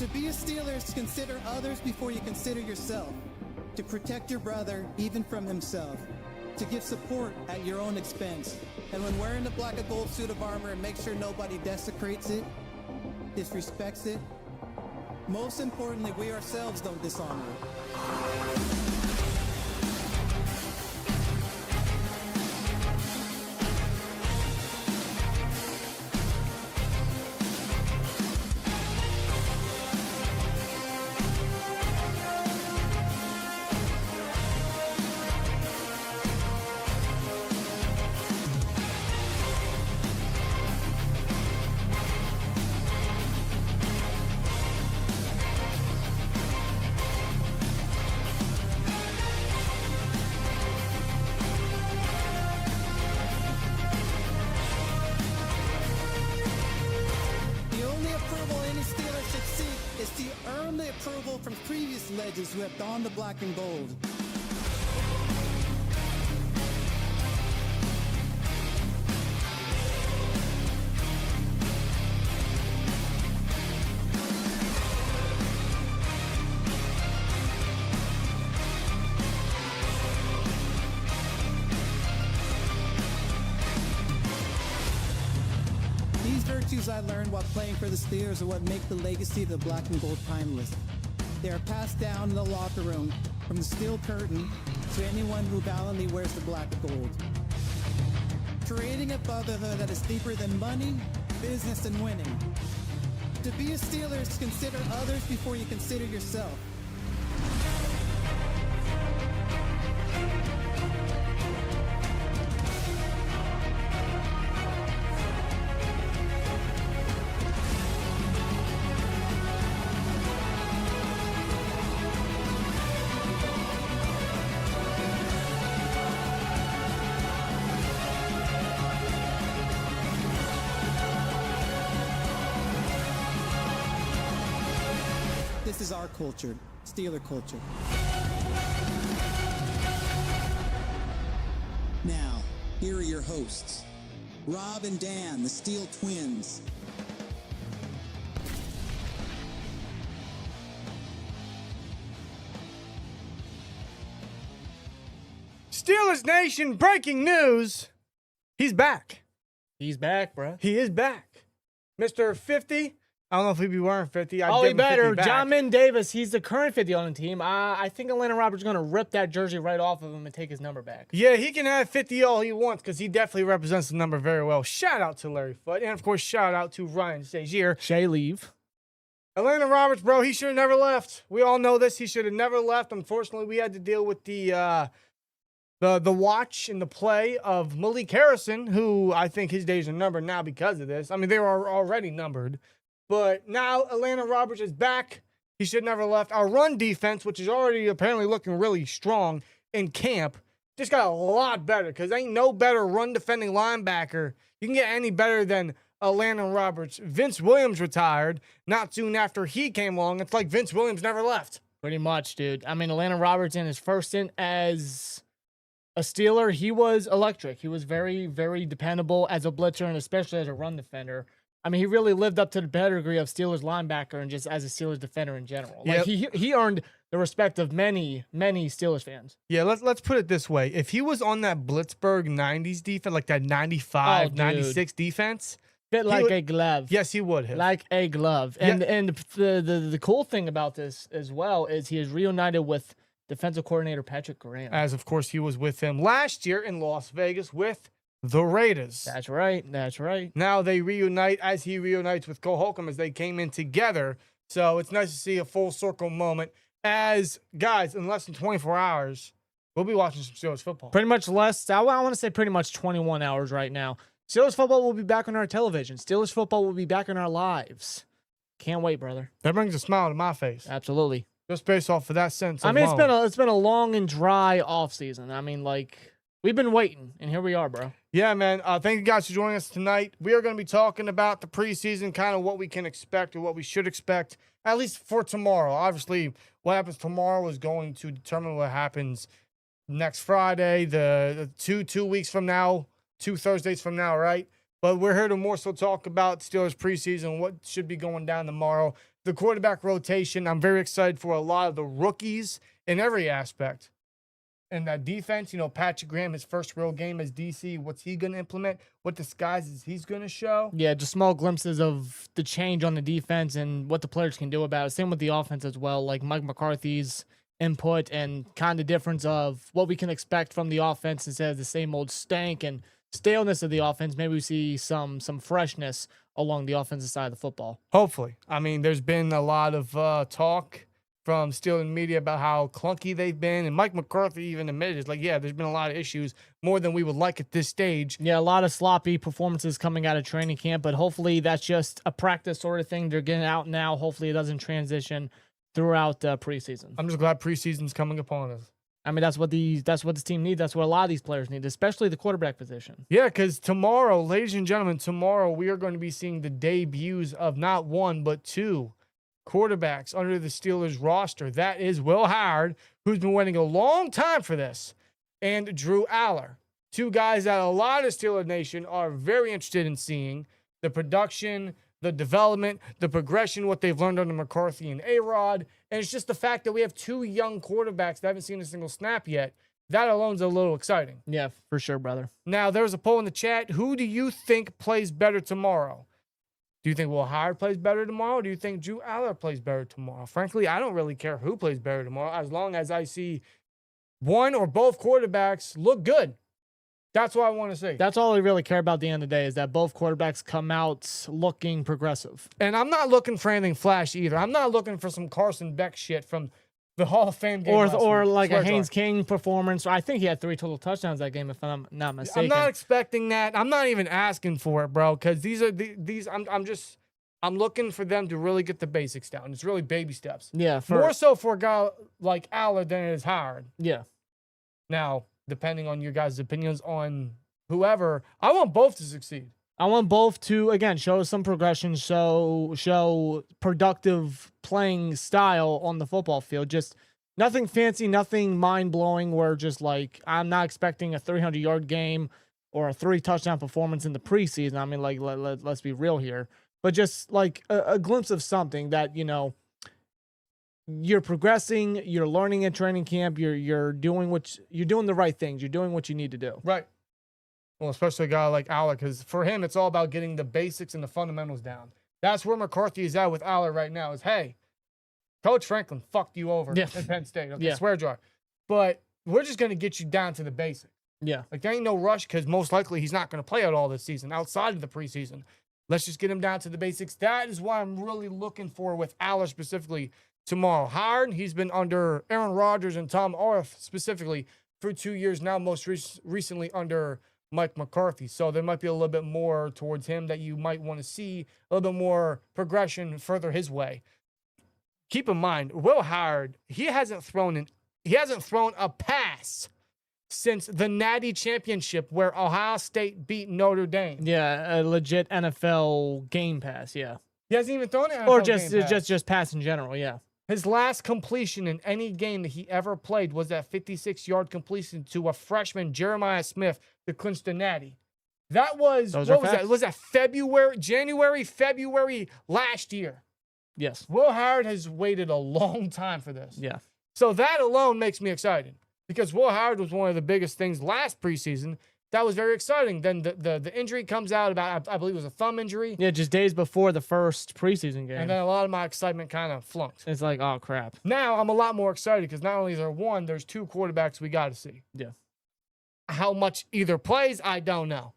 To be a Steeler is to consider others before you consider yourself. To protect your brother even from himself. To give support at your own expense. And when wearing the black and gold suit of armor, make sure nobody desecrates it, disrespects it. Most importantly, we ourselves don't dishonor it. Approval from previous legends who have donned the black and gold. These virtues I learned while playing for the Steelers are what make the legacy of the black and gold timeless. They are passed down in the locker room from the steel curtain to anyone who valiantly wears the black and gold. Creating a brotherhood that is deeper than money, business, and winning. To be a Steeler is to consider others before you consider yourself. This is our culture, Steeler culture. Now, here are your hosts, Rob and Dan, the Steel Twins. Steelers Nation, breaking news. He's back. He's back, bro. He is back. Mr. 50. I don't know if he'd be wearing 50. Oh, he better. John Min Davis, he's the current 50 on the team. I think Atlanta Roberts is going to rip that jersey right off of him and take his number back. Yeah, he can have 50 all he wants because he definitely represents the number very well. Shout out to Larry Foote. And, of course, shout out to Ryan Shazier. Shay leave. Atlanta Roberts, bro, he should have never left. We all know this. He should have never left. Unfortunately, we had to deal with the watch and the play of Malik Harrison, who I think his days are numbered now because of this. I mean, they were already numbered. But now Atlanta Roberts is back. He should never left. Our run defense, which is already apparently looking really strong in camp, just got a lot better because ain't no better run defending linebacker. You can get any better than Atlanta Roberts. Vince Williams retired not soon after he came along. It's like Vince Williams never left. Pretty much, dude. I mean, Atlanta Roberts in his first stint as a Steeler, he was electric. He was very, very dependable as a blitzer and especially as a run defender. I mean, he really lived up to the pedigree of Steelers linebacker and just as a Steelers defender in general. Like he earned the respect of many, many Steelers fans. Yeah, let's put it this way. If he was on that Blitzburg 90s defense, like that 95, 96 defense. Fit like a glove. Yes, he would have. Like a glove. And the cool thing about this as well is he is reunited with defensive coordinator Patrick Graham. As, of course, he was with him last year in Las Vegas with the Raiders. That's right. That's right. Now they reunite as he reunites with Cole Holcomb as they came in together. So it's nice to see a full circle moment. As, guys, in less than 24 hours, we'll be watching some Steelers football. Pretty much less. I want to say pretty much 21 hours right now. Steelers football will be back on our television. Steelers football will be back in our lives. Can't wait, brother. That brings a smile to my face. Absolutely. Just based off of that sense I mean, alone. it's been a long and dry off season. I mean, like, we've been waiting, and here we are, bro. Yeah, man. Thank you guys for joining us tonight. We are going to be talking about the preseason, kind of what we can expect or what we should expect, at least for tomorrow. Obviously, what happens tomorrow is going to determine what happens next Friday, the two weeks from now, 2 Thursdays from now, right? But we're here to more so talk about Steelers preseason, what should be going down tomorrow. The quarterback rotation, I'm very excited for a lot of the rookies in every aspect. And that defense, Patrick Graham, his first real game as DC, what's he going to implement? What disguises he's going to show? Yeah, just small glimpses of the change on the defense and what the players can do about it. Same with the offense as well, like Mike McCarthy's input and kind of difference of what we can expect from the offense instead of the same old stank and staleness of the offense. Maybe we see some freshness along the offensive side of the football. Hopefully. I mean, there's been a lot of talk from Steelers media about how clunky they've been, and Mike McCarthy even admitted it's like, yeah, there's been a lot of issues, more than we would like at this stage. Yeah, a lot of sloppy performances coming out of training camp, but hopefully that's just a practice sort of thing. They're getting out now. Hopefully it doesn't transition throughout preseason. I'm just glad preseason's coming upon us. I mean, that's what this team needs. That's what a lot of these players need, especially the quarterback position. Yeah, because tomorrow, ladies and gentlemen, we are going to be seeing the debuts of not one, but two quarterbacks under the Steelers roster. That is Will Howard, who's been waiting a long time for this, and Drew Allar. Two guys that a lot of Steeler Nation are very interested in seeing. The production, the development, the progression, what they've learned under McCarthy and A-Rod. And it's just the fact that we have two young quarterbacks that haven't seen a single snap yet. That alone's a little exciting. Yeah, for sure, brother. Now, there's a poll in the chat. Who do you think plays better tomorrow? Do you think Will Howard plays better tomorrow? Or do you think Drew Allar plays better tomorrow? Frankly, I don't really care who plays better tomorrow as long as I see one or both quarterbacks look good. That's what I want to see. That's all we really care about at the end of the day is that both quarterbacks come out looking progressive. And I'm not looking for anything flashy either. I'm not looking for some Carson Beck shit from the Hall of Fame game or like a Haynes King performance. I think he had 3 total touchdowns that game, if I'm not mistaken. I'm not expecting that. I'm not even asking for it, bro, because these are I'm looking for them to really get the basics down. It's really baby steps. Yeah. More so for a guy like Allar than it is Howard. Yeah. Now, depending on your guys' opinions on whoever, I want both to succeed. I want both to, again, show some progression, show productive playing style on the football field. Just nothing fancy, nothing mind-blowing where just like I'm not expecting a 300-yard game or a 3-touchdown performance in the preseason. I mean, like, let's be real here. But just like a glimpse of something that, you're progressing, you're learning in training camp, you're doing the right things, you're doing what you need to do. Right. Well, especially a guy like Allar, because for him, it's all about getting the basics and the fundamentals down. That's where McCarthy is at with Allar right now is, hey, Coach Franklin fucked you over in Penn State. Okay, yeah. Swear jar. But we're just going to get you down to the basics. Yeah. Like, there ain't no rush because most likely he's not going to play out all this season outside of the preseason. Let's just get him down to the basics. That is what I'm really looking for with Allar specifically tomorrow. Howard, he's been under Aaron Rodgers and Tom Orth specifically for 2 years now, most recently under Mike McCarthy. So there might be a little bit more towards him that you might want to see, a little bit more progression further his way. Keep in mind, Will Howard, he hasn't thrown a pass since the Natty Championship where Ohio State beat Notre Dame. Yeah, a legit NFL game pass, yeah. He hasn't even thrown an NFL or game pass. just pass in general, yeah. His last completion in any game that he ever played was that 56-yard completion to a freshman, Jeremiah Smith, to clinch the Natty. That was, what was that? Was that January, February last year? Yes. Will Howard has waited a long time for this. Yeah. So that alone makes me excited because Will Howard was one of the biggest things last preseason. That was very exciting. Then the injury comes out about, I believe it was a thumb injury. Yeah, just days before the first preseason game. And then a lot of my excitement kind of flunked. It's like, oh, crap. Now I'm a lot more excited because not only is there one, there's two quarterbacks we got to see. Yeah. How much either plays, I don't know.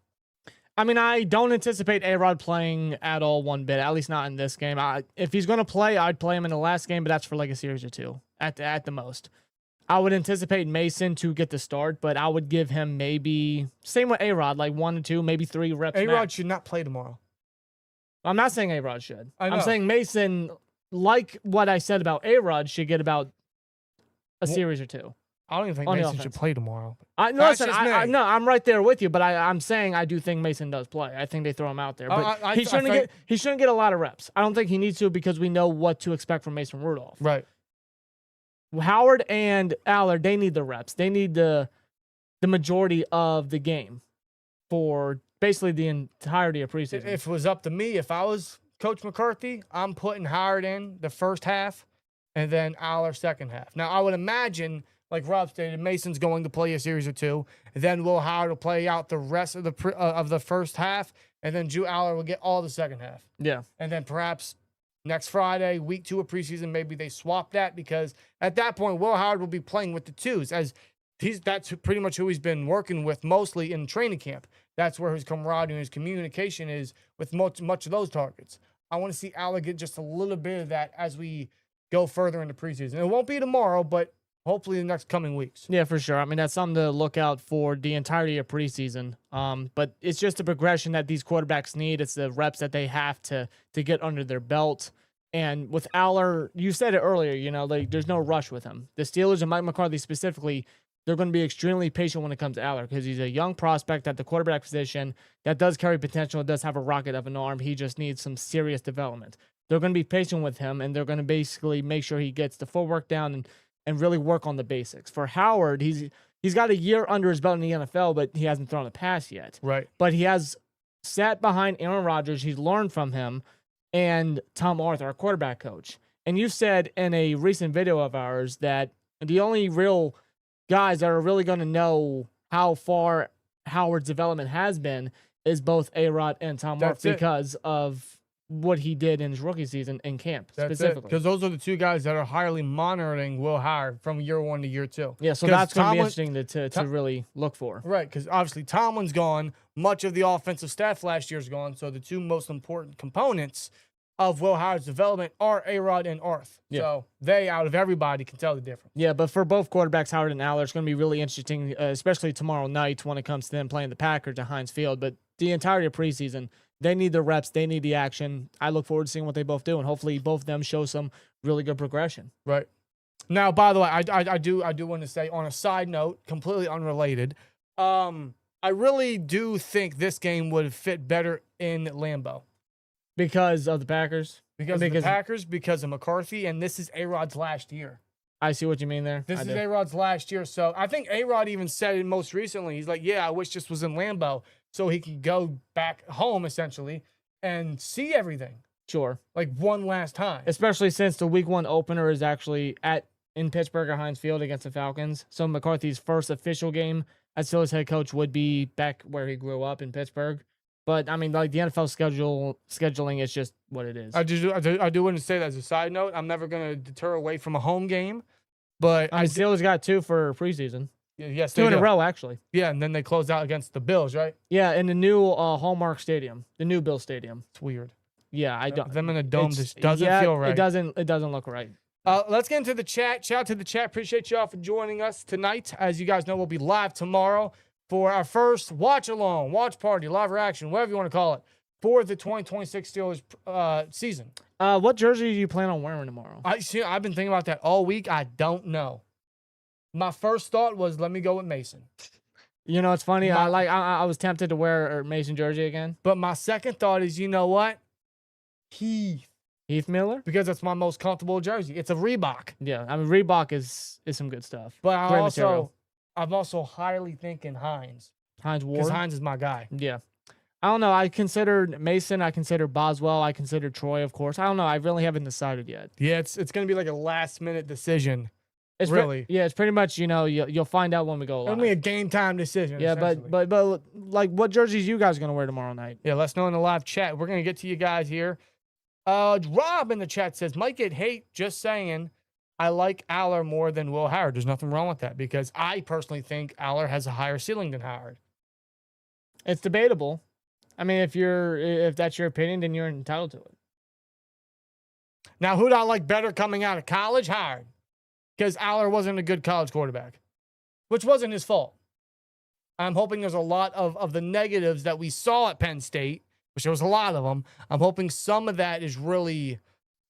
I mean, I don't anticipate A-Rod playing at all one bit, at least not in this game. If he's going to play, I'd play him in the last game, but that's for like a series or two at the most. I would anticipate Mason to get the start, but I would give him maybe, same with A-Rod, like 1 to 2, maybe 3 reps. A-Rod should not play tomorrow. I'm not saying A-Rod should. I know. I'm saying Mason, like what I said about A-Rod, should get about a series or two. I don't even think Mason should play tomorrow. Listen, no, I'm right there with you, but I'm saying I do think Mason does play. I think they throw him out there, but he shouldn't get a lot of reps. I don't think he needs to because we know what to expect from Mason Rudolph. Right. Howard and Allar, they need the reps. They need the majority of the game for basically the entirety of preseason. If it was up to me, if I was Coach McCarthy, I'm putting Howard in the first half and then Allar second half. Now, I would imagine, like Rob stated, Mason's going to play a series or two. Then Will Howard will play out the rest of the first half, and then Drew Allar will get all the second half. Yeah. And then perhaps next Friday, week 2 of preseason, maybe they swap that, because at that point, Will Howard will be playing with the twos, as that's pretty much who he's been working with mostly in training camp. That's where his camaraderie and his communication is with much of those targets. I want to see Allar get just a little bit of that as we go further into preseason. It won't be tomorrow, but hopefully the next coming weeks. Yeah, for sure. I mean, that's something to look out for the entirety of preseason. But it's just a progression that these quarterbacks need. It's the reps that they have to get under their belt. And with Allar, you said it earlier, you know, like there's no rush with him. The Steelers and Mike McCarthy specifically, they're going to be extremely patient when it comes to Allar, because he's a young prospect at the quarterback position that does carry potential, does have a rocket of an arm. He just needs some serious development. They're going to be patient with him, and they're going to basically make sure he gets the footwork down and really work on the basics. For Howard, he's got a year under his belt in the NFL, but he hasn't thrown a pass yet. Right. But he has sat behind Aaron Rodgers. He's learned from him and Tom Arthur, our quarterback coach. And you said in a recent video of ours that the only real guys that are really going to know how far Howard's development has been is both A-Rod and Tom Arthur, because of what he did in his rookie season in camp specifically. Because those are the two guys that are highly monitoring Will Howard from year 1 to year 2. Yeah, so that's going to be interesting to really look for. Right, because obviously Tomlin's gone. Much of the offensive staff last year's gone. So the two most important components of Will Howard's development are A-Rod and Arth. Yeah. So they, out of everybody, can tell the difference. Yeah, but for both quarterbacks, Howard and Allar, it's going to be really interesting, especially tomorrow night when it comes to them playing the Packers at Heinz Field. But the entirety of preseason, they need the reps, they need the action. I look forward to seeing what they both do, and hopefully both of them show some really good progression. Right. Now, by the way, I do want to say, on a side note, completely unrelated, I really do think this game would fit better in Lambeau. Because of the Packers? Because of the Packers, because of McCarthy, and this is A-Rod's last year. I see what you mean there. This is A-Rod's last year, so I think A-Rod even said it most recently. He's like, yeah, I wish this was in Lambeau so he could go back home, essentially, and see everything. Sure. Like one last time. Especially since the week 1 opener is actually in Pittsburgh at Heinz Field against the Falcons. So McCarthy's first official game as Steelers head coach would be back where he grew up in Pittsburgh. But, I mean, like, the NFL scheduling is just what it is. I do want to say that as a side note. I'm never going to deter away from a home game. But Steelers got 2 for preseason. Yes, 2 in a row, actually. Yeah, and then they closed out against the Bills, right? Yeah, in the new Hallmark Stadium, the new Bill Stadium. It's weird. Yeah, I don't. Them in a dome just doesn't feel right. It doesn't look right. Let's get into the chat. Shout out to the chat. Appreciate y'all for joining us tonight. As you guys know, we'll be live tomorrow for our first watch-along, watch party, live reaction, whatever you want to call it, for the 2026 Steelers season. What jersey do you plan on wearing tomorrow? I've been thinking about that all week. I don't know. My first thought was, let me go with Mason. You know, it's funny. I was tempted to wear a Mason jersey again. But my second thought is, you know what? Heath Miller? Because that's my most comfortable jersey. It's a Reebok. Yeah, I mean, Reebok is some good stuff. But I'm also highly thinking Heinz. Heinz Ward? Because Heinz is my guy. Yeah. I don't know. I considered Mason. I considered Boswell. I considered Troy, of course. I don't know. I really haven't decided yet. Yeah, it's going to be like a last-minute decision. It's really. It's pretty much, you know, you'll find out when we go live. Only a game-time decision. Yeah, but like, what jerseys you guys going to wear tomorrow night? Yeah, let us know in the live chat. We're going to get to you guys here. Rob in the chat says, might get hate just saying I like Allar more than Will Howard. There's nothing wrong with that because I personally think Allar has a higher ceiling than Howard. It's debatable. I mean, if that's your opinion, then you're entitled to it. Now, who'd I like better coming out of college? Howard. Because Allar wasn't a good college quarterback, which wasn't his fault. I'm hoping there's a lot of the negatives that we saw at Penn State, which there was a lot of them. I'm hoping some of that is really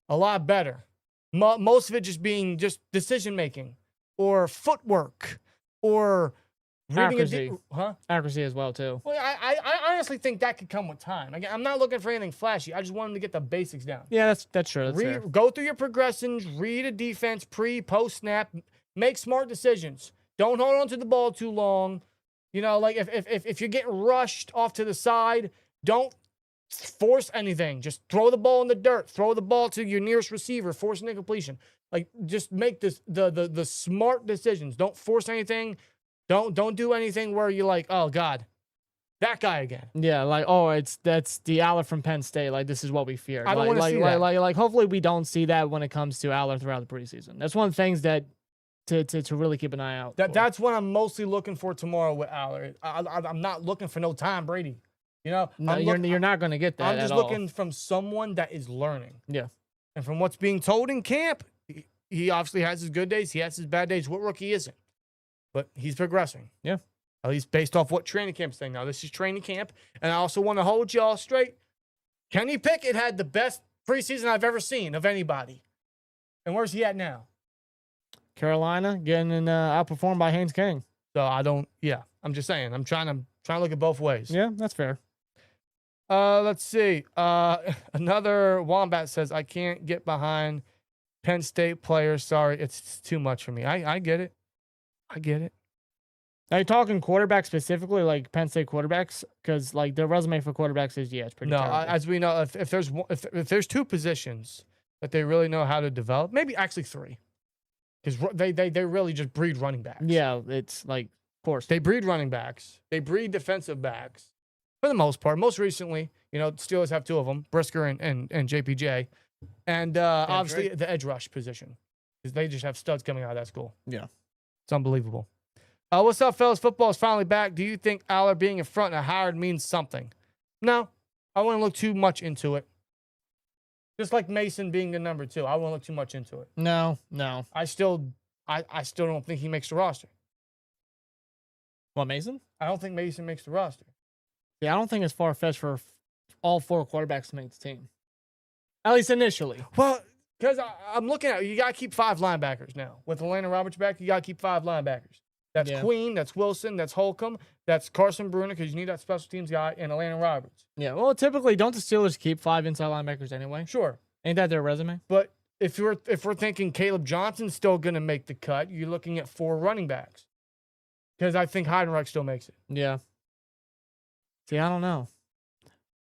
a lot better. Most of it just being just decision-making or footwork or reading accuracy as well, too. Well, I honestly think that could come with time. Again, I'm not looking for anything flashy. I just want him to get the basics down. Yeah, that's true. That's fair. Go through your progressions, read a defense, post-snap, make smart decisions. Don't hold on to the ball too long. You know, like if you're getting rushed off to the side, don't force anything. Just throw the ball in the dirt. Throw the ball to your nearest receiver. Force an incompletion. Like, just make the smart decisions. Don't force anything. Don't do anything where you're like, oh God, that guy again. Yeah, like, that's the Allar from Penn State. Like, this is what we feared. I don't want to see that. Like, hopefully we don't see that when it comes to Allar throughout the preseason. That's one of the things that to really keep an eye out. That's what I'm mostly looking for tomorrow with Allar. I'm not looking for no Tom Brady. You know, no, you're not going to get that. I'm just looking from someone that is learning. Yeah, and from what's being told in camp, he obviously has his good days. He has his bad days. What rookie isn't? But he's progressing. Yeah. At least based off what training camp's saying. Now, this is training camp. And I also want to hold y'all straight. Kenny Pickett had the best preseason I've ever seen of anybody. And where's he at now? Carolina getting outperformed by Haynes King. So I'm just saying. I'm trying to look at both ways. Yeah, that's fair. Let's see. Another Wombat says, I can't get behind Penn State players. Sorry, it's too much for me. I get it. I get it. Are you talking quarterbacks specifically, like Penn State quarterbacks? Because like their resume for quarterbacks is it's pretty terrible. As we know, if there's two positions that they really know how to develop, maybe actually three, because they really just breed running backs. Yeah, it's like, of course, they breed running backs. They breed defensive backs for the most part. Most recently, Steelers have two of them, Brisker and JPJ, and obviously the edge rush position, because they just have studs coming out of that school. Yeah, it's unbelievable. What's up, fellas? Football is finally back. Do you think Allar being in front of Howard means something? No, I wouldn't look too much into it. Just like Mason being the number 2, I wouldn't look too much into it. No. I still don't think he makes the roster. What, Mason? I don't think Mason makes the roster. Yeah, I don't think it's far-fetched for all 4 quarterbacks to make the team. At least initially. Well, because I'm looking at it, you got to keep 5 linebackers now. With Allar Rodgers back, you got to keep 5 linebackers. That's Queen, that's Wilson, that's Holcomb, that's Carson Bruner, because you need that special teams guy, and Allar Rodgers. Yeah, well, typically, don't the Steelers keep 5 inside linebackers anyway? Sure. Ain't that their resume? But if we're thinking Caleb Johnson's still going to make the cut, you're looking at 4 running backs. Because I think Heidenreich still makes it. Yeah. See, I don't know.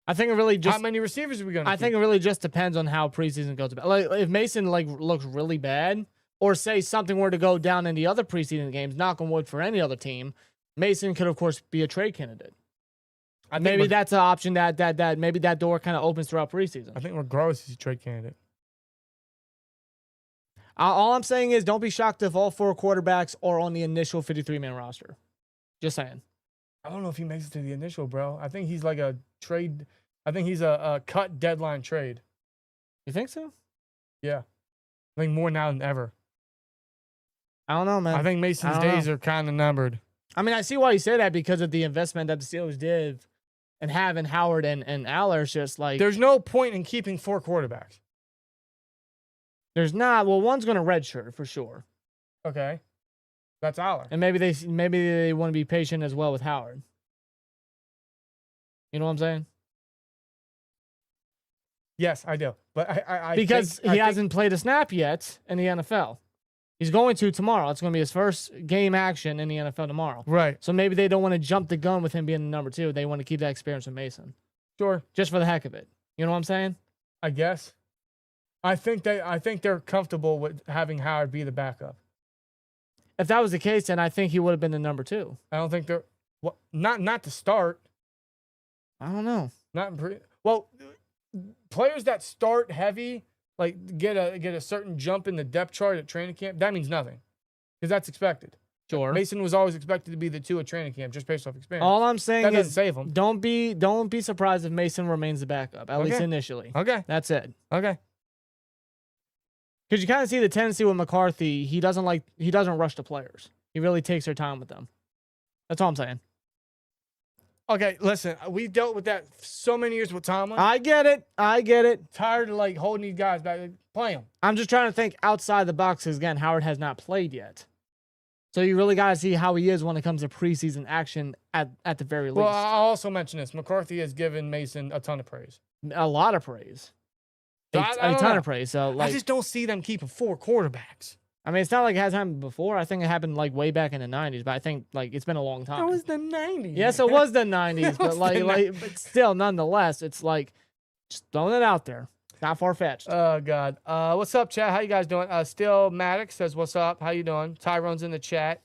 I think it really just... How many receivers are we going to keep? I think it really just depends on how preseason goes about. Like, if Mason looks really bad... Or say something were to go down in the other preseason games, knock on wood for any other team, Mason could, of course, be a trade candidate. Maybe that's an option that maybe that door kind of opens throughout preseason. I think regardless, he's a trade candidate. All I'm saying is don't be shocked if all 4 quarterbacks are on the initial 53-man roster. Just saying. I don't know if he makes it to the initial, bro. I think he's like a trade. I think he's a cut deadline trade. You think so? Yeah. I think more now than ever. I don't know, man. I think Mason's days are kind of numbered. I mean, I see why you say that because of the investment that the Steelers did and having Howard and Allar. It's just like... There's no point in keeping 4 quarterbacks. There's not. Well, one's going to redshirt for sure. Okay. That's Allar. And maybe they want to be patient as well with Howard. You know what I'm saying? Yes, I do. But I because he hasn't played a snap yet in the NFL. He's going to tomorrow. It's going to be his first game action in the NFL tomorrow. Right. So maybe they don't want to jump the gun with him being the number 2. They want to keep that experience with Mason. Sure. Just for the heck of it. You know what I'm saying? I guess. I think they're comfortable with having Howard be the backup. If that was the case, then I think he would have been the number 2. I don't think they're not to start. I don't know. Players that start heavy, like get a certain jump in the depth chart at training camp, that means nothing, because that's expected. Sure. Mason was always expected to be the 2 at training camp, just based off experience. All I'm saying that is doesn't save him. Don't be surprised if Mason remains the backup, at least initially. Okay. That's it. Okay. Because you kind of see the tendency with McCarthy, he doesn't rush the players. He really takes their time with them. That's all I'm saying. Okay, listen, we dealt with that so many years with Tomlin. I get it. Tired of holding these guys back. Play them. I'm just trying to think outside the box because, again, Howard has not played yet. So you really got to see how he is when it comes to preseason action at the very least. Well, I'll also mention this. McCarthy has given Mason a ton of praise. A lot of praise. So a ton of praise. So, I just don't see them keeping 4 quarterbacks. I mean, it's not like it has happened before. I think it happened like way back in the 90s, but I think like it's been a long time. That was the 90s. Yes, it was the 90s, but but still, nonetheless, it's like just throwing it out there. Not far-fetched. Oh, God. What's up, chat? How you guys doing? Still Maddox says, what's up? How you doing? Tyrone's in the chat.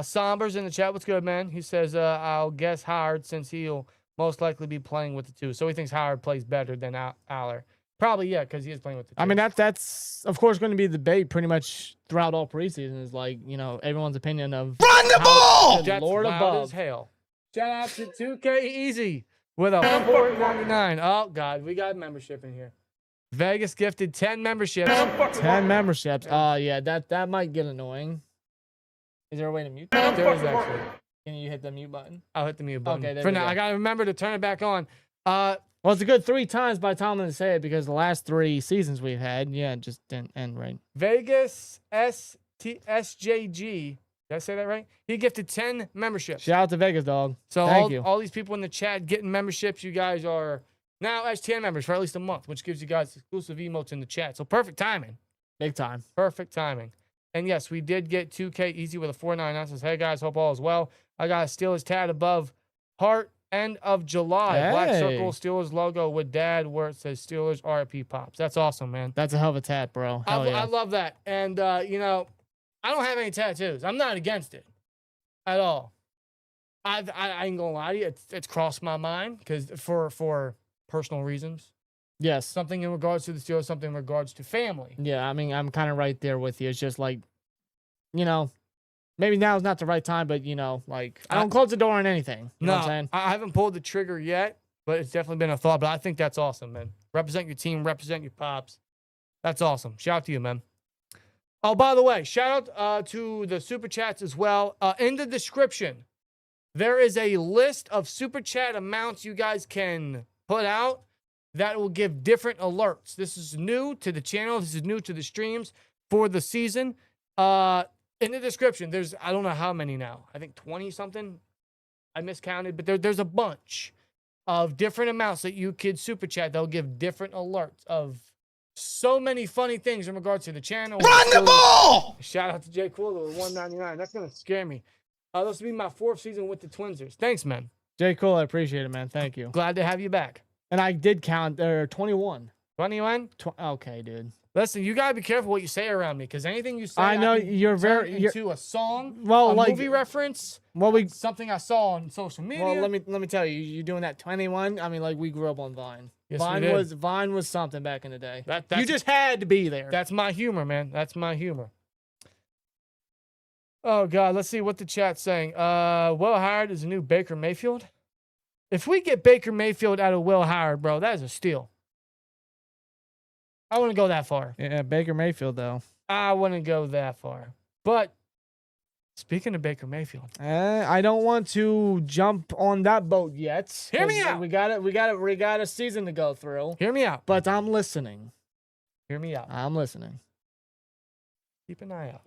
Somber's in the chat. What's good, man? He says, I'll guess Howard since he'll most likely be playing with the two. So he thinks Howard plays better than Allar. Probably, yeah, because he is playing with the two. I mean, that's of course going to be the debate pretty much throughout all preseason. Is like, you know, everyone's opinion of Run the ball! That's Lord loud above. as hell. Shout out to 2K Easy with a $4.99. Oh, God, we got membership in here. Vegas gifted 10 memberships. 10 memberships. Yeah, that might get annoying. Is there a way to mute? There is actually. Can you hit the mute button? I'll hit the mute button. Okay, there For we now, go. I got to remember to turn it back on. Well, it's a good 3 times by Tomlin to say it because the last 3 seasons we've had, yeah, it just didn't end right. Vegas SJG. Did I say that right? He gifted 10 memberships. Shout out to Vegas, dog. So Thank you. all these people in the chat getting memberships, you guys are now STN members for at least a month, which gives you guys exclusive emotes in the chat. So perfect timing. Big time. Perfect timing. And yes, we did get 2K Easy with a 4.99. Says, hey guys, hope all is well. I got a Steelers tat above heart end of July. Black Hey. circle Steelers logo with dad where it says Steelers RIP Pops. That's awesome, man. That's a hell of a tat, bro. Hell yeah. I love that. And, you know, I don't have any tattoos. I'm not against it at all. I ain't going to lie to you. It's crossed my mind because for personal reasons. Yes. Something in regards to the Steelers, something in regards to family. Yeah, I mean, I'm kind of right there with you. It's just like, you know, maybe now is not the right time, but, you know, like, I don't close the door on anything. You know what I'm saying? I haven't pulled the trigger yet, but it's definitely been a thought. But I think that's awesome, man. Represent your team, represent your Pops. That's awesome. Shout out to you, man. Oh, by the way, shout out to the Super Chats as well. In the description, there is a list of Super Chat amounts you guys can put out that will give different alerts. This is new to the channel. This is new to the streams for the season. In the description, there's, I don't know how many now. I think 20 something. I miscounted, but there's a bunch of different amounts that you could Super Chat. They'll give different alerts of so many funny things in regards to the channel. Run the ball! Shout out to Jay Cooler with $1.99. That's going to scare me. This will be my 4th season with the Twinsers. Thanks, man. Jay Cole, I appreciate it, man. Thank you. Glad to have you back. And I did count there 21. 21? Okay, dude. Listen, you got to be careful what you say around me because anything you say, I know can you're turn very into a song, well, a like movie reference, well, something I saw on social media. Well, let me tell you, you doing that 21. I mean, like we grew up on Vine. Yes, Vine was something back in the day. That's, you just had to be there. That's my humor, man. That's my humor. Oh God, let's see what the chat's saying. Will Howard is a new Baker Mayfield. If we get Baker Mayfield out of Will Howard, bro, that is a steal. I wouldn't go that far. Yeah, Baker Mayfield though. I wouldn't go that far. But speaking of Baker Mayfield, I don't want to jump on that boat yet. Hear me out. We got a season to go through. Hear me out. But I'm listening. Hear me out. I'm listening. Keep an eye out.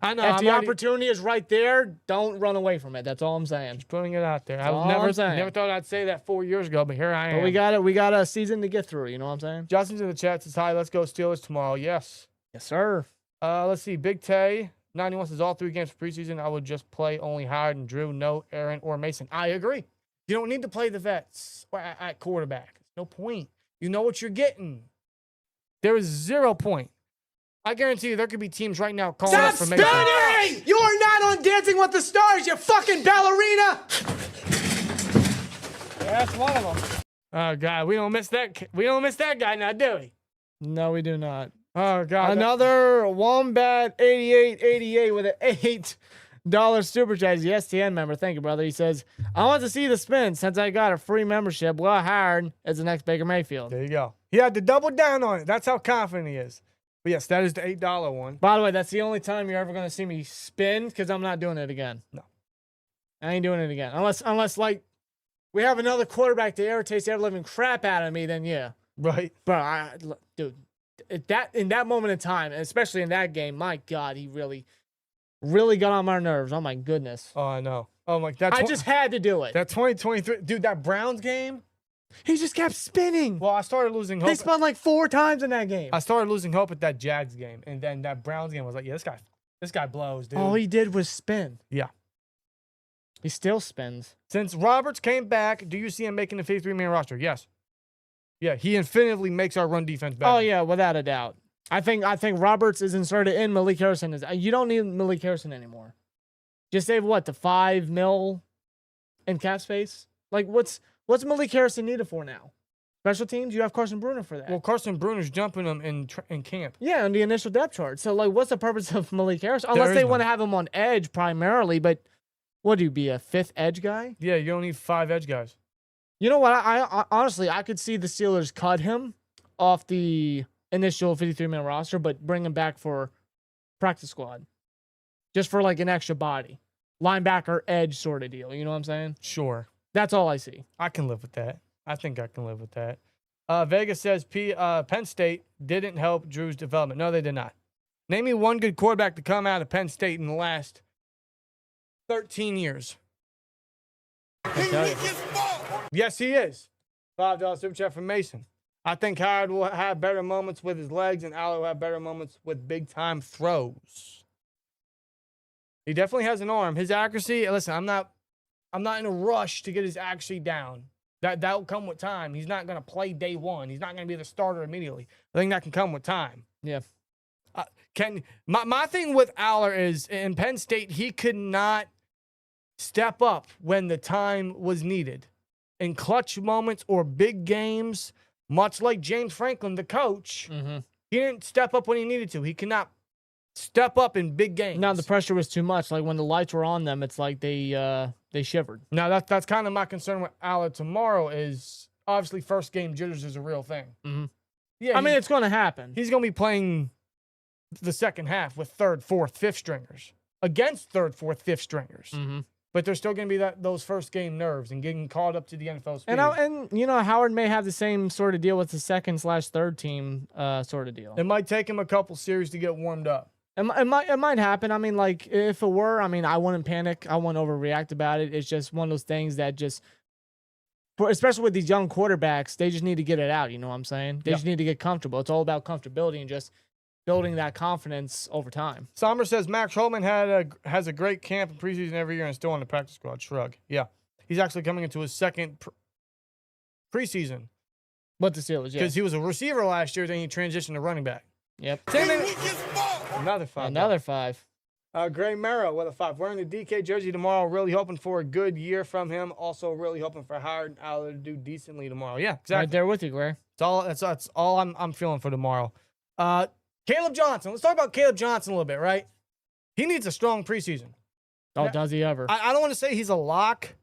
I know. If I'm the already opportunity is right there, don't run away from it. That's all I'm saying. just putting it out there. I all was I'm saying. never thought I'd say that 4 years ago, but here I am. But we got a season to get through. You know what I'm saying? Justin's in the chat says hi. Let's go Steelers tomorrow. Yes. Yes, sir. Let's see. Big Tay 91 says all 3 games for preseason. I would just play only Howard and Drew, no Aaron or Mason. I agree. You don't need to play the vets at quarterback. No point. You know what you're getting. There is 0 point. I guarantee you there could be teams right now calling up for Mason. Stuttering! You are not on Dancing with the Stars, you fucking ballerina! Yeah, that's one of them. Oh God, we don't miss that. We don't miss that guy now, do we? No, we do not. Oh God, Another Wombat 8888 with an $8 super chat. He's the STN member. Thank you, brother. He says, I want to see the spin since I got a free membership. Well hired as the next Baker Mayfield. There you go. He had to double down on it. That's how confident he is. But yes, that is the $8 one. By the way, that's the only time you're ever going to see me spin because I'm not doing it again. No. I ain't doing it again. Unless like, we have another quarterback to irritate the ever-living crap out of me, then yeah. Right. But, dude, in that moment in time, and especially in that game, my God, he really got on my nerves. Oh, my goodness. Oh, I know. Oh, my God. I just had to do it. That 2023. Dude, that Browns game. He just kept spinning. Well, I started losing hope. They spun like 4 times in that game. I started losing hope at that Jags game, and then that Browns game was like, yeah, this guy blows, dude. All he did was spin. Yeah. He still spins. Since Roberts came back, do you see him making the 53-man roster? Yes. Yeah, he infinitely makes our run defense better. Oh yeah, without a doubt. I think Roberts is inserted in. Malik Harrison is. You don't need Malik Harrison anymore. Just save what, the $5 million in cap space? Like what's Malik Harrison needed for now? Special teams? You have Carson Bruner for that. Well, Carson Bruner's jumping him in camp. Yeah, on the initial depth chart. So like, what's the purpose of Malik Harrison? Unless they want to have him on edge primarily, but what do you be, a 5th edge guy? Yeah, you don't need 5 edge guys. You know what? I honestly, I could see the Steelers cut him off the initial 53-man roster, but bring him back for practice squad, just for like an extra body, linebacker edge sort of deal. You know what I'm saying? Sure. That's all I see. I can live with that. I think I can live with that. Vegas says Penn State didn't help Drew's development. No, they did not. Name me one good quarterback to come out of Penn State in the last 13 years. Yes, he is. $5 super chat from Mason. I think Howard will have better moments with his legs, and Allar will have better moments with big-time throws. He definitely has an arm. His accuracy, listen, I'm not in a rush to get his accuracy down. That'll come with time. He's not going to play day one. He's not going to be the starter immediately. I think that can come with time. Yeah. My thing with Allar is in Penn State, he could not step up when the time was needed. In clutch moments or big games, much like James Franklin, the coach, he didn't step up when he needed to. He cannot step up in big games. No, the pressure was too much. Like when the lights were on them, it's like they shivered. Now that's kind of my concern with Allar tomorrow. Is obviously first game jitters is a real thing. Yeah, I mean it's going to happen. He's going to be playing the second half with 3rd, 4th, 5th stringers against 3rd, 4th, 5th stringers. But there's still going to be those first game nerves and getting caught up to the NFL speed. And you know, Howard may have the same sort of deal with the 2nd/3rd team sort of deal. It might take him a couple series to get warmed up. It might happen. I mean, like if it were, I mean, I wouldn't panic. I wouldn't overreact about it. It's just one of those things that just, especially with these young quarterbacks, they just need to get it out. You know what I'm saying? They just need to get comfortable. It's all about comfortability and just building that confidence over time. Sommer says Max Holtman has a great camp in preseason every year and still on the practice squad. Shrug. Yeah. He's actually coming into his 2nd preseason. But the Steelers, yeah. Because he was a receiver last year, then he transitioned to running back. Yep. Same thing. Another 5. Another 5. Gray Marrow with a 5. Wearing the DK jersey tomorrow. Really hoping for a good year from him. Also really hoping for Howard and Allar to do decently tomorrow. Yeah, exactly. Right there with you, Gray. That's all I'm feeling for tomorrow. Caleb Johnson. Let's talk about Caleb Johnson a little bit, right? He needs a strong preseason. Oh, does he ever? I don't want to say he's a lock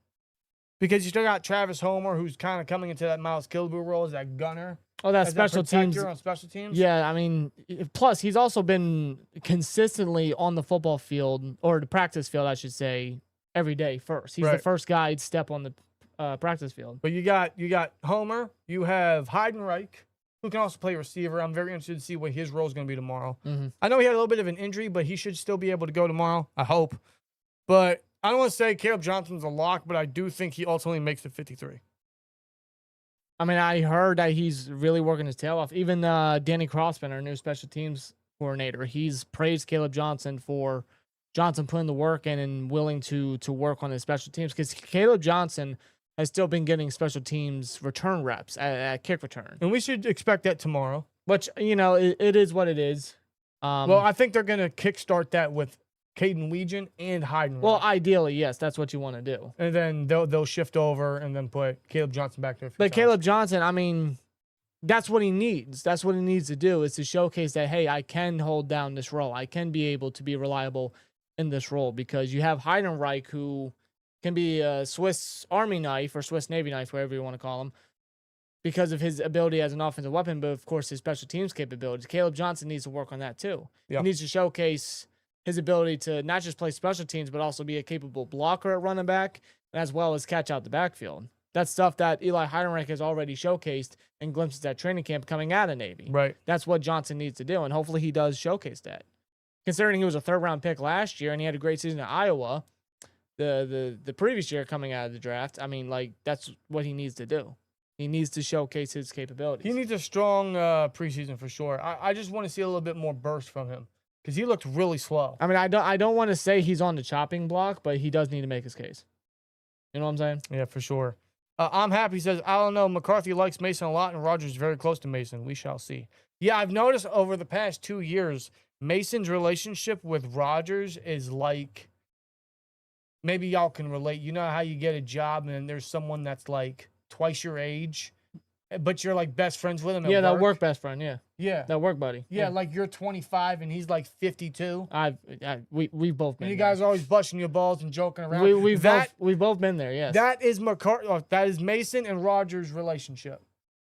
because you still got Travis Homer, who's kind of coming into that Miles Killebrew role as that gunner. Oh, that special teams. On special teams. Yeah, I mean, plus he's also been consistently on the football field, or the practice field, I should say, every day first. He's the first guy to step on the practice field. But you got Homer. You have Heidenreich, who can also play receiver. I'm very interested to see what his role is going to be tomorrow. I know he had a little bit of an injury, but he should still be able to go tomorrow, I hope. But I don't want to say Caleb Johnson's a lock, but I do think he ultimately makes the 53. I mean, I heard that he's really working his tail off. Even Danny Crossman, our new special teams coordinator, he's praised Caleb Johnson for putting the work in and willing to work on his special teams, because Caleb Johnson has still been getting special teams return reps at kick return. And we should expect that tomorrow. Which, you know, it is what it is. Well, I think they're going to kickstart that with Caden Legion and Heidenreich. Well, ideally, yes, that's what you want to do. And then they'll shift over and then put Caleb Johnson back there. But Caleb Johnson, I mean, that's what he needs. That's what he needs to do, is to showcase that, hey, I can hold down this role. I can be able to be reliable in this role, because you have Heidenreich, who can be a Swiss Army knife or Swiss Navy knife, whatever you want to call him, because of his ability as an offensive weapon, but of course his special teams capabilities. Caleb Johnson needs to work on that too. He needs to showcase his ability to not just play special teams, but also be a capable blocker at running back, as well as catch out the backfield. That's stuff that Eli Heidenreich has already showcased in glimpses at training camp coming out of Navy. Right. That's what Johnson needs to do, and hopefully he does showcase that. Considering he was a 3rd-round pick last year and he had a great season at Iowa, the previous year coming out of the draft, I mean, like, that's what he needs to do. He needs to showcase his capabilities. He needs a strong preseason for sure. I just want to see a little bit more burst from him because he looked really slow. I mean, I don't want to say he's on the chopping block, but he does need to make his case. You know what I'm saying? Yeah, for sure. I'm happy. He says, I don't know. McCarthy likes Mason a lot, and Rodgers is very close to Mason. We shall see. Yeah, I've noticed over the past 2 years, Mason's relationship with Rodgers is like, maybe y'all can relate. You know how you get a job and then there's someone that's like twice your age, but you're like best friends with him at Yeah, that work? work best friend. Yeah, Yeah. that work buddy. Yeah, like you're 25 and he's like 52. We've both been. And you there. guys are always busting your balls and joking around. We've both been there. Yes. That is that is Mason and Rodgers' relationship.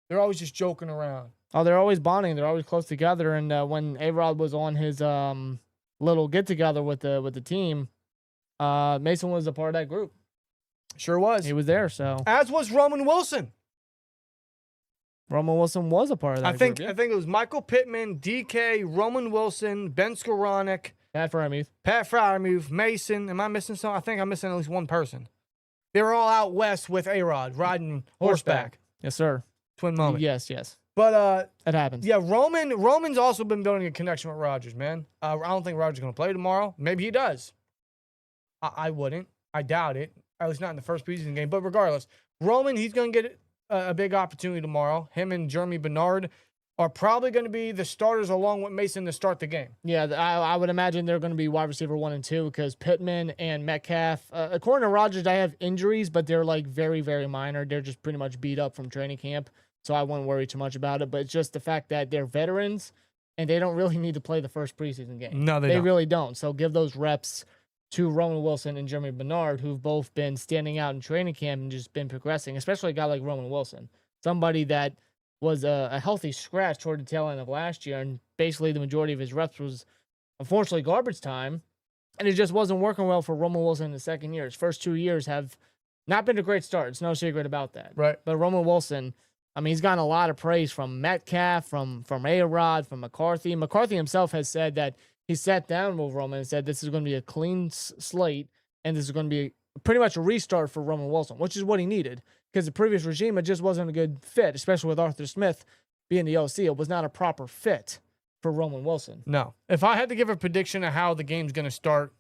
They're always just joking around. Oh, they're always bonding. They're always close together. And when A-Rod was on his little get together with the team, Mason was a part of that group. Sure was. He was there. So As was Roman Wilson. Roman Wilson was a part of that group. Yeah. I think it was Michael Pittman, DK, Roman Wilson, Ben Skoranek, Pat Freiermuth, Mason. Am I missing something? I think I'm missing at least one person. They were all out west with A-Rod riding horseback. Yes, sir. Twin moment. Yes. But It happens. yeah, Roman's also been building a connection with Rodgers, man. I don't think Rodgers is going to play tomorrow. Maybe he does. I wouldn't. I doubt it. At least not in the first preseason game. But regardless, Roman, he's going to get a big opportunity tomorrow. Him and Jeremy Bernard are probably going to be the starters along with Mason to start the game. Yeah, I would imagine they're going to be wide receiver 1 and 2 because Pittman and Metcalf, according to Rodgers, they have injuries, but they're like very, very minor. They're just pretty much beat up from training camp, so I wouldn't worry too much about it. But it's just the fact that they're veterans and they don't really need to play the first preseason game. No, they don't. really don't. So give those reps to Roman Wilson and Jeremy Bernard, who've both been standing out in training camp and just been progressing, especially a guy like Roman Wilson, somebody that was a healthy scratch toward the tail end of last year, and basically the majority of his reps was, unfortunately, garbage time, and it just wasn't working well for Roman Wilson in the second year. His first 2 years have not been a great start. It's no secret about that. Right. But Roman Wilson, I mean, he's gotten a lot of praise from Metcalf, from A-Rod, from McCarthy. McCarthy himself has said that he sat down with Roman and said this is going to be a clean slate, and this is going to be pretty much a restart for Roman Wilson, which is what he needed because the previous regime, it just wasn't a good fit, especially with Arthur Smith being the OC. It was not a proper fit for Roman Wilson. No. If I had to give a prediction of how the game's going to start,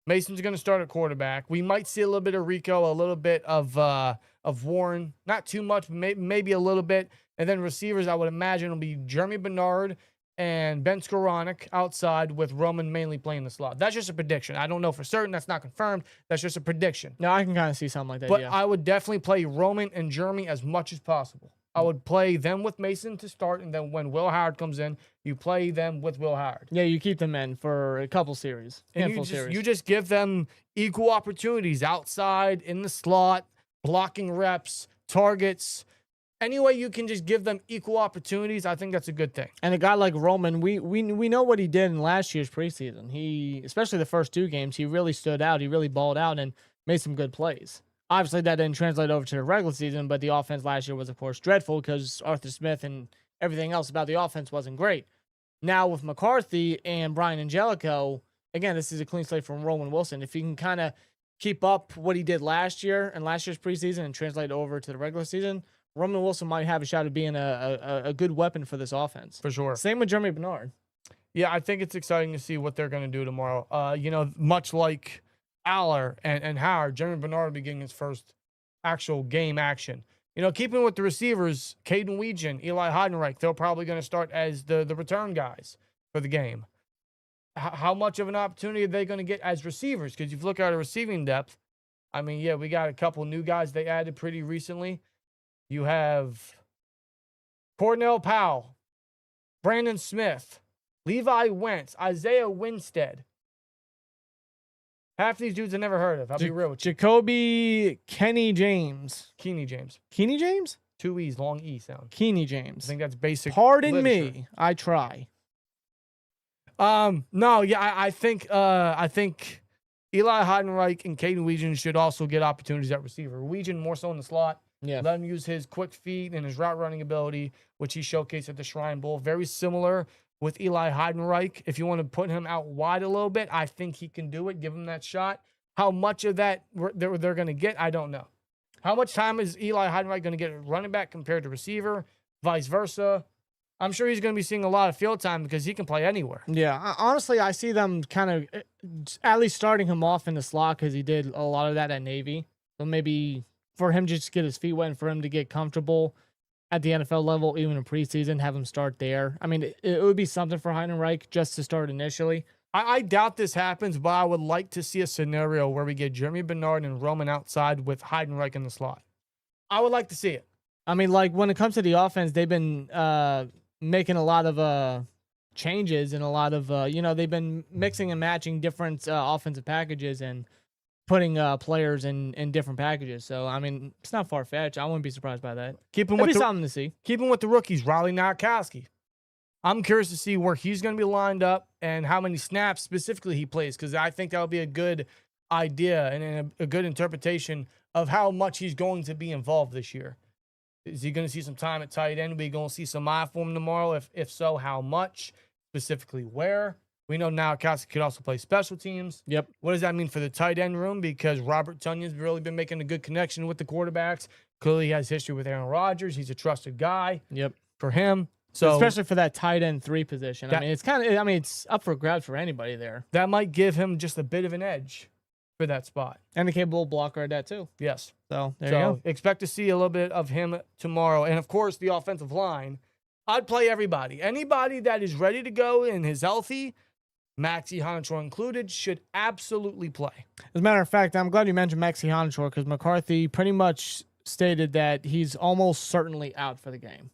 Mason's going to start at quarterback. We might see a little bit of Rico, a little bit of Warren, not too much, but maybe a little bit. And then receivers, I would imagine, will be Jeremy Bernard and Ben Skoranek outside with Roman mainly playing the slot. That's just a prediction. I don't know for certain. That's not confirmed. That's just a prediction. No, I can kind of see something like that, But yeah. I would definitely play Roman and Jeremy as much as possible. I would play them with Mason to start, and then when Will Howard comes in, you play them with Will Howard. Yeah, you keep them in for a couple series, And you just give them equal opportunities outside, in the slot, blocking reps, targets. Any way you can just give them equal opportunities, I think that's a good thing. And a guy like Roman, we know what he did in last year's preseason. He, especially the first 2 games, he really stood out. He really balled out and made some good plays. Obviously, that didn't translate over to the regular season, but the offense last year was, of course, dreadful because Arthur Smith and everything else about the offense wasn't great. Now with McCarthy and Brian Angelico, again, this is a clean slate from Roman Wilson. If he can kind of keep up what he did last year and last year's preseason and translate it over to the regular season, Roman Wilson might have a shot at being a good weapon for this offense. For sure. Same with Jeremy Bernard. Yeah, I think it's exciting to see what they're going to do tomorrow. Much like Allar and Howard, Jeremy Bernard will be getting his first actual game action. Keeping with the receivers, Caden Weegan, Eli Heidenreich, they're probably going to start as the return guys for the game. How much of an opportunity are they going to get as receivers? Because if you look at our receiving depth, I mean, yeah, we got a couple new guys they added pretty recently. You have Cornell Powell, Brandon Smith, Levi Wentz, Isaiah Winstead. Half these dudes I never heard of. I'll be real with you. Jacoby Kenny James. Keeney James. Keeney James? 2 E's, long E sound. Keeney I James. think that's basic. Pardon literature. me. I try. No, yeah, I think Eli Heidenreich and Caden Weegan should also get opportunities at receiver. Weegan more so in the slot. Yeah. Let him use his quick feet and his route running ability, which he showcased at the Shrine Bowl. Very similar with Eli Heidenreich. If you want to put him out wide a little bit, I think he can do it. Give him that shot. How much of that they're going to get, I don't know. How much time is Eli Heidenreich going to get at running back compared to receiver, vice versa? I'm sure he's going to be seeing a lot of field time because he can play anywhere. Yeah, honestly, I see them kind of at least starting him off in the slot because he did a lot of that at Navy. So maybe for him just to get his feet wet and for him to get comfortable at the NFL level, even in preseason, have him start there. I mean, it would be something for Heidenreich just to start initially. I doubt this happens, but I would like to see a scenario where we get Jeremy Bernard and Roman outside with Heidenreich in the slot. I would like to see it. I mean, like when it comes to the offense, they've been making a lot of changes and a lot of, they've been mixing and matching different offensive packages and putting players in different packages. So, I mean, it's not far-fetched. I wouldn't be surprised by that. It'd be something to see. Keeping with the rookies, Riley Nowakowski. I'm curious to see where he's going to be lined up and how many snaps specifically he plays, because I think that would be a good idea and a good interpretation of how much he's going to be involved this year. Is he going to see some time at tight end? Are we going to see some eye for him tomorrow? If so, how much? Specifically where? We know Nowakowski could also play special teams. Yep. What does that mean for the tight end room? Because Robert Tonyan's really been making a good connection with the quarterbacks. Clearly he has history with Aaron Rodgers. He's a trusted guy. Yep. For him. So especially for that tight end 3 position. It's up for grabs for anybody there. That might give him just a bit of an edge for that spot. And a capable blocker at that too. Yes. So there you go. Expect to see a little bit of him tomorrow. And of course, the offensive line. I'd play everybody. Anybody that is ready to go and is healthy, Maxi Honchor included, should absolutely play. As a matter of fact, I'm glad you mentioned Maxi Honchor because McCarthy pretty much stated that he's almost certainly out for the game.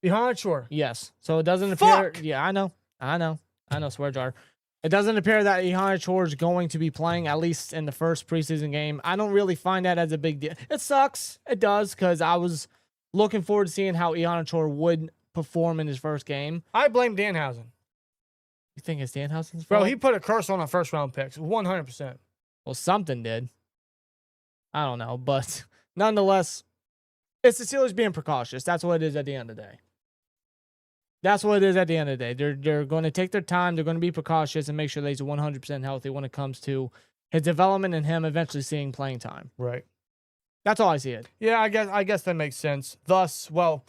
The Honchor? Yes. So it doesn't appear. Yeah, I know, swear jar. It doesn't appear that Honchor is going to be playing, at least in the first preseason game. I don't really find that as a big deal. It sucks. It does, because I was looking forward to seeing how Honchor would perform in his first game. I blame Danhausen. You think it's Danhausen's fault? Bro, he put a curse on our first-round picks, 100%. Well, something did. I don't know, but nonetheless, it's the Steelers being precautious. That's what it is at the end of the day. That's what it is at the end of the day. They're going to take their time. They're going to be precautious and make sure that he's 100% healthy when it comes to his development and him eventually seeing playing time. Right. That's all I see it. Yeah, I guess that makes sense. Thus, well,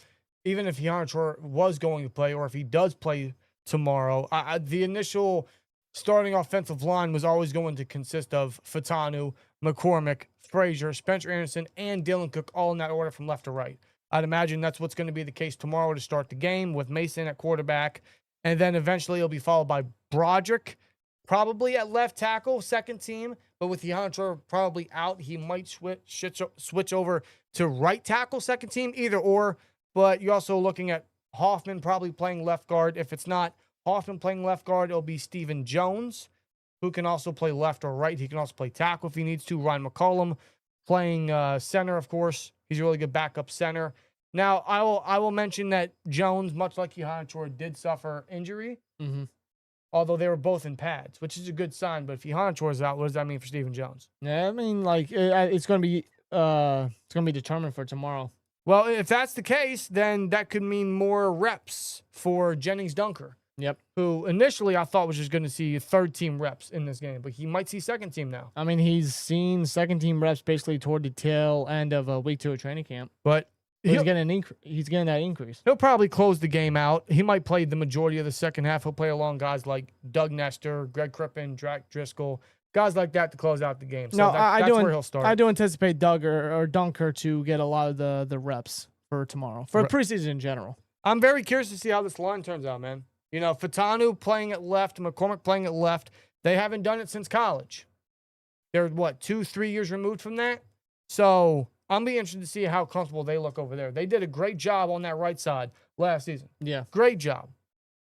even if Honchor was going to play or if he does play tomorrow, the initial starting offensive line was always going to consist of Fatanu, McCormick, Frazier, Spencer Anderson, and Dylan Cook, all in that order from left to right. I'd imagine that's what's going to be the case tomorrow to start the game with Mason at quarterback. And then eventually it'll be followed by Broderick, probably at left tackle, second team. But with Honchor probably out, he might switch over to right tackle, second team, either or. But you're also looking at Hoffman probably playing left guard. If it's not Hoffman playing left guard, it'll be Stephen Jones, who can also play left or right. He can also play tackle if he needs to. Ryan McCollum playing center, of course. He's a really good backup center. Now, I will mention that Jones, much like Honchor, did suffer injury, although they were both in pads, which is a good sign. But if Honchor is out, what does that mean for Stephen Jones? Yeah, I mean, like it's going to be determined for tomorrow. Well, if that's the case, then that could mean more reps for Jennings Dunker. Yep. Who initially I thought was just going to see third-team reps in this game, but he might see second-team now. I mean, he's seen second-team reps basically toward the tail end of week 2 of training camp. But he's getting that increase. He'll probably close the game out. He might play the majority of the second half. He'll play along guys like Doug Nestor, Greg Crippen, Drac Driscoll, guys like that to close out the game. So that's where he'll start. I do anticipate Doug or Dunker to get a lot of the reps for tomorrow, for preseason in general. I'm very curious to see how this line turns out, man. You know, Fatanu playing at left, McCormick playing at left. They haven't done it since college. They're, 2-3 years removed from that? So I'm be interested to see how comfortable they look over there. They did a great job on that right side last season. Yeah. Great job.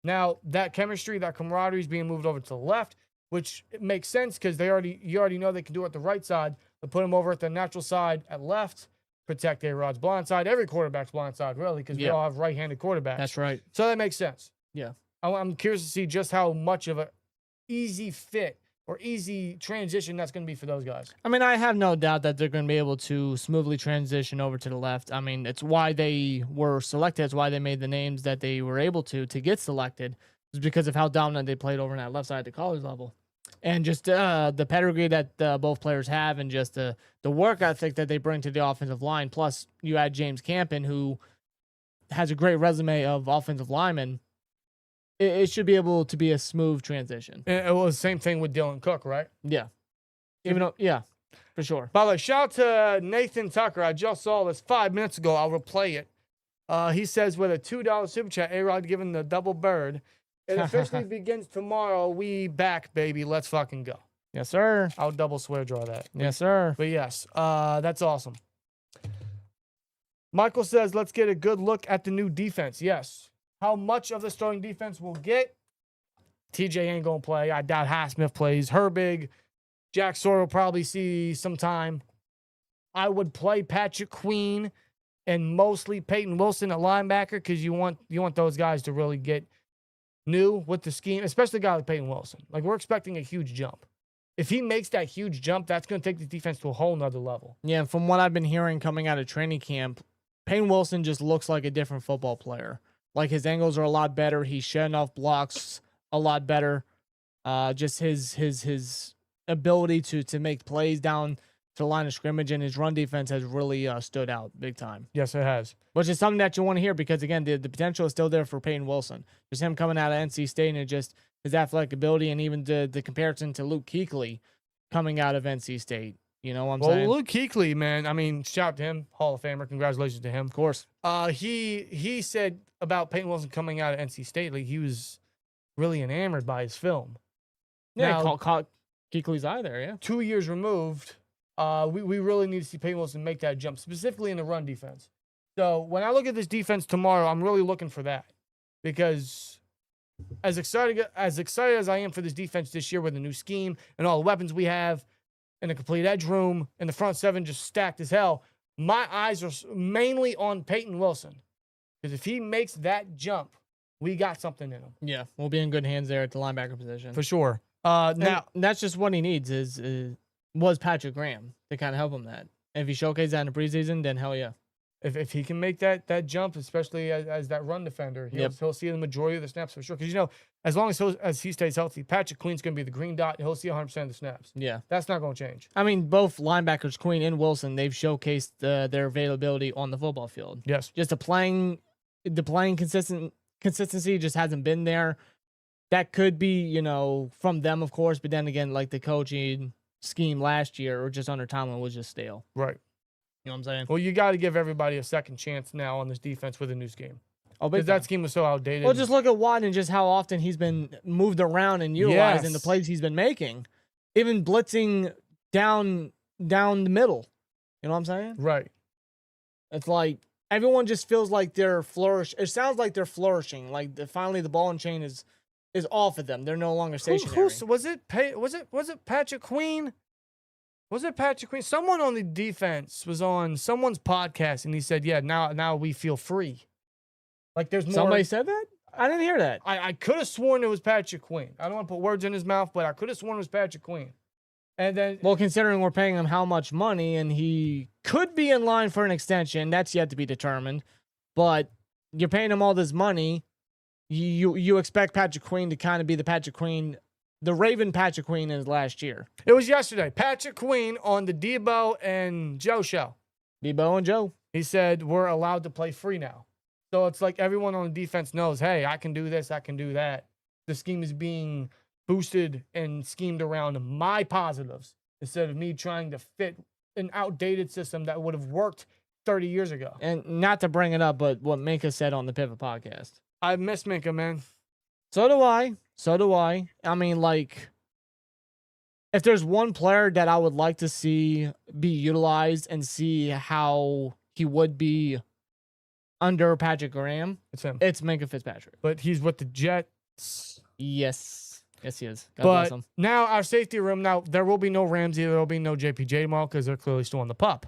Now, that chemistry, that camaraderie is being moved over to the left, which makes sense because you already know they can do it at the right side. They'll put them over at the natural side at left, protect A-Rod's blind side, every quarterback's blind side, really, because we all have right-handed quarterbacks. That's right. So that makes sense. Yeah. I'm curious to see just how much of an easy fit or easy transition that's going to be for those guys. I mean, I have no doubt that they're going to be able to smoothly transition over to the left. I mean, it's why they were selected. It's why they made the names that they were able to get selected. It's because of how dominant they played over on that left side at the college level. And just the pedigree that both players have, and just the work ethic that they bring to the offensive line. Plus, you add James Campen, who has a great resume of offensive lineman. It should be able to be a smooth transition. And it was the same thing with Dylan Cook, right? Yeah. Even though, yeah, for sure. By the way, shout out to Nathan Tucker. I just saw this 5 minutes ago. I'll replay it. He says with a $2 super chat, A-Rod giving the double bird. It officially begins tomorrow. We back, baby. Let's fucking go. Yes, sir. I'll double swear draw that. Yes, sir. But yes, that's awesome. Michael says, let's get a good look at the new defense. Yes. How much of the starting defense we'll get? TJ ain't going to play. I doubt Highsmith plays. Herbig, Jack Sawyer will probably see some time. I would play Patrick Queen and mostly Peyton Wilson at linebacker, because you want those guys to really get new with the scheme, especially a guy like Peyton Wilson. Like, we're expecting a huge jump. If he makes that huge jump, that's going to take the defense to a whole nother level. Yeah, and from what I've been hearing coming out of training camp, Peyton Wilson just looks like a different football player. Like, his angles are a lot better. He's shedding off blocks a lot better. Just his ability to make plays down to the line of scrimmage, and his run defense has really stood out big time. Yes, it has. Which is something that you want to hear, because, again, the potential is still there for Peyton Wilson. Just him coming out of NC State, and just his athletic ability, and even the comparison to Luke Kuechly coming out of NC State. You know what I'm saying? Well, Luke Kuechly, man, I mean, shout out to him. Hall of Famer. Congratulations to him. Of course. He said about Peyton Wilson coming out of NC State, like, he was really enamored by his film. Yeah, Now, caught Kuechly's eye there, yeah. 2 years removed, we really need to see Peyton Wilson make that jump, specifically in the run defense. So when I look at this defense tomorrow, I'm really looking for that, because as excited as I am for this defense this year with the new scheme and all the weapons we have and the complete edge room and the front seven just stacked as hell, my eyes are mainly on Peyton Wilson, because if he makes that jump, we got something in him. Yeah, we'll be in good hands there at the linebacker position. For sure. And Now, that's just what he needs was Patrick Graham to kind of help him that. And if he showcases that in the preseason, then hell yeah. if he can make that jump, especially as that run defender, he'll see the majority of the snaps for sure. Because, as long as he stays healthy, Patrick Queen's going to be the green dot, and he'll see 100% of the snaps. Yeah. That's not going to change. I mean, both linebackers, Queen and Wilson, they've showcased their availability on the football field. Yes. Just the playing consistency just hasn't been there. That could be, from them, of course, but then again, like the coaching scheme last year or just under Tomlin was just stale. Right. You know what I'm saying? Well, you got to give everybody a second chance now on this defense with a new scheme. Oh, because that scheme was so outdated. Well, just look at Watt and just how often he's been moved around and utilized in the plays he's been making. Even blitzing down the middle. You know what I'm saying? Right. It's like everyone just feels like they're flourishing. It sounds like they're flourishing. Like finally the ball and chain is off of them. They're no longer stationary. Was it Patrick Queen? Was it Patrick Queen? Someone on the defense was on someone's podcast, and he said, "Yeah, now we feel free." Like there's more. Somebody said that? I didn't hear that. I could have sworn it was Patrick Queen. I don't want to put words in his mouth, but I could have sworn it was Patrick Queen. And then, well, considering we're paying him how much money, and he could be in line for an extension, that's yet to be determined. But you're paying him all this money. You expect Patrick Queen to kind of be the Patrick Queen, the Raven Patrick Queen in his last year. It was yesterday. Patrick Queen on the Debo and Joe show. Debo and Joe. He said, we're allowed to play free now. So it's like everyone on the defense knows, hey, I can do this, I can do that. The scheme is being boosted and schemed around my positives instead of me trying to fit an outdated system that would have worked 30 years ago. And not to bring it up, but what Minka said on the Pivot podcast. I miss Minka, man. So do I. I mean, like, if there's one player that I would like to see be utilized and see how he would be under Patrick Graham, it's him. It's Minka Fitzpatrick. But he's with the Jets. Yes, he is. God bless him. Now our safety room. Now there will be no Ramsey. There will be no JPJ tomorrow because they're clearly still on the pup.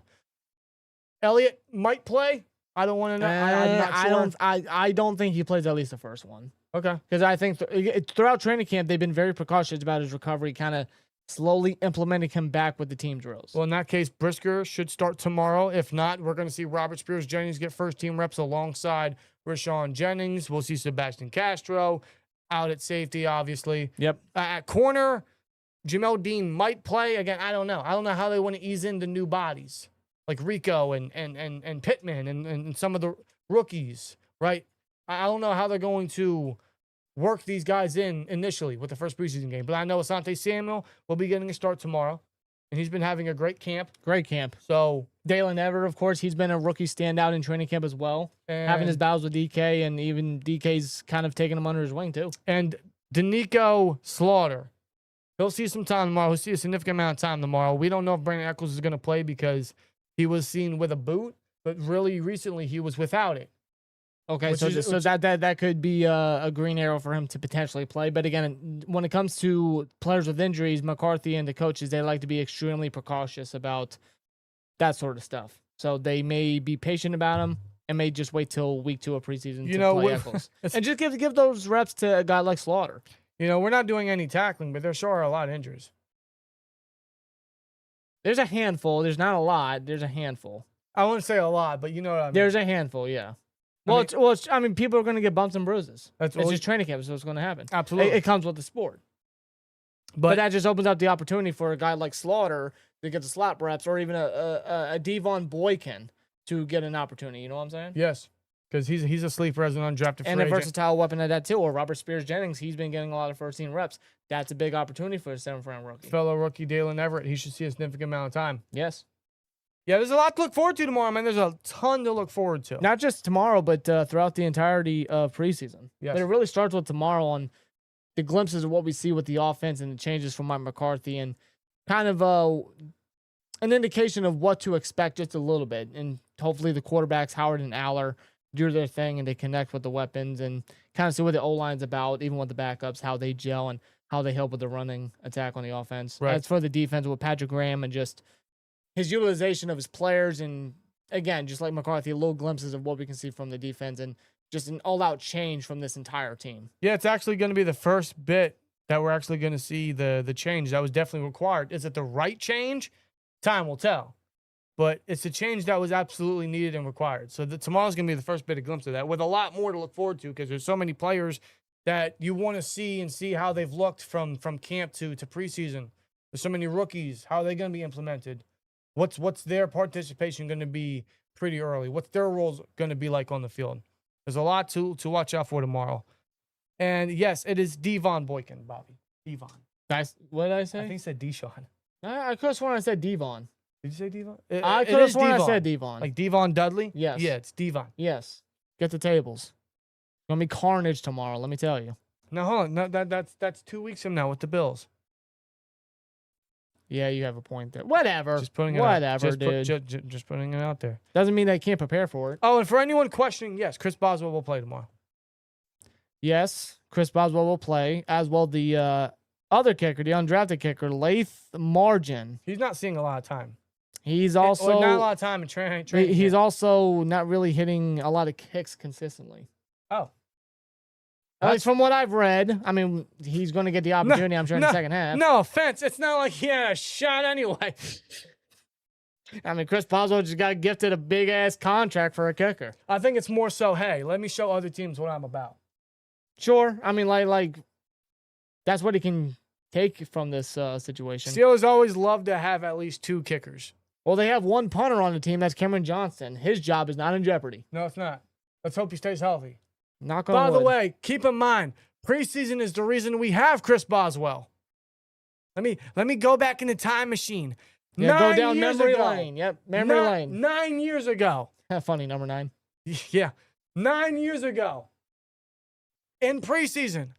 Elliott might play. I don't want to know. I'm not sure. I don't think he plays at least the first one. Okay. Because I think throughout training camp, they've been very precautious about his recovery, kind of slowly implementing him back with the team drills. Well, in that case, Brisker should start tomorrow. If not, we're going to see Robert Spears-Jennings get first-team reps alongside Rashawn Jennings. We'll see Sebastian Castro out at safety, obviously. Yep. At corner, Jamel Dean might play. Again, I don't know. I don't know how they want to ease in the new bodies like Rico and Pittman and some of the rookies, right? I don't know how they're going to work these guys in initially with the first preseason game. But I know Asante Samuel will be getting a start tomorrow, and he's been having a great camp. Great camp. So Dalen Everett, of course, he's been a rookie standout in training camp as well, having his battles with DK, and even DK's kind of taking him under his wing too. And Danico Slaughter, he'll see some time tomorrow. He'll see a significant amount of time tomorrow. We don't know if Brandon Eccles is going to play because he was seen with a boot, but really recently he was without it. Okay, so that could be a green arrow for him to potentially play. But again, when it comes to players with injuries, McCarthy and the coaches, they like to be extremely precautious about that sort of stuff. So they may be patient about him and may just wait till week 2 of preseason to play Eccles. And just give those reps to a guy like Slaughter. We're not doing any tackling, but there sure are a lot of injuries. There's a handful. There's not a lot. There's a handful. I wouldn't say a lot, but you know what I mean. There's a handful, yeah. Well, people are going to get bumps and bruises. It's just training camp, so it's going to happen. Absolutely. It comes with the sport. But that just opens up the opportunity for a guy like Slaughter to get the slap reps, or even a Devon Boykin to get an opportunity. You know what I'm saying? Yes, because he's a sleeper as an undrafted free and a agent. versatile weapon at that too. Or Robert Spears-Jennings, he's been getting a lot of first-team reps. That's a big opportunity for a 7th-round rookie. Fellow rookie Dalen Everett, he should see a significant amount of time. Yes. Yeah, there's a lot to look forward to tomorrow, man. There's a ton to look forward to. Not just tomorrow, but throughout the entirety of preseason. Yes. But it really starts with tomorrow on the glimpses of what we see with the offense and the changes from Mike McCarthy, and kind of an indication of what to expect just a little bit. And hopefully the quarterbacks, Howard and Allar, do their thing and they connect with the weapons and kind of see what the O-line's about, even with the backups, how they gel and how they help with the running attack on the offense. Right. As for the defense with Patrick Graham and just his utilization of his players, and again, just like McCarthy, little glimpses of what we can see from the defense and just an all-out change from this entire team. Yeah, it's actually going to be the first bit that we're actually going to see the change that was definitely required. Is it the right change? Time will tell. But it's a change that was absolutely needed and required. So tomorrow's going to be the first bit of glimpse of that, with a lot more to look forward to, because there's so many players that you want to see and see how they've looked from camp to preseason. There's so many rookies. How are they going to be implemented? What's their participation going to be pretty early? What's their roles going to be like on the field? There's a lot to watch out for tomorrow. And yes, it is Devon Boykin, Bobby. Devon. What did I say? I think it said Deshaun. I could have sworn I said Devon. Did you say Devon? I could have sworn I said Devon. Like Devon Dudley? Yes. Yeah, it's Devon. Yes. Get the tables. It's going to be carnage tomorrow, let me tell you. No, hold on. No, that's 2 weeks from now with the Bills. Yeah, you have a point there. Whatever. Just putting it Whatever, out. dude. Just putting it out there. Doesn't mean they can't prepare for it. Oh, and for anyone questioning, yes, Chris Boswell will play tomorrow. Yes, Chris Boswell will play, as well the other kicker, the undrafted kicker, Laith Margin. He's not seeing a lot of time. He's also not a lot of time in training. He's also not really hitting a lot of kicks consistently. Oh. At least from what I've read. I mean, he's going to get the opportunity, I'm sure, in the second half. No offense. It's not like he had a shot anyway. I mean, Chris Boswell just got gifted a big-ass contract for a kicker. I think it's more so, hey, let me show other teams what I'm about. Sure. I mean, like that's what he can take from this situation. Steelers always love to have at least 2 kickers. Well, they have one punter on the team. That's Cameron Johnston. His job is not in jeopardy. No, it's not. Let's hope he stays healthy. Knock on By wood. the way, keep in mind, preseason is the reason we have Chris Boswell. Let me go back in the time machine. Yeah, go down memory ago, lane. Yep, memory lane. 9 years ago. Funny, number 9. Yeah, 9 years ago. In preseason.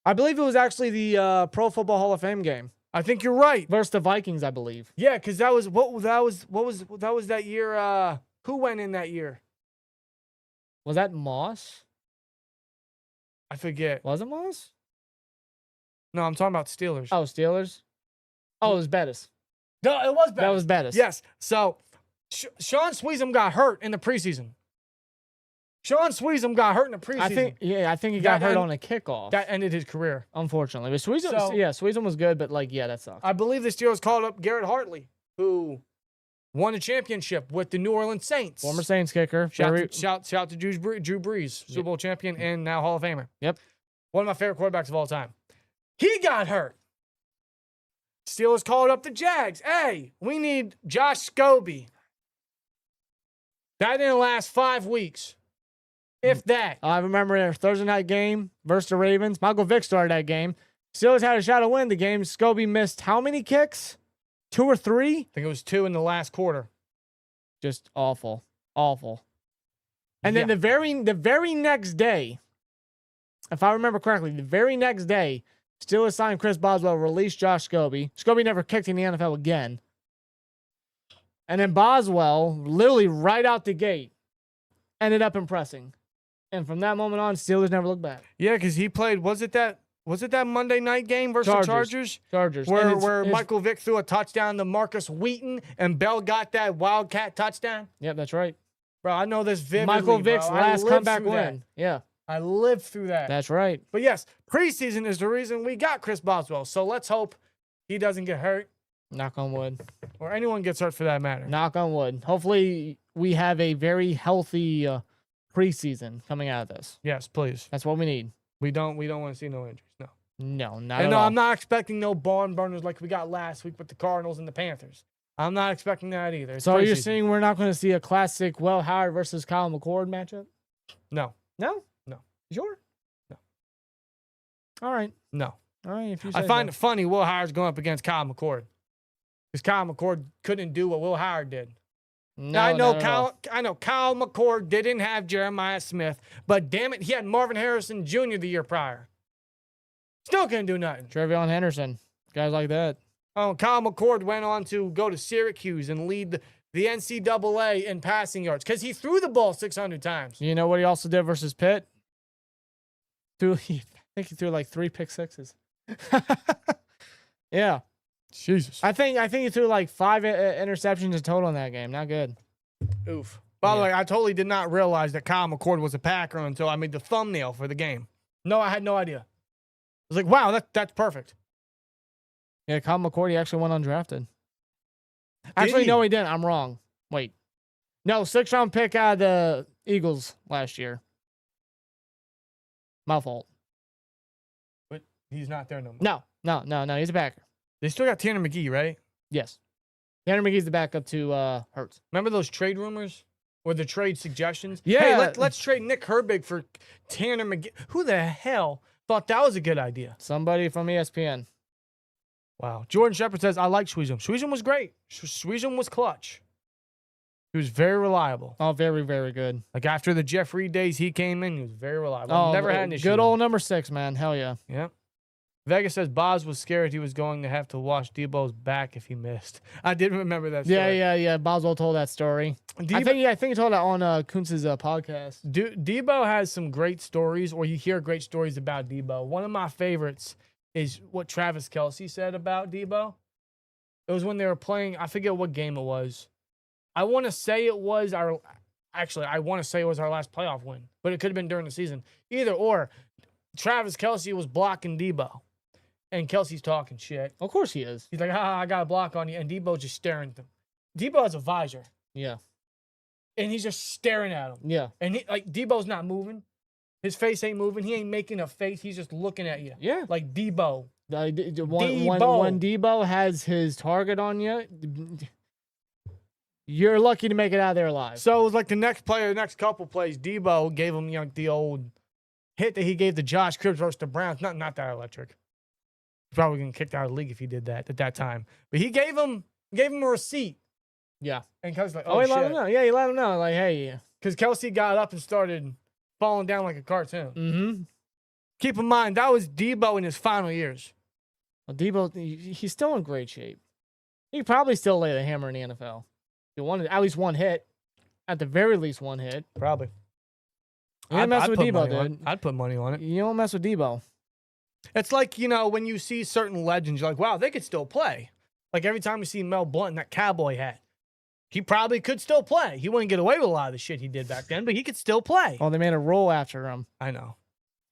I believe it was actually the Pro Football Hall of Fame game. I think you're right. Versus the Vikings, I believe. Yeah, because that was that year. Who went in that year? Was that Moss? I forget. Was it Moss? No, I'm talking about Steelers. Oh, Steelers? Oh, it was Bettis. No, it was Bettis. That was Bettis. Yes. So, Sean Sweezum got hurt in the preseason. Sean Sweezum got hurt in the preseason. I think he got hurt on a kickoff. That ended his career. Unfortunately. But Sweezum was good, but that sucks. I believe the Steelers called up Garrett Hartley, who won a championship with the New Orleans Saints. Former Saints kicker. Shout to Drew Brees, Super Bowl champion and now Hall of Famer. Yep. One of my favorite quarterbacks of all time. He got hurt. Steelers called up the Jags. Hey, we need Josh Scobie. That didn't last 5 weeks. If that. I remember their Thursday night game versus the Ravens. Michael Vick started that game. Steelers had a shot to win the game. Scobie missed how many kicks? 2 or 3? I think it was 2 in the last quarter. Just awful. Awful. And then the very next day, if I remember correctly, the very next day, Steelers signed Chris Boswell, released Josh Scobie. Scobie never kicked in the NFL again. And then Boswell, literally right out the gate, ended up impressing. And from that moment on, Steelers never looked back. Yeah, because he played, was it that Monday night game versus the Chargers? Chargers. Where Michael Vick threw a touchdown to Marcus Wheaton and Bell got that Wildcat touchdown? Yep, that's right. Bro, I know this vividly, Michael Vick's bro. last comeback win. That. Yeah. I lived through that. That's right. But yes, preseason is the reason we got Chris Boswell. So let's hope he doesn't get hurt. Knock on wood. Or anyone gets hurt for that matter. Knock on wood. Hopefully we have a very healthy preseason coming out of this. Yes, please. That's what we need. We don't want to see no injuries. No. No, not And at no, all. I'm not expecting no barn burners like we got last week with the Cardinals and the Panthers. I'm not expecting that either. It's So you're preseason. saying we're not going to see a classic Will Howard versus Kyle McCord matchup? No. No? No. Sure? No. All right. No. All right. If you say I find so. it funny Will Howard's going up against Kyle McCord. Because Kyle McCord couldn't do what Will Howard did. No, Now, I not know Kyle McCord didn't have Jeremiah Smith, but damn it, he had Marvin Harrison Jr. the year prior. Still couldn't do nothing. Trevion Henderson. Guys like that. Oh, Kyle McCord went on to go to Syracuse and lead the NCAA in passing yards because he threw the ball 600 times. You know what he also did versus Pitt? I think he threw like 3 pick sixes. Yeah. Jesus. I think he threw like 5 interceptions in total in that game. Not good. Oof. By the way, I totally did not realize that Kyle McCord was a Packer until I made the thumbnail for the game. No, I had no idea. I was like, wow, that's perfect. Yeah, Kyle McCord, he actually went undrafted. Actually, he? no, he didn't. I'm wrong. Wait. No, 6th round pick out of the Eagles last year. My fault. But he's not there no more. No. He's a Packer. They still got Tanner McGee, right? Yes. Tanner McGee's the backup to Hurts. Remember those trade rumors? Or the trade suggestions? Yeah. Hey, let's trade Nick Herbig for Tanner McGee. Who the hell thought that was a good idea? Somebody from ESPN. Wow. Jordan Shepard says, I like Schweizum. Schweizum was great. Schweizum was clutch. He was very reliable. Oh, very, very good. Like after the Jeff Reed days, he came in. He was very reliable. Never had an issue. Good old number 6, man. Hell yeah. Yeah. Vegas says Boz was scared he was going to have to wash Debo's back if he missed. I did remember that story. Yeah. Boswell told that story. I think he told that on Kuntz's podcast. Debo has some great stories, or you hear great stories about Debo. One of my favorites is what Travis Kelce said about Debo. It was when they were playing, I forget what game it was. I want to say it was our last playoff win, but it could have been during the season. Either or, Travis Kelce was blocking Debo, and Kelsey's talking shit. Of course he is. He's like, I got a block on you, and Debo's just staring at him. Debo has a visor, Yeah. and he's just staring at him. Yeah. And Debo's not moving. His face ain't moving. He ain't making a face. He's just looking at you. Yeah. Like Debo. When Debo. Debo has his target on you, you're lucky to make it out of there alive. So it was like the next couple plays, Debo gave him the old hit that he gave to Josh Cribbs versus the Browns. Not that electric. He's probably getting kicked out of the league if he did that at that time. But he gave him a receipt. Yeah. And Kelsey's like, he shit. let him know. Yeah, he let him know. Like, hey. Because Kelsey got up and started falling down like a cartoon. Mm-hmm. Keep in mind, that was Debo in his final years. Well, Debo, he's still in great shape. He could probably still lay the hammer in the NFL. He wanted at least one hit. At the very least, one hit. Probably. You don't mess with Debo, dude. I'd put money on it. You don't mess with Debo. It's like, when you see certain legends, you're like, wow, they could still play. Like every time we see Mel Blount in that cowboy hat, he probably could still play. He wouldn't get away with a lot of the shit he did back then, but he could still play. Oh, they made a rule after him. I know.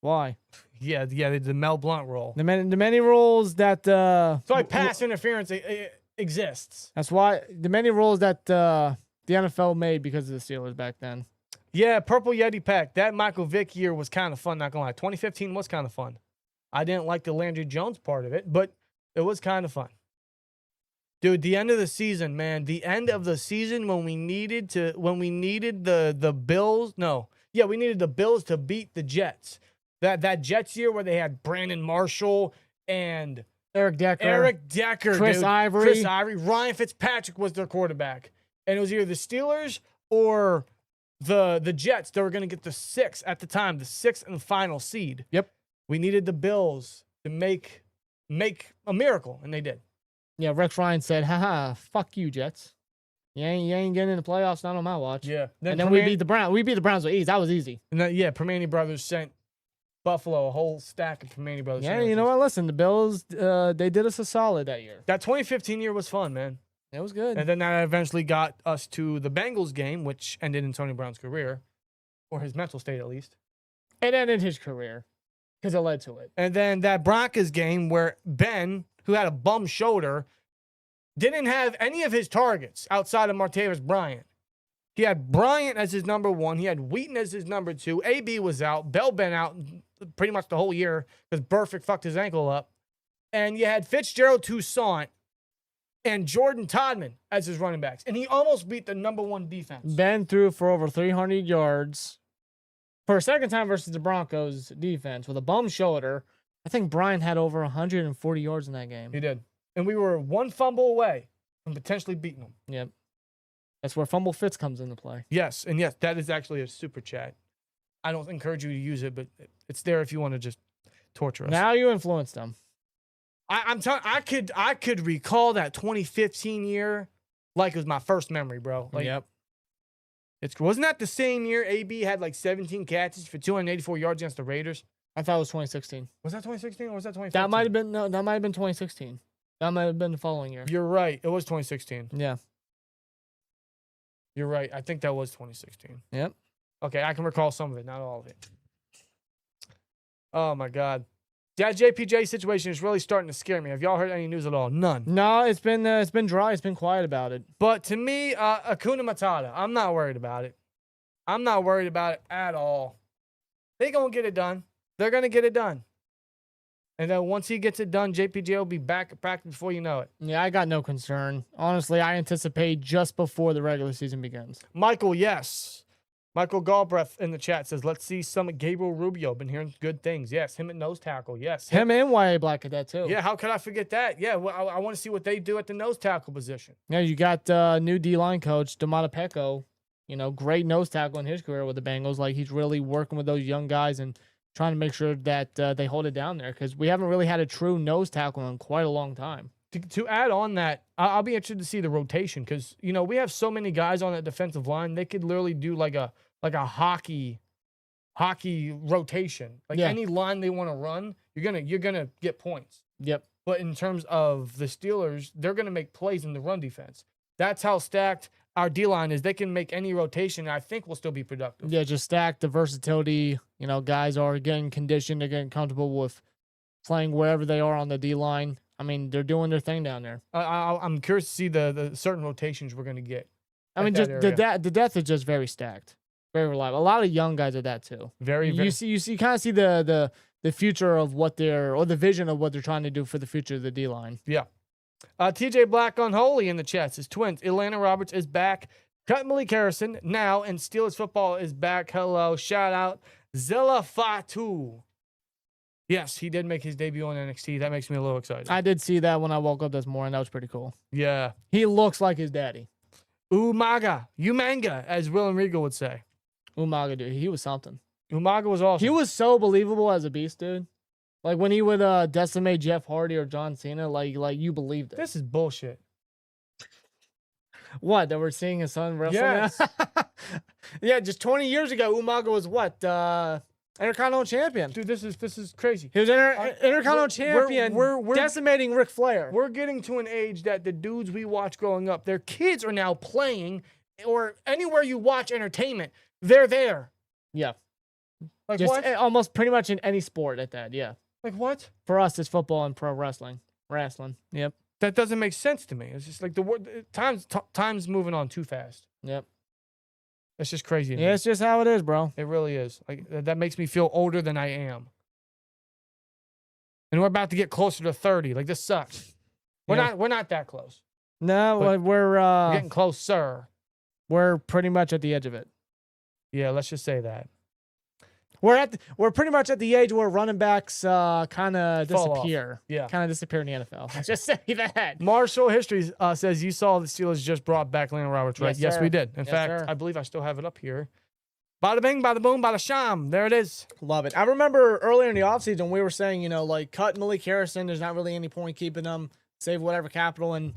Why? Yeah, they did the Mel Blount rule. The many rules that So like pass interference exists. That's why the many rules that the NFL made because of the Steelers back then. Yeah, Purple Yeti pack. That Michael Vick year was kind of fun, not gonna lie. 2015 was kind of fun. I didn't like the Landry Jones part of it, but it was kind of fun. Dude, the end of the season, man. The end of the season when we needed the Bills. No. Yeah, we needed the Bills to beat the Jets. That Jets year where they had Brandon Marshall and Eric Decker, Chris dude. Ivory. Chris Ivory. Ryan Fitzpatrick was their quarterback. And it was either the Steelers or the Jets that were going to get the sixth and final seed. Yep. We needed the Bills to make a miracle, and they did. Yeah, Rex Ryan said, haha, fuck you, Jets. You ain't getting in the playoffs, not on my watch. Yeah. And then we beat the Browns. We beat the Browns with ease. That was easy. And then, Permane Brothers sent Buffalo a whole stack of Permane Brothers. Yeah, sandwiches. you know what? Listen, the Bills, they did us a solid that year. That 2015 year was fun, man. It was good. And then that eventually got us to the Bengals game, which ended in Tony Brown's career, or his mental state at least. It ended his career because it led to it. And then that Broncos game where Ben, who had a bum shoulder, didn't have any of his targets outside of Martavis Bryant. He had Bryant as his number one. He had Wheaton as his number two. AB was out. Bell been out pretty much the whole year because Burfict fucked his ankle up. And you had Fitzgerald Toussaint and Jordan Todman as his running backs. And he almost beat the number one defense. Ben threw for over 300 yards for a second time versus the Broncos defense with a bum shoulder. I think Bryant had over 140 yards in that game. He did. And we were one fumble away from potentially beating them. Yep. That's where Fumble Fitz comes into play. Yes, and yes, that is actually a super chat. I don't encourage you to use it, but it's there if you want to just torture us. Now you influenced them. I'm telling. I could recall that 2015 year like it was my first memory, bro. Like, Yep. Wasn't that the same year AB had like 17 catches for 284 yards against the Raiders? I thought it was 2016. Was that 2016 or was that 2015? That might have been that might have been 2016. That might have been the following year. You're right. It was 2016. Yeah. You're right. I think that was 2016. Yep. Okay, I can recall some of it, not all of it. Oh my God. That JPJ situation is really starting to scare me. Have y'all heard any news at all? None. No, it's been dry. It's been quiet about it. But to me, Akuna Matata, I'm not worried about it. I'm not worried about it at all. They're going to get it done. They're going to get it done. And then once he gets it done, JPJ will be back at practice before you know it. Yeah, I got no concern. Honestly, I anticipate just before the regular season begins. Michael, yes. Michael Galbraith in the chat says, let's see some Gabriel Rubio. Been hearing good things. Yes, him at nose tackle. Yes. Him and YA Black Cadet, too. Yeah, how could I forget that? Yeah, well, I want to see what they do at the nose tackle position. Yeah, you got new D-line coach, Damata Pecco. You know, great nose tackle in his career with the Bengals. Like, he's really working with those young guys and trying to make sure that they hold it down there because we haven't really had a true nose tackle in quite a long time. To add on that, I'll be interested to see the rotation because, you know, we have so many guys on that defensive line. They could literally do like a hockey rotation. Like any line they want to run, you're gonna get points. Yep. But in terms of the Steelers, they're gonna make plays in the run defense. That's how stacked our D-line is. They can make any rotation, and I think we'll still be productive. Yeah, just stack the versatility. You know, guys are getting conditioned. They're getting comfortable with playing wherever they are on the D-line. I mean, they're doing their thing down there. I'm curious to see the certain rotations we're going to get. I mean, just the depth is just very stacked, very reliable. A lot of young guys are that too. You kind of see the future of what the vision of what they're trying to do for the future of the D-line. Yeah. TJ Black Unholy in the chat says, Twins, Atlanta Roberts is back. Cut Malik Harrison now, and Steelers football is back. Hello. Shout out Zilla Fatu. Yes, he did make his debut on NXT. That makes me a little excited. I did see that when I woke up this morning. That was pretty cool. Yeah. He looks like his daddy. Umanga, as Will and Regal would say. Umaga, dude. He was something. Umaga was awesome. He was so believable as a beast, dude. Like when he would decimate Jeff Hardy or John Cena, like you believed it. This is bullshit. What? That we're seeing his son wrestle yes. now? Yeah, just 20 years ago, Umaga was what? Intercontinental champion. Dude, this is crazy. He was Intercontinental champion, we're decimating Ric Flair. We're getting to an age that the dudes we watch growing up, their kids are now playing, or anywhere you watch entertainment, they're there. Yeah. Like just what? Almost pretty much in any sport at that, yeah. Like what? For us, it's football and pro wrestling. Yep. That doesn't make sense to me. It's just like time's moving on too fast. Yep. It's just crazy. Yeah, it's just how it is, bro. It really is. Like that makes me feel older than I am. And we're about to get closer to 30. Like this sucks. We're not that close. No, But we're getting close, sir. we're pretty much at the edge of it. Yeah, let's just say that. We're pretty much at the age where running backs kind of Fall off. disappear. Yeah. Kind of disappear in the NFL. Let's just say that. Marshall History says you saw the Steelers just brought back Landon Roberts, right? Yes, Yes, sir. we did. In Yes, fact, sir. I believe I still have it up here. Bada bing, bada boom, bada sham. There it is. Love it. I remember earlier in the offseason, we were saying, like cut Malik Harrison. There's not really any point keeping them. Save whatever capital and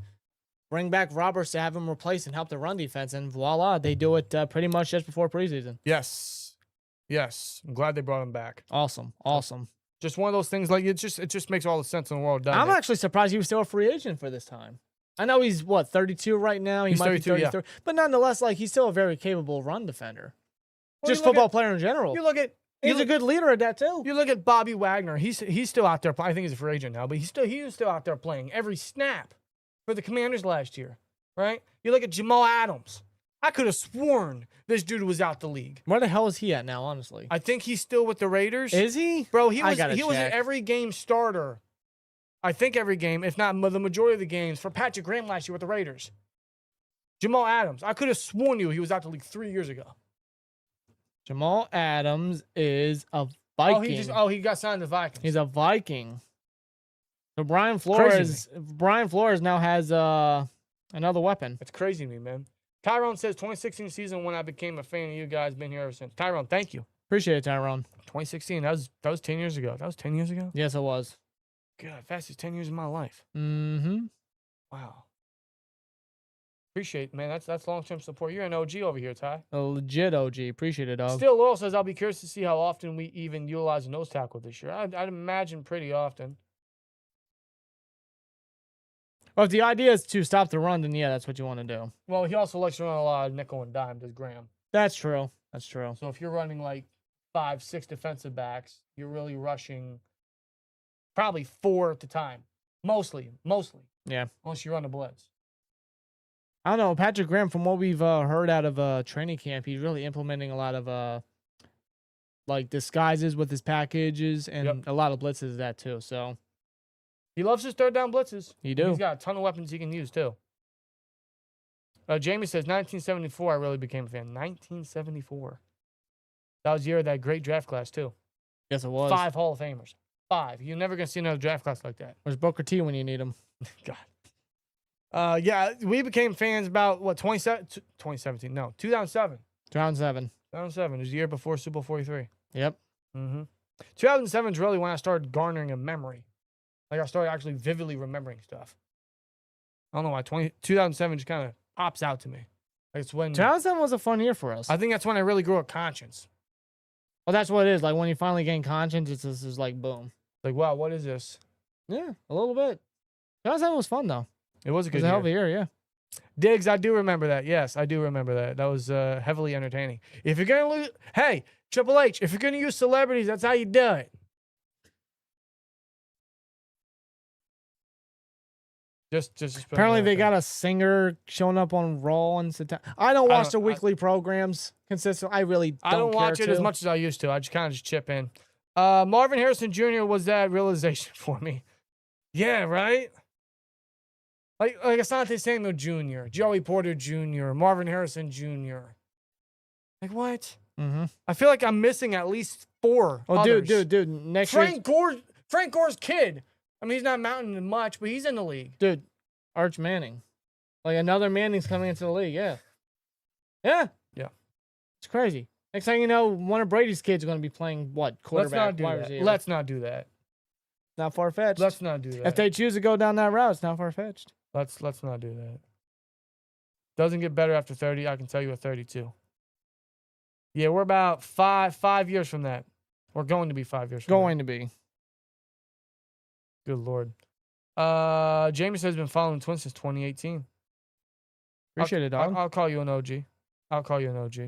bring back Roberts to have him replace and help the run defense. And voila, they do it pretty much just before preseason. Yes. Yes. I'm glad they brought him back. Awesome. Just one of those things, like it just makes all the sense in the world, doesn't I'm it? actually surprised he was still a free agent for this time. I know he's 32 right now. He He's might 32, be yeah. 33, but nonetheless, like he's still a very capable run defender. Well, Just you look football at- player in general. You look at He's a good leader at that too. You look at Bobby Wagner. He's still out there. I think he's a free agent now, but he was still out there playing every snap for the Commanders last year, right? You look at Jamal Adams. I could have sworn this dude was out the league. Where the hell is he at now? Honestly, I think he's still with the Raiders. is he? Bro, he I was gotta an check. every game starter. I think every game, if not the majority of the games, for Patrick Graham last year with the Raiders. Jamal Adams. I could have sworn he was out the league 3 years ago. Jamal Adams is a Oh, Viking. he got signed to the Vikings. He's a Viking. So Brian crazy Flores now has another weapon. It's crazy to me, man. Tyrone says 2016 season when I became a fan of you guys. Been here ever since. Tyrone, thank you. Appreciate it, Tyrone. 2016. That was 10 years ago. That was 10 years ago. Yes, it was. God, fastest 10 years of my life. Mm-hmm. Wow. Appreciate it, man. That's long-term support. You're an OG over here, Ty. A legit OG. Appreciate it, dog. Still, Laurel says I'll be curious to see how often we even utilize a nose tackle this year. I'd imagine pretty often. Well, if the idea is to stop the run, then yeah, that's what you want to do. Well, he also likes to run a lot of nickel and dime, does Graham. That's true. That's true. So if you're running like 5, 6 defensive backs, you're really rushing probably 4 at the time. Mostly. Yeah. Unless you run a blitz. I don't know. Patrick Graham, from what we've heard out of training camp, he's really implementing a lot of like disguises with his packages and Yep. a lot of blitzes that too. So He loves his third down blitzes. he do. He's got a ton of weapons he can use too. Jamie says 1974 I really became a fan. 1974. That was the year of that great draft class too. Yes, it was. 5 Hall of Famers. 5. You're never gonna see another draft class like that. Where's Booker T when you need him? God. Yeah, we became fans about what 2017? No, 2007. Round 7. 2007 is the year before Super Bowl 43. Yep. 2007 is really when I started garnering a memory. Like I started actually vividly remembering stuff. I don't know why 2007 just kind of pops out to me. Like it's when 2007 was a fun year for us. I think that's when I really grew a conscience. Well, that's what it is. Like when you finally gain conscience, it's just like boom. Like, wow, what is this? Yeah, a little bit. 2007 was fun though. It was a It good was a hell year. of a year, yeah. Diggs, I do remember that. Yes, I do remember that. That was heavily entertaining. If you're gonna lose, hey, Triple H, if you're gonna use celebrities, that's how you do it. Just Apparently they got a singer showing up on Raw and I don't watch the weekly programs consistently. I really don't I don't watch care it as to. much as I used to. I just kind of just chip in. Marvin Harrison Jr. was that realization for me. Yeah, right? Like Asante Samuel Jr., Joey Porter Jr., Marvin Harrison Jr. Like what? Mm-hmm. I feel like I'm missing at least 4 Oh, others. dude. Next year, Frank Gore's kid. I mean, he's not mounting much, but he's in the league. dude, Arch Manning. Like another Manning's coming into the league, yeah. Yeah. Yeah. It's crazy. Next thing you know, one of Brady's kids are going to be playing what? Quarterback, wide receiver. Let's not do that. Not far-fetched. Let's not do that. If they choose to go down that route, it's not far-fetched. Let's not do that. Doesn't get better after 30. I can tell you at 32. Yeah, we're about five years from that. We're going to be 5 years from Going to be. Good Lord. Jamie says been following Twins since 2018. Appreciate it, dog. I'll call you an OG. I'll call you an OG.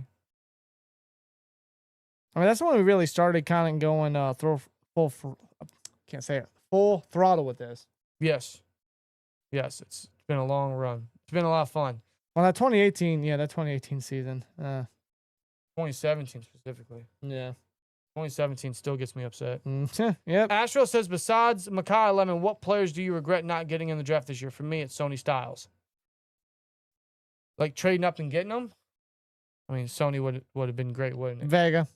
I mean, that's when we really started kind of going full throttle with this. Yes. It's been a long run. It's been a lot of fun. Well, that 2018 season. 2017 specifically. Yeah. 2017 still gets me upset. Yep. Astro says, besides Makai Lemon, what players do you regret not getting in the draft this year? For me, it's Sony Styles. like trading up and getting them. I mean, Sony would have been great, wouldn't it? Vega.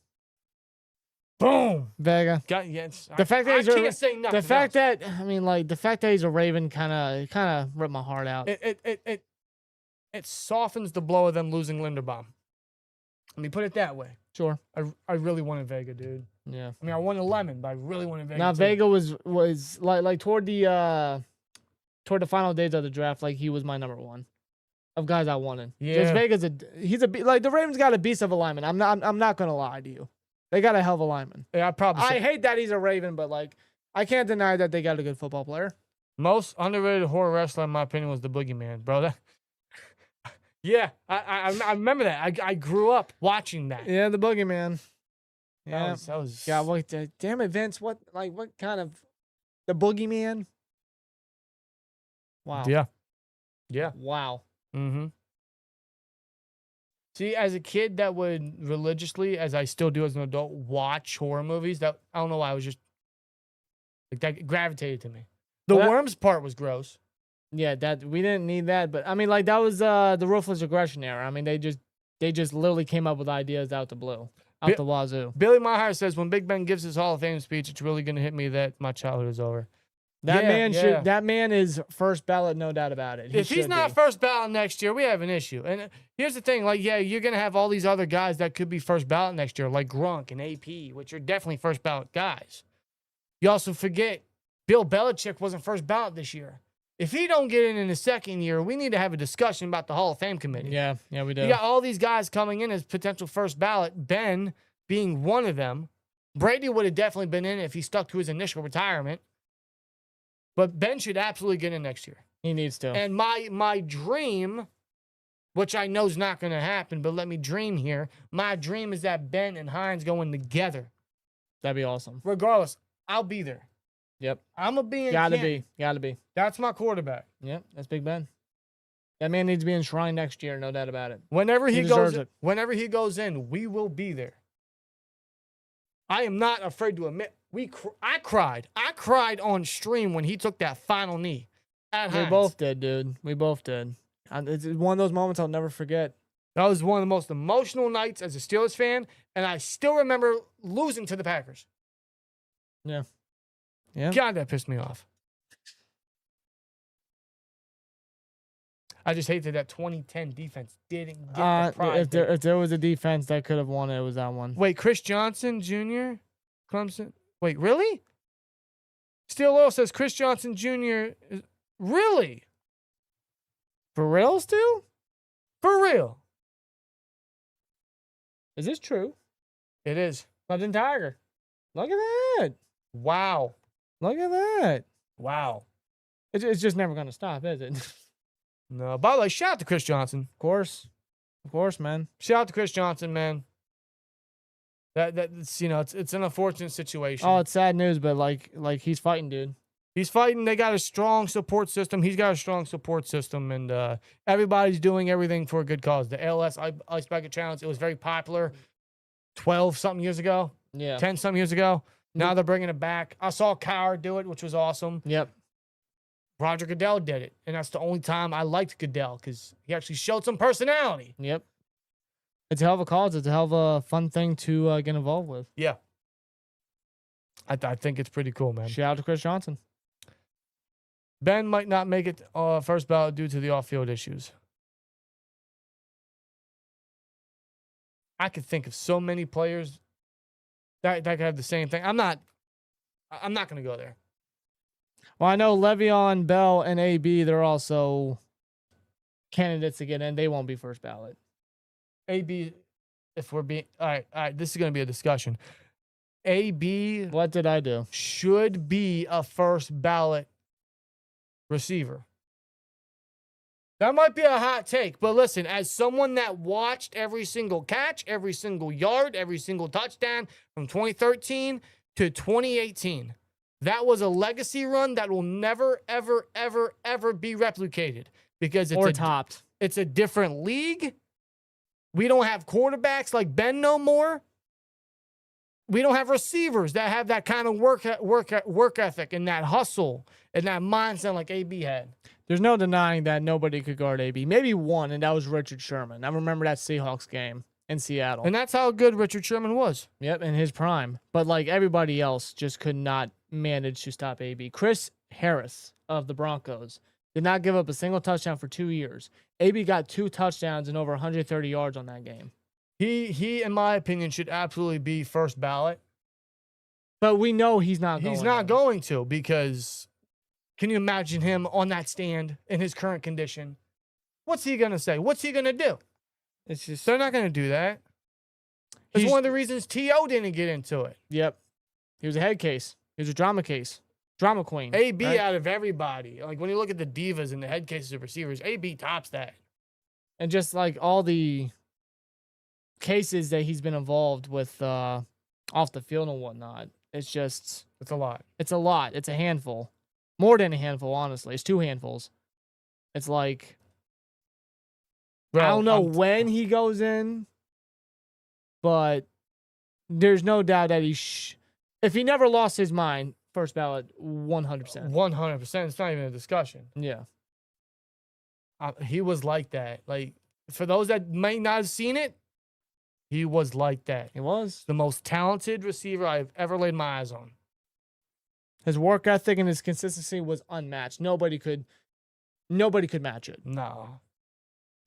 Boom. Vega. The fact that I he's can't say nothing. the fact else. that the fact that he's a Raven kind of ripped my heart out. It softens the blow of them losing Linderbaum. Let me put it that way. Sure. I really wanted Vega, dude. Yeah. I mean, I wanted Lemon, but I really wanted Vega. Now too. Vega was like toward the final days of the draft, like he was my number one of guys I wanted. Yeah. Just Vega's like the Ravens got a beast of a lineman. I'm not gonna lie to you. They got a hell of a lineman. Yeah, I hate that he's a Raven, but like I can't deny that they got a good football player. Most underrated horror wrestler, in my opinion, was the Boogeyman, bro. Yeah, I remember that. I grew up watching that. Yeah, the Boogeyman. Yeah. That was Yeah, wait, damn it, Vince. What kind of the Boogeyman? Wow. Yeah. Wow. Mm-hmm. See, as a kid that would religiously, as I still do as an adult, watch horror movies, that I don't know why I was just like that gravitated to me. The Well, worms part was gross. Yeah, that we didn't need that, but I mean, like that was the ruthless aggression era. I mean, they just literally came up with ideas out the blue, out the wazoo. Billy Maher says when Big Ben gives his Hall of Fame speech, it's really gonna hit me that my childhood is over. That man is first ballot, no doubt about it. If he's not first ballot next year, we have an issue. And here's the thing, like, yeah, you're gonna have all these other guys that could be first ballot next year, like Gronk and AP, which are definitely first ballot guys. You also forget Bill Belichick wasn't first ballot this year. If he don't get in the second year, we need to have a discussion about the Hall of Fame committee. Yeah, we do. You got all these guys coming in as potential first ballot, Ben being one of them. Brady would have definitely been in if he stuck to his initial retirement. But Ben should absolutely get in next year. He needs to. And my dream, which I know is not going to happen, but let me dream here. My dream is that Ben and Hines going together. That'd be awesome. Regardless, I'll be there. Yep. I'm going to be in Gotta camp. be. That's my quarterback. Yep, that's Big Ben. That man needs to be enshrined next year, no doubt about it. Whenever he deserves it. whenever he goes in, we will be there. I am not afraid to admit I cried. I cried on stream when he took that final knee at Hines. We both did, dude. We both did. It's one of those moments I'll never forget. That was one of the most emotional nights as a Steelers fan, and I still remember losing to the Packers. Yeah. God, that pissed me off. I just hate that 2010 defense didn't get the prize. If there was a defense that could have won it was that one. Wait, Chris Johnson Jr., Clemson? Wait, really? Steel Oil says Chris Johnson Jr. Really? For real, still? For real? Is this true? It is. Clemson Tiger. Look at that. Wow. Look at that. Wow. It's just never going to stop, is it? No. By the way, shout out to Chris Johnson. Of course, man. Shout out to Chris Johnson, man. That's it's an unfortunate situation. Oh, it's sad news, but like he's fighting, dude. He's fighting. They got a strong support system. He's got a strong support system, and everybody's doing everything for a good cause. The ALS Ice Bucket Challenge, it was very popular 12-something years ago. Yeah. 10-something years ago. Now they're bringing it back. I saw Coward do it, which was awesome. Yep. Roger Goodell did it, and that's the only time I liked Goodell because he actually showed some personality. Yep. It's a hell of a cause. It's a hell of a fun thing to get involved with. Yeah. I think it's pretty cool, man. Shout out to Chris Johnson. Ben might not make it first ballot due to the off-field issues. I could think of so many players that could have the same thing. I'm not going to go there. Well, I know Le'Veon Bell and AB, they're also candidates to get in. They won't be first ballot. AB, if we're being all right, this is going to be a discussion. AB, What did I do? should be a first ballot receiver. That might be a hot take, but listen, as someone that watched every single catch, every single yard, every single touchdown from 2013 to 2018, that was a legacy run that will never, ever, ever, ever be replicated because Topped. It's a different league. We don't have quarterbacks like Ben no more. We don't have receivers that have that kind of work ethic and that hustle and that mindset like AB had. There's no denying that nobody could guard AB. Maybe one, and that was Richard Sherman. I remember that Seahawks game in Seattle. And that's how good Richard Sherman was. Yep, in his prime. But like everybody else just could not manage to stop AB. Chris Harris of the Broncos did not give up a single touchdown for 2 years. AB got 2 touchdowns and over 130 yards on that game. He, in my opinion, should absolutely be first ballot. But we know he's not going He's not going to, because can you imagine him on that stand in his current condition? What's he going to say? What's he going to do? It's just They're not going to do that. It's one of the reasons T.O. didn't get into it. Yep. He was a head case. He was a drama case. Drama queen. AB right? out of everybody. Like when you look at the divas and the head cases of receivers, AB tops that. And just like all the cases that he's been involved with off the field and whatnot, it's a lot. It's a lot. It's a handful. More than a handful, honestly. It's 2 handfuls. It's like, I don't know when he goes in, but there's no doubt that if he never lost his mind, first ballot, 100%. 100%. It's not even a discussion. Yeah. He was like that. Like, for those that may not have seen it, he was like that. He was. The most talented receiver I've ever laid my eyes on. His work ethic and his consistency was unmatched. Nobody could match it. No.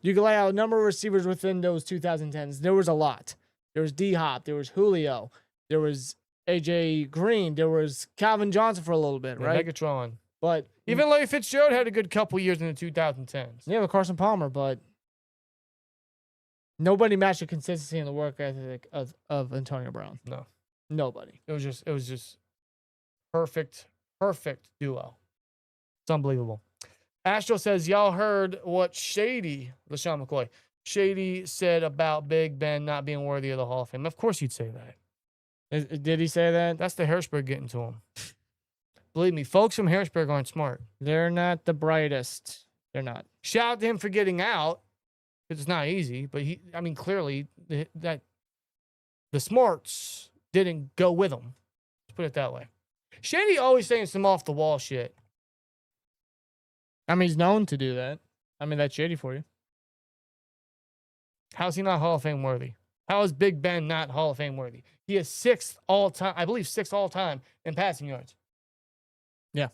You could lay out a number of receivers within those 2010s. There was a lot. There was D-Hop. There was Julio. There was A.J. Green. There was Calvin Johnson for a little bit, right? Megatron. But even Larry Fitzgerald had a good couple years in the 2010s. yeah, with Carson Palmer, but nobody matched the consistency and the work ethic of Antonio Brown. No. Nobody. It was just perfect duo. It's unbelievable. Astro says, y'all heard what LaShawn McCoy, Shady said about Big Ben not being worthy of the Hall of Fame. Of course you'd say that. Did he say that? That's the Harrisburg getting to him. Believe me, folks from Harrisburg aren't smart. They're not the brightest. They're not. Shout out to him for getting out, because it's not easy. But clearly, the smarts didn't go with him. Let's put it that way. Shady always saying some off-the-wall shit. I mean, he's known to do that. I mean, that's shady for you. How's he not Hall of Fame worthy? How is Big Ben not Hall of Fame worthy? He is 6th all-time, I believe 6th all-time in passing yards. Yeah.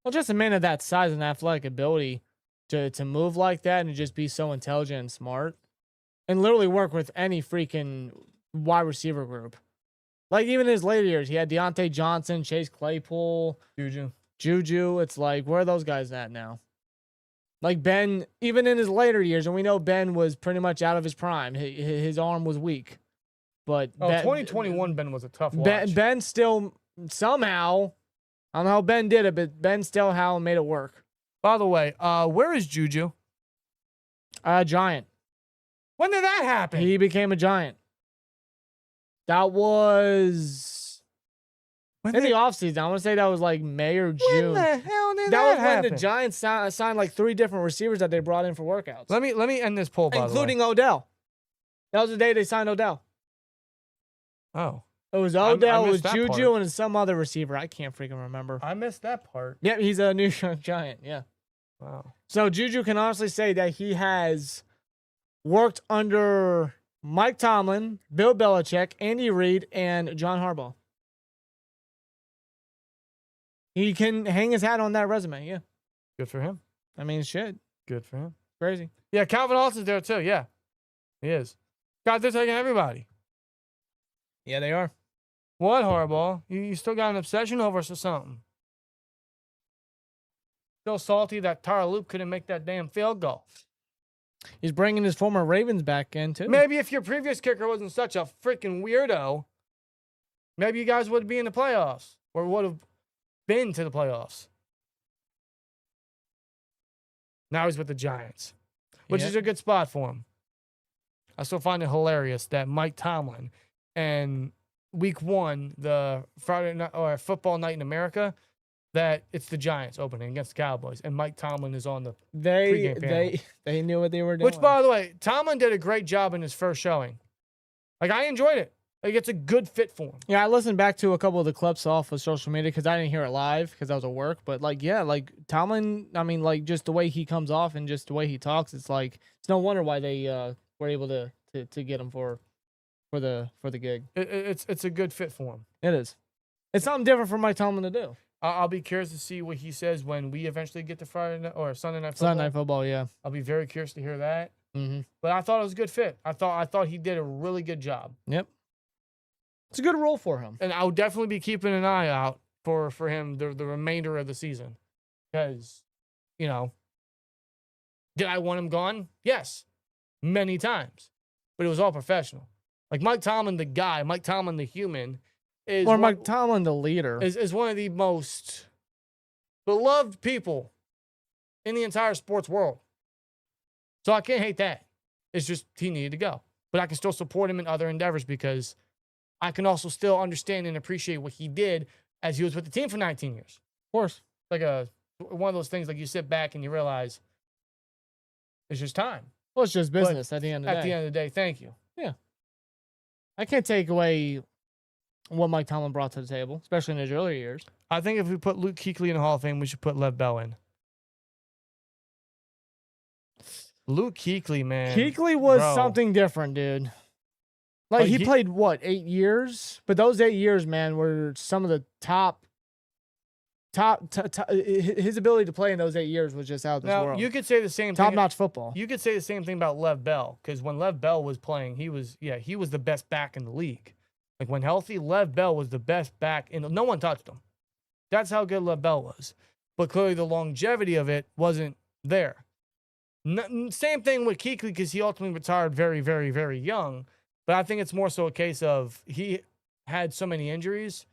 Well, just a man of that size and athletic ability to move like that and just be so intelligent and smart and literally work with any freaking wide receiver group. Like, even in his later years, he had Deontay Johnson, Chase Claypool, Juju. It's like, where are those guys at now? Like Ben, even in his later years, and we know Ben was pretty much out of his prime. His arm was weak. But 2021 Ben was a tough watch. Ben still somehow, I don't know how Ben did it, but Ben still made it work. By the way, where is Juju? Giant. When did that happen? He became a Giant. That was in the offseason. I want to say that was like May or June. When the hell did that was happen? when the Giants signed like 3 different receivers that they brought in for workouts. Let me end this poll, by the way. Including Odell. That was the day they signed Odell. Oh. It was Odell, it was Juju, part. and some other receiver. I can't freaking remember. I missed that part. Yeah, he's a New York Giant, yeah. Wow. So Juju can honestly say that he has worked under Mike Tomlin, Bill Belichick, Andy Reid, and John Harbaugh. He can hang his hat on that resume, yeah. Good for him. I mean, shit. Good for him. Crazy. Yeah, Calvin Austin's there too. Yeah, he is. God, they're taking everybody. Yeah, they are. What, Harbaugh? You still got an obsession over us or something? Still salty that Tyler Luke couldn't make that damn field goal. He's bringing his former Ravens back in, too. Maybe if your previous kicker wasn't such a freaking weirdo, maybe you guys would be in the playoffs or would have been to the playoffs. Now he's with the Giants, which is a good spot for him. I still find it hilarious that Mike Tomlin and Week 1, the Friday night or football night in America, that it's the Giants opening against the Cowboys, and Mike Tomlin is on the pregame panel. They knew what they were doing. Which, by the way, Tomlin did a great job in his first showing. Like, I enjoyed it. Like, it's a good fit for him. Yeah, I listened back to a couple of the clips off of social media because I didn't hear it live because I was at work. But Tomlin, I mean, like just the way he comes off and just the way he talks, it's like it's no wonder why they were able to get him for the gig. It's a good fit for him. It is. It's something different for Mike Tomlin to do. I'll be curious to see what he says when we eventually get to Friday night or Sunday night football. Sunday night football, yeah. I'll be very curious to hear that. Mm-hmm. But I thought it was a good fit. I thought he did a really good job. Yep. It's a good role for him. And I'll definitely be keeping an eye out for him the remainder of the season. Because, you know, did I want him gone? Yes. Many times. But it was all professional. Like Mike Tomlin, the guy, Mike Tomlin, the human, Mike Tomlin, the leader, is one of the most beloved people in the entire sports world. So I can't hate that. It's just he needed to go. But I can still support him in other endeavors because I can also still understand and appreciate what he did as he was with the team for 19 years. Of course. Like one of those things, like you sit back and you realize it's just time. Well, it's just business at the end of the day. At the end of the day, thank you. Yeah. I can't take away what Mike Tomlin brought to the table, especially in his earlier years. I think if we put Luke Kuechly in the Hall of Fame, we should put Lev Bell in. Luke Kuechly, man. Kuechly was something different, dude. Like he played, what, 8 years? But those 8 years, man, were some of the top. His ability to play in those 8 years was just out of this world. You could say the same thing. Top-notch football. You could say the same thing about Lev Bell, because when Lev Bell was playing, he was the best back in the league. Like, when healthy, Lev Bell was the best back, and no one touched him. That's how good Lev Bell was. But clearly the longevity of it wasn't there. Same thing with Kuechly, because he ultimately retired very, very, very young. But I think it's more so a case of he had so many injuries,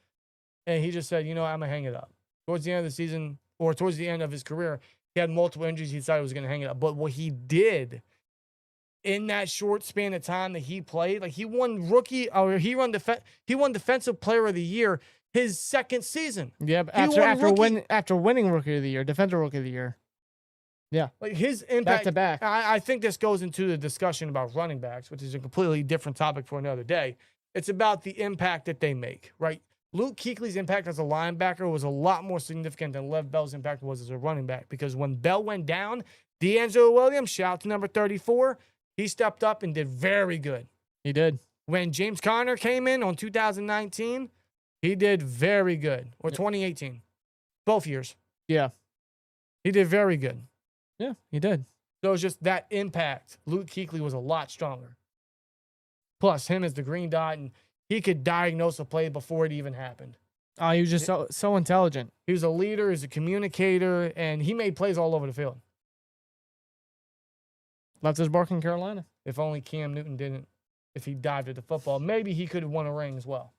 and he just said, you know, I'm going to hang it up. Towards the end of the season, or towards the end of his career, he had multiple injuries. He decided he was going to hang it up. But what he did in that short span of time that he played, like he won Defensive Player of the Year his second season. Yeah, after winning Rookie of the Year, Defensive Rookie of the Year. Yeah, like his impact back to back. I think this goes into the discussion about running backs, which is a completely different topic for another day. It's about the impact that they make, right? Luke Kuechly's impact as a linebacker was a lot more significant than Lev Bell's impact was as a running back, because when Bell went down, D'Angelo Williams, shout out to number 34, he stepped up and did very good. He did. When James Conner came in on 2019, he did very good. Or 2018. Both years. Yeah. He did very good. Yeah, he did. So it's just that impact. Luke Kuechly was a lot stronger. Plus, him as the green dot, and he could diagnose a play before it even happened. Oh, he was just so intelligent. He was a leader, he's a communicator, and he made plays all over the field. Left his mark in Carolina. If only Cam Newton didn't. If he dived at the football, maybe he could have won a ring as well.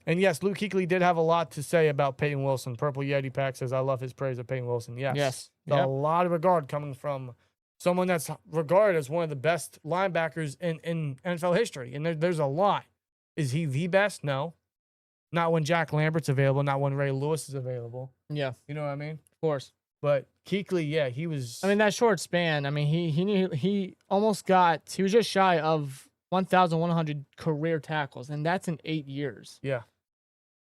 And yes, Luke Kuechly did have a lot to say about Peyton Wilson. Purple Yeti Pack says, I love his praise of Peyton Wilson. Yes. Yep. A lot of regard coming from someone that's regarded as one of the best linebackers in NFL history. And there's a lot. Is he the best? No. Not when Jack Lambert's available, not when Ray Lewis is available. Yeah. You know what I mean? Of course. But Kuechly, yeah, he was. I mean, that short span, I mean, he almost got, he was just shy of 1,100 career tackles, and that's in 8 years. Yeah.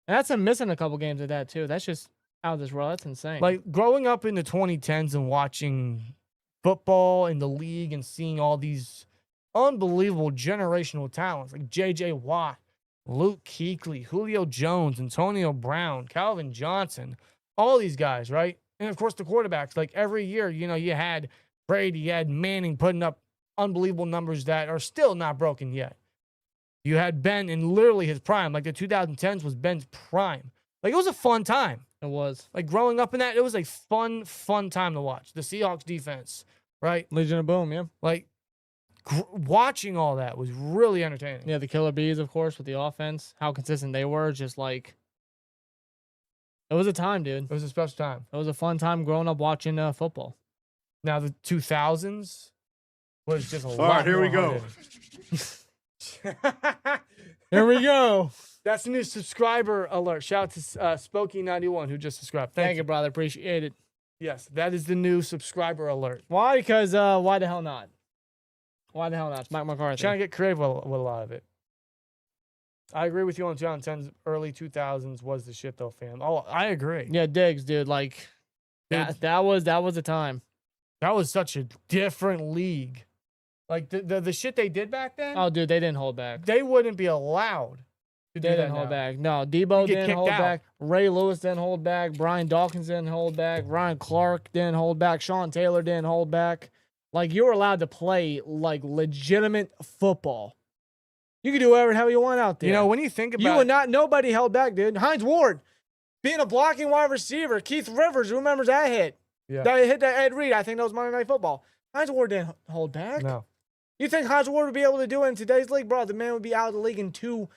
And that's him missing a couple games of that, too. That's just out of this world. That's insane. Like, growing up in the 2010s and watching football in the league and seeing all these unbelievable generational talents like J.J. Watt, Luke Kuechly, Julio Jones, Antonio Brown, Calvin Johnson, all these guys, right? And, of course, the quarterbacks. Like, every year, you know, you had Brady, you had Manning putting up unbelievable numbers that are still not broken yet. You had Ben in literally his prime. Like, the 2010s was Ben's prime. Like, it was a fun time. It was. Like, growing up in that, it was a fun time to watch. The Seahawks defense, right? Legion of Boom, yeah. Like, watching all that was really entertaining. Yeah, the Killer Bees, of course, with the offense. How consistent they were. Just like, it was a time, dude. It was a special time. It was a fun time growing up watching football. Now, the 2000s was just a lot. All right, here we go. Here we go. That's the new subscriber alert. Shout out to Spokey91 who just subscribed. Thank you, brother. Appreciate it. Yes, that is the new subscriber alert. Why? Because why the hell not? Why the hell not? It's Mike McCarthy. Trying to get creative with a lot of it. I agree with you on 2010s, early 2000s was the shit though, fam. Oh, I agree. Yeah, Diggs, dude. Like that was a time. That was such a different league. Like the shit they did back then. Oh, dude, they didn't hold back. They wouldn't be allowed to do They that didn't hold now. back. No, Debo get didn't kicked hold out. back. Ray Lewis didn't hold back. Brian Dawkins didn't hold back. Ryan Clark didn't hold back. Sean Taylor didn't hold back. Like, you were allowed to play like legitimate football. You could do whatever the hell you want out there. You know, when you think about you would not. Nobody held back, dude. Hines Ward being a blocking wide receiver. Keith Rivers, who remembers that hit? Yeah. That hit that Ed Reed. I think that was Monday Night Football. Hines Ward didn't hold back. No. You think Hines Ward would be able to do it in today's league, bro? The man would be out of the league in two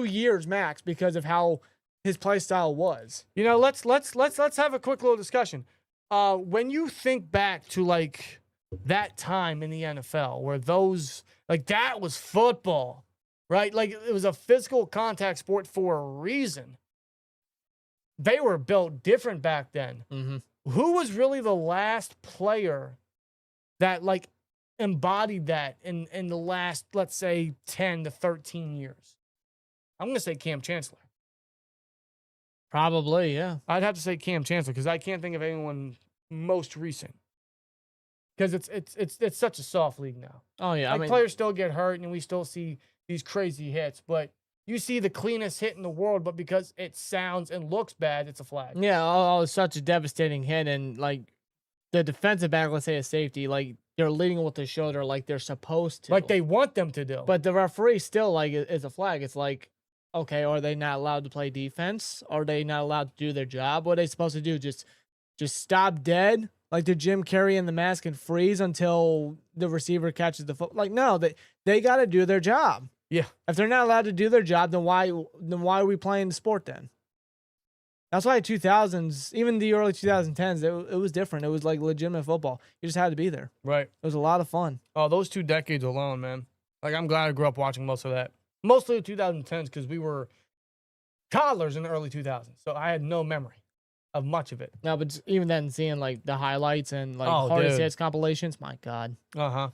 years max because of how his play style was. You know, let's have a quick little discussion. When you think back to like that time in the NFL where those like that was football, right? Like it was a physical contact sport for a reason. They were built different back then. Mm-hmm. Who was really the last player that like embodied that in the last, let's say, 10 to 13 years? I'm going to say Cam Chancellor. Probably, yeah. I'd have to say Cam Chancellor because I can't think of anyone most recent. Because it's such a soft league now. Oh, yeah. Like players still get hurt and we still see these crazy hits, but you see the cleanest hit in the world, but because it sounds and looks bad, it's a flag. Yeah, it's such a devastating hit. And, like, the defensive back, let's say a safety, like, they're leading with the shoulder like they're supposed to. Like they want them to do. But the referee still, like, is a flag. It's like, okay, are they not allowed to play defense? Are they not allowed to do their job? What are they supposed to do? Just stop dead? Like the Jim Carrey in The Mask and freeze until the receiver catches the foot? Like, no, they got to do their job. Yeah. If they're not allowed to do their job, then why are we playing the sport then? That's why 2000s, even the early 2010s, it was different. It was like legitimate football. You just had to be there. Right. It was a lot of fun. Oh, those 2 decades alone, man. Like, I'm glad I grew up watching most of that. Mostly the 2010s because we were toddlers in the early 2000s. So I had no memory of much of it. No, but even then, seeing like the highlights and like Oh, hardest dude. hits compilations, my God. Uh-huh.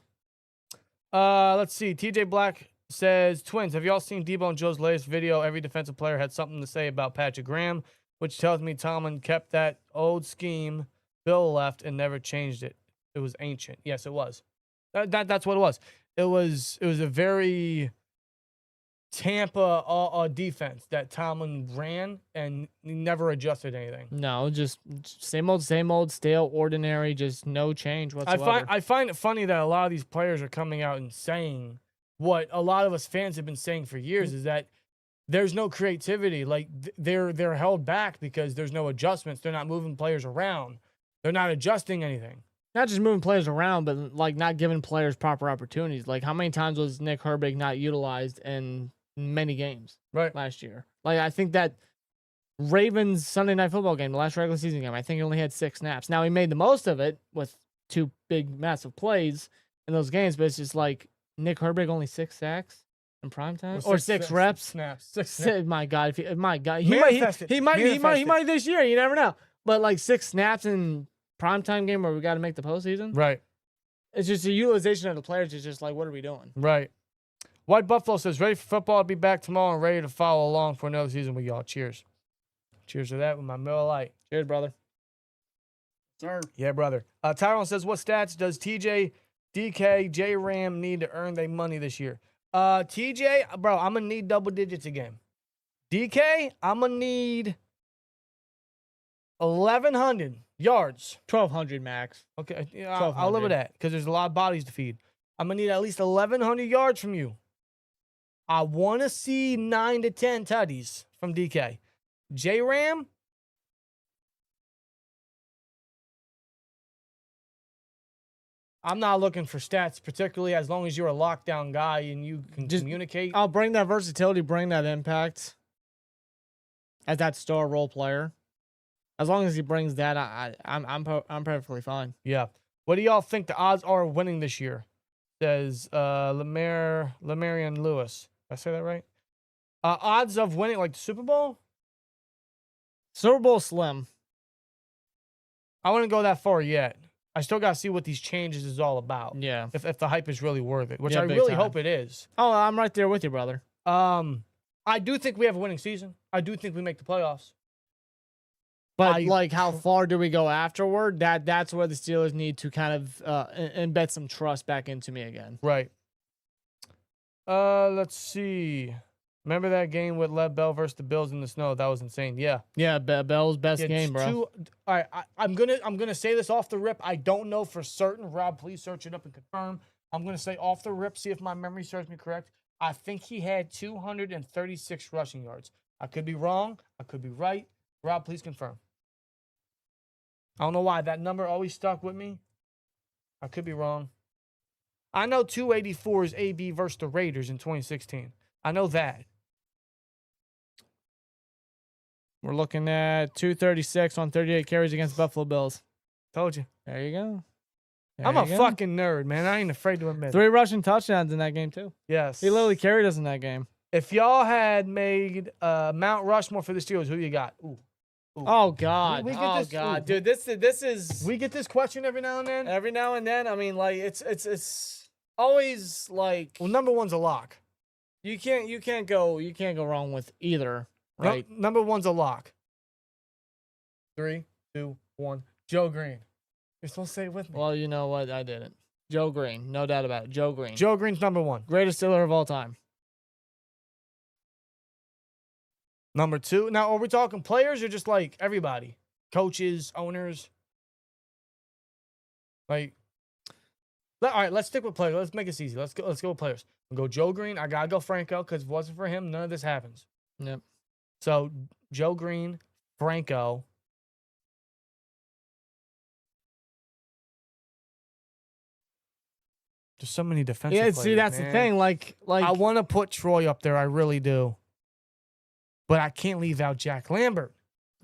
Let's see. TJ Black says, Twins, have y'all seen Debo and Joe's latest video? Every defensive player had something to say about Patrick Graham, which tells me Tomlin kept that old scheme Bill left and never changed it. It was ancient. Yes, it was. That's what it was. It was a very Tampa defense that Tomlin ran and never adjusted anything. No, just same old, stale, ordinary, just no change whatsoever. I find it funny that a lot of these players are coming out and saying what a lot of us fans have been saying for years is that there's no creativity. Like they're held back because there's no adjustments. They're not moving players around. They're not adjusting anything. Not just moving players around, but like not giving players proper opportunities. Like how many times was Nick Herbig not utilized in many games last year? Like I think that Ravens Sunday Night Football game, the last regular season game, I think he only had 6 snaps. Now he made the most of it with 2 big massive plays in those games, but it's just like Nick Herbig only 6 sacks in prime time or 6 reps. Snaps. 6 snaps. My God, he might Manifested. he might this year. You never know. But like 6 snaps in primetime game where we got to make the postseason. Right. It's just the utilization of the players is just like, what are we doing? Right. White Buffalo says, ready for football. I'll be back tomorrow and ready to follow along for another season with y'all. Cheers. Cheers to that with my Miller Lite. Cheers, brother. Sir. Yeah, brother. Tyrone says, what stats does TJ, DK, J Ram need to earn their money this year? TJ, bro, I'm going to need double digits again. DK, I'm going to need 1,100 yards. 1,200 max. Okay, yeah, I'll live with that because there's a lot of bodies to feed. I'm going to need at least 1,100 yards from you. I want to see 9 to 10 tutties from DK. J-Ram, I'm not looking for stats, particularly as long as you're a lockdown guy and you can Just communicate. I'll bring that versatility, bring that impact as that star role player. As long as he brings that, I'm perfectly fine. Yeah. What do y'all think the odds are of winning this year? Says Lemarian Lewis. Did I say that right? Odds of winning, like the Super Bowl? Super Bowl slim. I wouldn't go that far yet. I still got to see what these changes is all about. Yeah. If the hype is really worth it, which Yeah, I big really time. hope it is. Oh, I'm right there with you, brother. I do think we have a winning season. I do think we make the playoffs. But like, how far do we go afterward? That's where the Steelers need to kind of embed some trust back into me again. Right. Let's see. Remember that game with Lev Bell versus the Bills in the snow? That was insane. Yeah. Yeah, Bell's best game, bro. All right, I'm gonna say this off the rip. I don't know for certain. Rob, please search it up and confirm. I'm gonna say off the rip, see if my memory serves me correct. I think he had 236 rushing yards. I could be wrong. I could be right. Rob, please confirm. I don't know why that number always stuck with me. I could be wrong. I know 284 is AB versus the Raiders in 2016. I know that. We're looking at 236 on 38 carries against Buffalo Bills. Told you. There you go. I'm a fucking nerd, man. I ain't afraid to admit it. 3 rushing touchdowns in that game, too. Yes. He literally carried us in that game. If y'all had made Mount Rushmore for the Steelers, who you got? Ooh. Oh, God. We get Oh, this- God. ooh. Dude, this is... We get this question every now and then. Every now and then, I mean, like, it's always, like... Well, number one's a lock. You can't go wrong with either, right? Number one's a lock. 3, 2, 1. Joe Green. You're supposed to say it with me. Well, you know what? I didn't. Joe Green. No doubt about it. Joe Green. Joe Green's number one. Greatest Steeler of all time. Number 2. Now, are we talking players or just like everybody? Coaches, owners? Like, all right, let's stick with players. Let's make it easy. Let's go with players. We'll go Joe Green. I gotta go Franco because if it wasn't for him, none of this happens. Yep. So Joe Green, Franco. There's so many defensive Yeah, players, see, that's man. the thing. Like I want to put Troy up there. I really do. But I can't leave out Jack Lambert.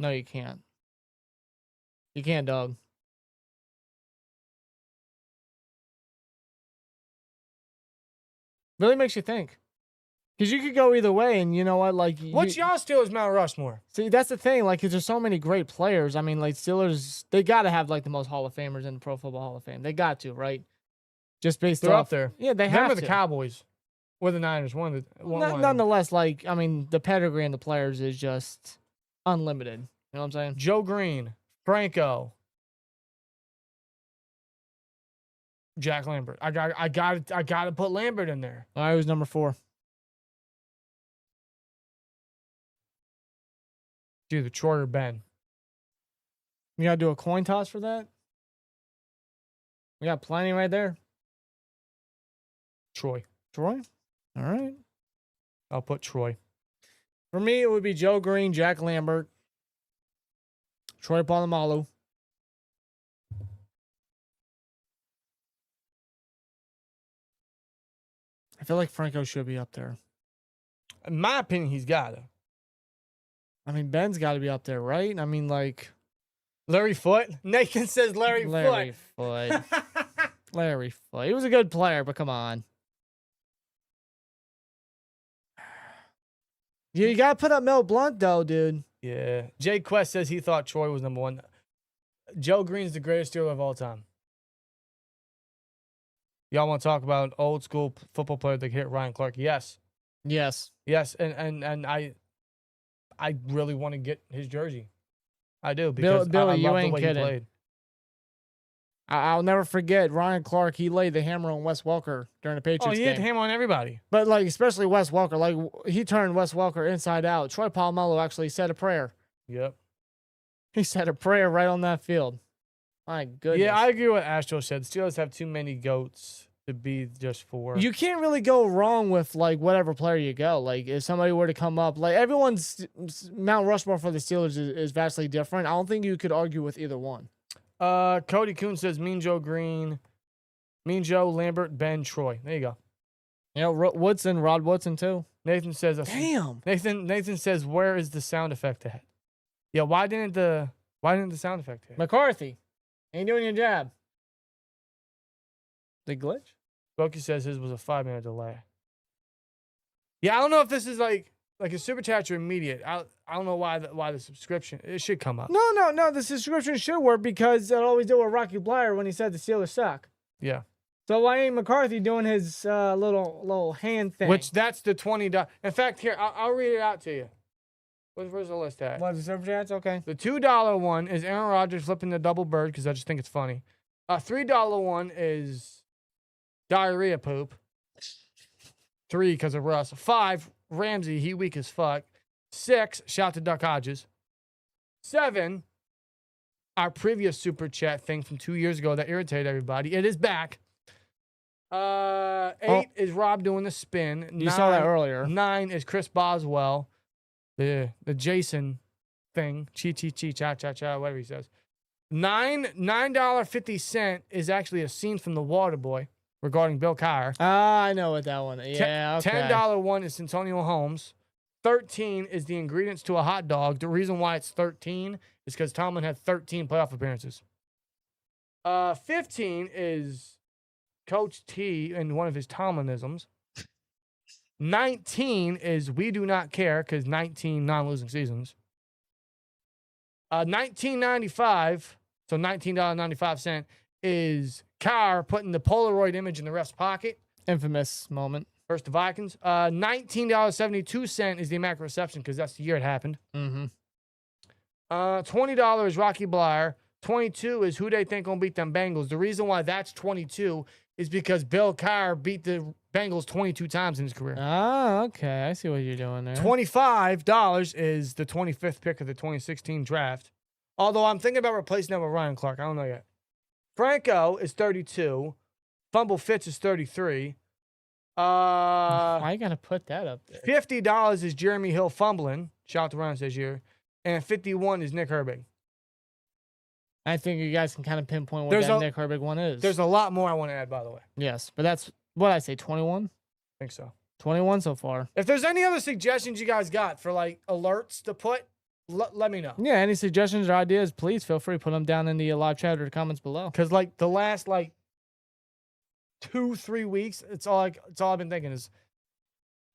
no, you can't. You can't, dog. Really makes you think. Because you could go either way, and you know what? Like, What's y'all Steelers Mount Rushmore? see, that's the thing. Like, 'cause there's so many great players. I mean, like, Steelers, they got to have, like, the most Hall of Famers in the Pro Football Hall of Fame. They got to, right? Just based They're off. up there. Yeah, they Them have or to. the Cowboys or the Niners. One of them. Nonetheless, like, I mean, the pedigree and the players is just unlimited. You know what I'm saying? Joe Green, Franco, Jack Lambert. I got to put Lambert in there. All right, who's number 4? Dude, the Troy or Ben. You got to do a coin toss for that? We got plenty right there. Troy. Troy? All right. I'll put Troy. For me, it would be Joe Green, Jack Lambert, Troy Polamalu. I feel like Franco should be up there. In my opinion, he's got to. I mean, Ben's got to be up there, right? I mean, like... Larry Foote. Nathan says Larry Foot. Larry Foot. He was a good player, but come on. You got to put up Mel Blount, though, dude. Yeah. Jay Quest says he thought Troy was number 1. Joe Green's the greatest Steeler of all time. Y'all want to talk about old school football player that hit Ryan Clark? Yes. Yes. Yes. And I really want to get his jersey. I do because Billy, I you love the ain't way kidding. he played. I'll never forget Ryan Clark. He laid the hammer on Wes Welker during the Patriots Oh, he game. hit him on everybody. But, like, especially Wes Welker. Like, he turned Wes Welker inside out. Troy Polamalu actually said a prayer. Yep. He said a prayer right on that field. My goodness. Yeah, I agree with what Astro said. Steelers have too many goats to be just 4. You can't really go wrong with, like, whatever player you go. Like, if somebody were to come up, like, everyone's Mount Rushmore for the Steelers is vastly different. I don't think you could argue with either one. Cody Kuhn says Mean Joe Green, Mean Joe, Lambert, Ben, Troy. There you go. You know, Rod Woodson, too. Nathan says, Damn. Nathan says, where is the sound effect at? Yeah, why didn't the sound effect hit? McCarthy. Ain't doing your job. The glitch? Boki says his was a 5-minute delay. Yeah, I don't know if this is like a super chat or immediate. I I don't know why the subscription. It should come up. No. The subscription should work because it always did with Rocky Blyer when he said the Steelers suck. Yeah. So why ain't McCarthy doing his little hand thing? Which that's the $20. In fact, here I'll read it out to you. Where's the list at? What, the Super Chats? Okay. The $2 one is Aaron Rodgers flipping the double bird because I just think it's funny. $3 one is diarrhea poop. 3 because of Russ. 5, Ramsey, he weak as fuck. 6, shout to Duck Hodges. 7, our previous Super Chat thing from 2 years ago that irritated everybody. It is back. 8 is Rob doing the spin. You saw that earlier. 9 is Chris Boswell. The Jason thing. Chi, cha, cha, cha, whatever he says. $9.50 is actually a scene from The Waterboy regarding Bill Cowher. I know what that one is. Yeah, okay. $10 one is Santonio Holmes. 13 is the ingredients to a hot dog. The reason why it's 13 is because Tomlin had 13 playoff appearances. 15 is Coach T and one of his Tomlinisms. 19 is we do not care because 19 non-losing seasons. $19.95, so $19.95 is Carr putting the Polaroid image in the ref's pocket. Infamous moment. Versus the Vikings. $19.72 is the Immaculate Reception because that's the year it happened. Mm-hmm. $20 is Rocky Blyer. 22 is who they think gonna beat them Bengals. The reason why that's 22 is because Bill Carr beat the Bengals 22 times in his career. Ah, okay. I see what you're doing there. $25 is the 25th pick of the 2016 draft. Although I'm thinking about replacing that with Ryan Clark. I don't know yet. Franco is 32. Fumble Fitz is 33. Why you gotta put that up there? $50 is Jeremy Hill fumbling. Shout out to Ryan this year. And 51 is Nick Herbig. I think you guys can kind of pinpoint what that Nick Herbig one is. There's a lot more I want to add, by the way. Yes, but that's what I say, 21? I think so. 21 so far. If there's any other suggestions you guys got for like alerts to put, let me know. Yeah, any suggestions or ideas, please feel free to put them down in the live chat or the comments below. Because like the last 2-3 weeks, it's all I've been thinking is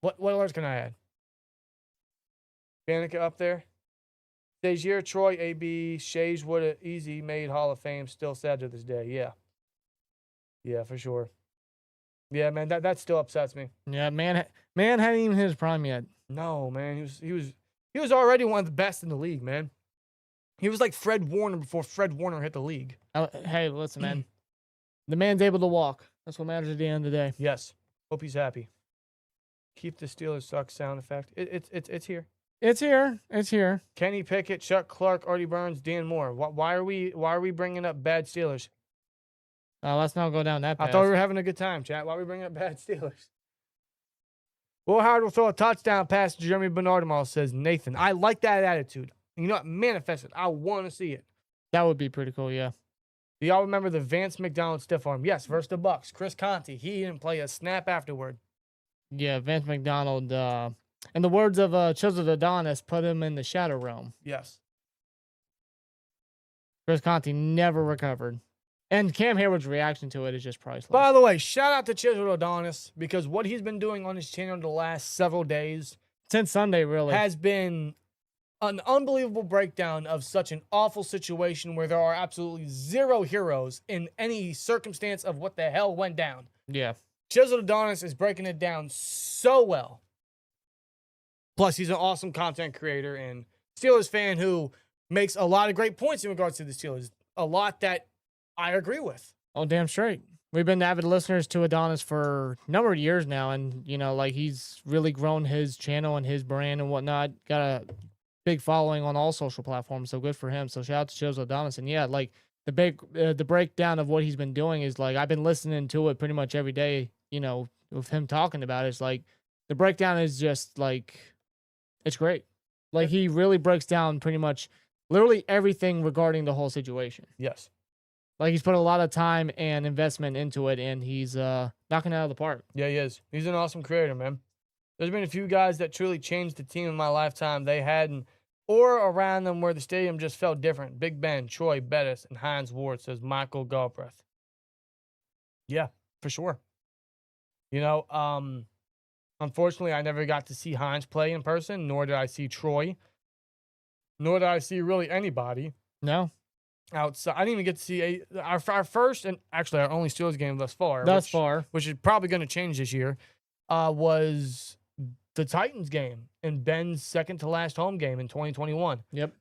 what alerts can I add? Danica up there. Stagier, Troy, AB, Shays would have easy made Hall of Fame. Still sad to this day. Yeah. Yeah, for sure. Yeah, man, that still upsets me. Yeah, man hadn't even hit his prime yet. No, man, he was already one of the best in the league, man. He was like Fred Warner before Fred Warner hit the league. Hey, listen, man, the man's able to walk. That's what matters at the end of the day. Yes, hope he's happy. Keep the Steelers suck sound effect. It's here. It's here. It's here. Kenny Pickett, Chuck Clark, Artie Burns, Dan Moore. Why are we bringing up bad Steelers? Let's not go down that path. I thought we were having a good time, chat. Why are we bringing up bad Steelers? Will Howard will throw a touchdown pass to Jeremy Bernard tomorrow, says Nathan. I like that attitude. You know what? Manifest it. I want to see it. That would be pretty cool, yeah. Do y'all remember the Vance McDonald stiff arm? Yes, versus the Bucks. Chris Conte. He didn't play a snap afterward. Yeah, Vance McDonald, in the words of Chiseled Adonis, put him in the shadow realm. Yes. Chris Conte never recovered. And Cam Hayward's reaction to it is just priceless. By the way, shout out to Chiseled Adonis because what he's been doing on his channel the last several days, since Sunday, really, has been an unbelievable breakdown of such an awful situation where there are absolutely zero heroes in any circumstance of what the hell went down. Yeah. Chiseled Adonis is breaking it down so well. Plus, he's an awesome content creator and Steelers fan who makes a lot of great points in regards to the Steelers. A lot that I agree with. Oh, damn straight. We've been avid listeners to Adonis for a number of years now, and, you know, like, he's really grown his channel and his brand and whatnot. Got a big following on all social platforms, so good for him. So shout out to Chiseled Adonis. And, yeah, like, the breakdown of what he's been doing is, like, I've been listening to it pretty much every day, you know, with him talking about it. It's like, the breakdown is just, like, it's great. Like, he really breaks down pretty much literally everything regarding the whole situation. Yes. Like, he's put a lot of time and investment into it, and he's knocking it out of the park. Yeah, he is. He's an awesome creator, man. There's been a few guys that truly changed the team in my lifetime. They hadn't, or around them where the stadium just felt different. Big Ben, Troy Bettis, and Hines Ward, says Michael Galbraith. Yeah, for sure. You know, unfortunately, I never got to see Hines play in person, nor did I see Troy. nor did I see really anybody No, outside. I didn't even get to see our first and actually our only Steelers game thus far. Which is probably going to change this year. Was the Titans game and Ben's second to last home game in 2021. Yep.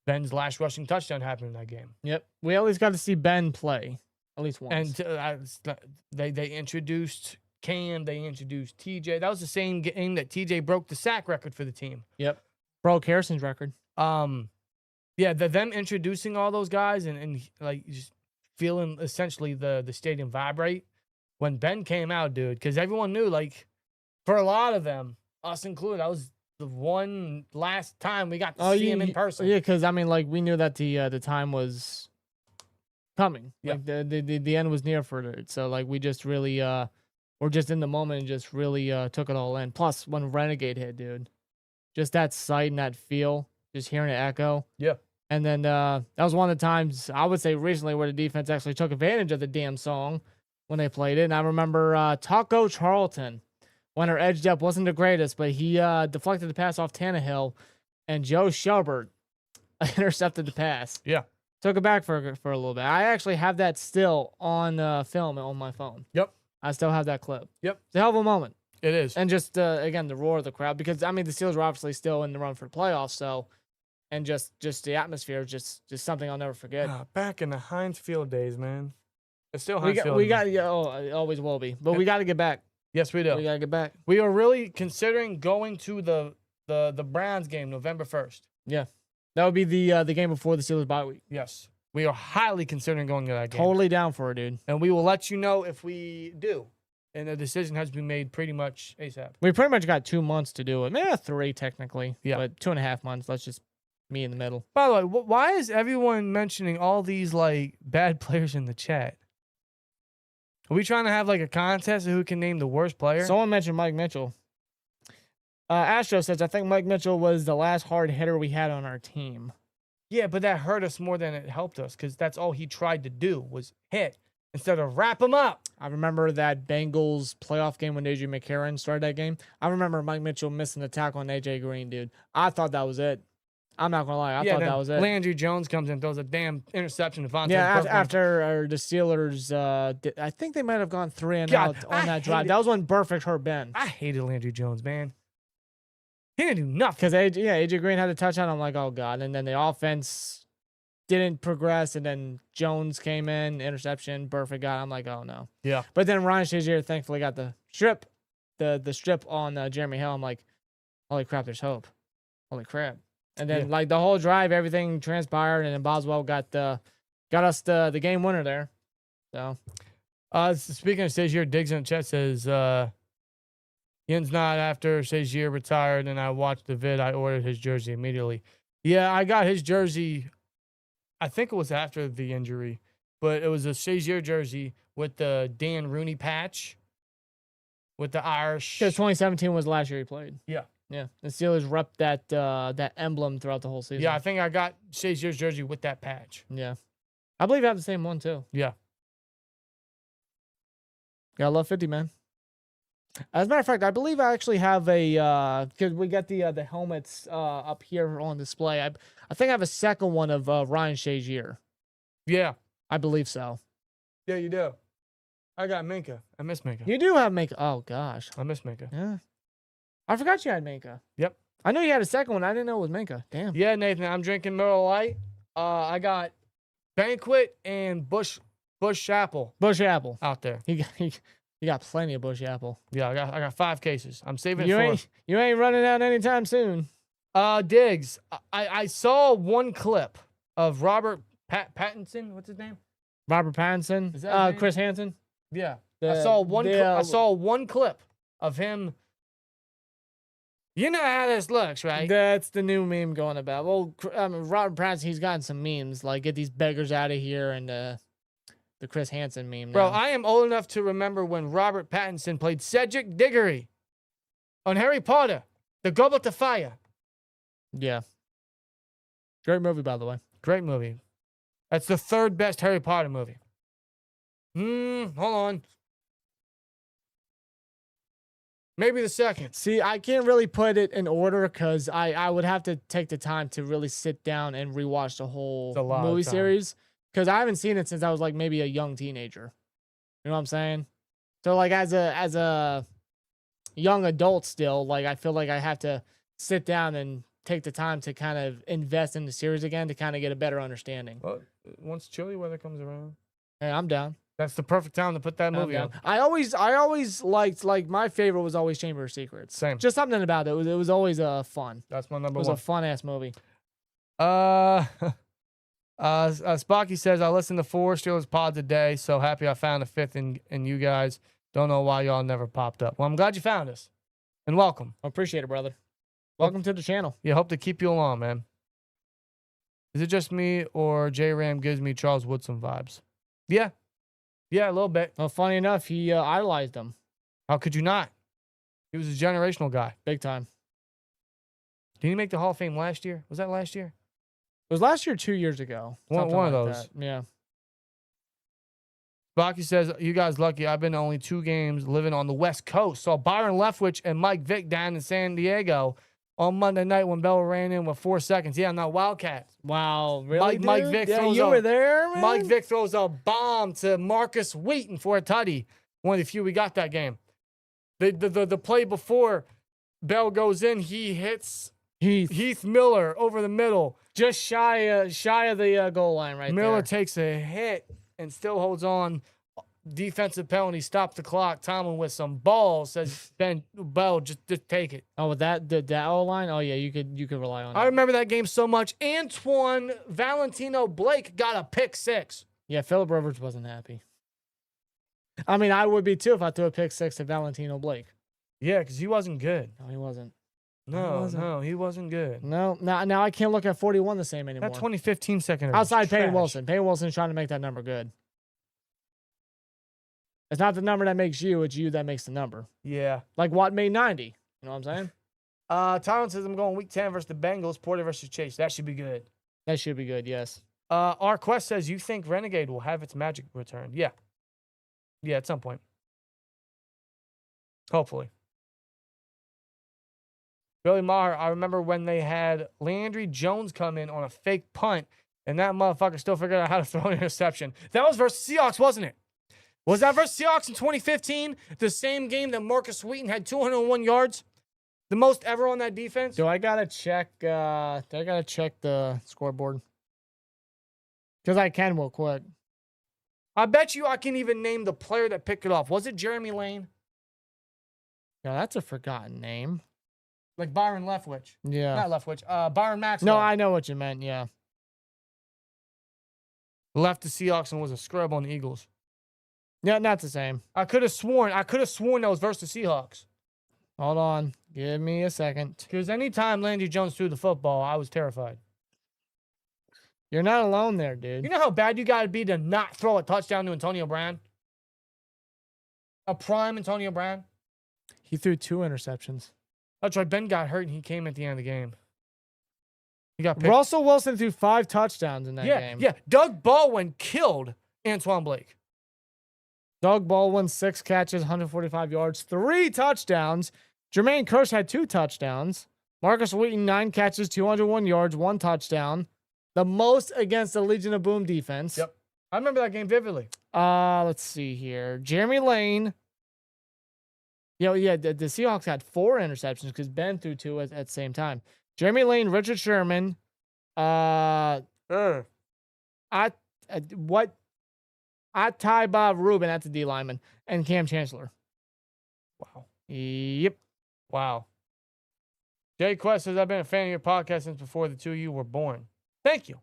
Ben's last rushing touchdown happened in that game. Yep. We at least got to see Ben play at least once. And they introduced Cam, they introduced TJ. That was the same game that TJ broke the sack record for the team. Yep. Broke Harrison's record. Yeah, them introducing all those guys and like just feeling essentially the stadium vibrate when Ben came out, dude, because everyone knew, like, for a lot of them, us included, that was the one last time we got to see him in person. Yeah, because I mean, like, we knew that the time was coming. Yeah. Like the end was near for it. So like we just really we're just in the moment and just really took it all in. Plus when Renegade hit, dude, just that sight and that feel, just hearing it echo. Yeah. And then that was one of the times I would say recently where the defense actually took advantage of the damn song when they played it. And I remember Taco Charlton, when our edge depth wasn't the greatest, but he deflected the pass off Tannehill, and Joe Schubert intercepted the pass. Yeah. Took it back for a little bit. I actually have that still on film on my phone. Yep. I still have that clip. Yep. It's a hell of a moment. It is. And just, again, the roar of the crowd. Because, I mean, the Steelers were obviously still in the run for the playoffs, so... And just the atmosphere is just something I'll never forget. Back in the Heinz Field days, man. It's still Heinz Field. We got, yeah, it always will be. But we got to get back. Yes, we do. We got to get back. We are really considering going to the Browns game November 1st. Yeah. That would be the game before the Steelers bye week. Yes. We are highly considering going to that game. Totally down for it, dude. And we will let you know if we do. And the decision has been made pretty much ASAP. We pretty much got 2 months to do it. Maybe 3 technically. Yeah. But 2.5 months. Let's just me in the middle. By the way, why is everyone mentioning all these, like, bad players in the chat? Are we trying to have, like, a contest of who can name the worst player? Someone mentioned Mike Mitchell. Astro says, I think Mike Mitchell was the last hard hitter we had on our team. Yeah, but that hurt us more than it helped us because that's all he tried to do was hit instead of wrap him up. I remember that Bengals playoff game when A.J. McCarron started that game. I remember Mike Mitchell missing the tackle on A.J. Green, dude. I thought that was it. I'm not going to lie. I thought that was it. Landry Jones comes in, throws a damn interception to Vontae. Yeah, after the Steelers, I think they might have gone 3-and-out on that drive. That was when Burfict hurt Ben. I hated Landry Jones, man. He didn't do nothing. Because AJ Green had a touchdown. I'm like, oh, God. And then the offense didn't progress, and then Jones came in, interception, Burfict got. I'm like, oh, no. Yeah. But then Ryan Shazier thankfully got the strip, the strip on Jeremy Hill. I'm like, holy crap, there's hope. Holy crap. And then, like, the whole drive, everything transpired, and then Boswell got us the game winner there. So, speaking of Shazier, Diggs in the chat says, Yin's not after Shazier retired, and I watched the vid. I ordered his jersey immediately. Yeah, I got his jersey. I think it was after the injury, but it was a Shazier jersey with the Dan Rooney patch with the Irish. Because 2017 was the last year he played. Yeah. Yeah, the Steelers repped that emblem throughout the whole season. Yeah, I think I got Shazier's jersey with that patch. Yeah. I believe I have the same one, too. Yeah. Gotta love 50, man. As a matter of fact, I believe I actually have a, because we got the helmets up here on display. I think I have a second one of Ryan Shazier. Yeah. I believe so. Yeah, you do. I got Minka. I miss Minka. You do have Minka. Oh, gosh. I miss Minka. Yeah. I forgot you had Minka. Yep. I knew you had a second one. I didn't know it was Minka. Damn. Yeah, Nathan, I'm drinking Miller Lite. I got Banquet and Bush Apple. Bush Apple. Out there. You got plenty of Bush Apple. Yeah, I got 5 cases. I'm saving you it for... You ain't running out anytime soon. Diggs, I saw one clip of Robert Pattinson. What's his name? Robert Pattinson. Is that his name? Chris Hansen. Yeah. I saw one clip of him. You know how this looks, right? That's the new meme going about. Well, I mean, Robert Pattinson, he's gotten some memes, like get these beggars out of here and the Chris Hansen meme now. Bro, I am old enough to remember when Robert Pattinson played Cedric Diggory on Harry Potter, The Goblet of Fire. Yeah. Great movie, by the way. Great movie. That's the 3rd best Harry Potter movie. Hold on. Maybe the second. See, I can't really put it in order because I would have to take the time to really sit down and rewatch the whole It's a lot of movie time. series because I haven't seen it since I was like maybe a young teenager. You know what I'm saying? So like as a young adult still, like I feel like I have to sit down and take the time to kind of invest in the series again to kind of get a better understanding. Well, once chilly weather comes around, Hey, I'm down. that's the perfect time to put that I'm movie down. on. I always liked, like, my favorite was always Chamber of Secrets. Same. Just something about it. It was always fun. That's my It number was one. a fun ass movie. Spocky says, I listen to 4 Steelers pods a day. So happy I found a 5th in you guys. Don't know why y'all never popped up. Well, I'm glad you found us. And welcome. I appreciate it, brother. Welcome to the channel. Yeah, hope to keep you along, man. Is it just me or J Ram gives me Charles Woodson vibes? Yeah. Yeah, a little bit. Well, funny enough, he idolized him How could you not? He was a generational guy. big time. Did he make the Hall of Fame last year? Was that last year? It was last year, 2 years ago. One Something of like those. that. Yeah. Spocky says, you guys lucky. I've been to only 2 games living on the West Coast. Saw Byron Leftwich and Mike Vick down in San Diego on Monday night when Bell ran in with 4 seconds. Yeah, I'm not Wildcats. Wow. Really? Mike dude? Vick Yeah, throws you a- were there, man? Mike Vick throws a bomb to Marcus Wheaton for a tutty. One of the few we got that game. The play before Bell goes in, he hits Heath Miller over the middle. Just shy of the goal line right Miller there. takes a hit and still holds on. Defensive penalty, stop the clock. Tomlin with some balls says, Ben Bell, just take it. Oh, with that O line? Oh yeah, you could rely on I that. remember that game so much. Antoine Valentino Blake got a pick 6. Yeah, Phillip Rivers wasn't happy. I mean, I would be too if I threw a pick 6 to Valentino Blake. Yeah, because he wasn't good. No, he wasn't. No, he wasn't good. No, now I can't look at 41 the same anymore. That 2015 secondary. was Outside Peyton trash. Wilson. Peyton Wilson's trying to make that number good. It's not the number that makes you, it's you that makes the number. Yeah. Like Watt made 90. You know what I'm saying? Tyron says I'm going week 10 versus the Bengals, Porter versus Chase. That should be good. That should be good, yes. Our Quest says you think Renegade will have its magic return. Yeah. Yeah, at some point. Hopefully. Billy Maher, I remember when they had Landry Jones come in on a fake punt, and that motherfucker still figured out how to throw an interception. That was versus Seahawks, wasn't it? Was that versus Seahawks in 2015? The same game that Marcus Wheaton had 201 yards? The most ever on that defense? Do I gotta check the scoreboard? Because I can real quick. I bet you I can even name the player that picked it off. Was it Jeremy Lane? Yeah, that's a forgotten name. Like Byron Leftwich. Yeah. Not Leftwich. Byron Maxwell. No, I know what you meant, yeah. Left the Seahawks and was a scrub on the Eagles. Yeah, not the same. I could have sworn that was versus the Seahawks. Hold on. Give me a second. Because anytime Landry Jones threw the football, I was terrified. You're not alone there, dude. You know how bad you got to be to not throw a touchdown to Antonio Brown? A prime Antonio Brown? He threw 2 interceptions. That's right. Ben got hurt and he came at the end of the game. He got picked. Russell Wilson threw 5 touchdowns in that game. Yeah. Doug Baldwin killed Antoine Blake. Doug Baldwin, 6 catches, 145 yards, 3 touchdowns. Jermaine Kearse had 2 touchdowns. Marcus Wheaton, 9 catches, 201 yards, 1 touchdown. The most against the Legion of Boom defense. Yep. I remember that game vividly. Let's see here. Jeremy Lane. Yeah, the Seahawks had 4 interceptions because Ben threw 2 at the same time. Jeremy Lane, Richard Sherman, Ty Bob Rubin, that's a D lineman, and Cam Chancellor. Wow. Yep. Wow. Jay Quest says, I've been a fan of your podcast since before the 2 of you were born. Thank you.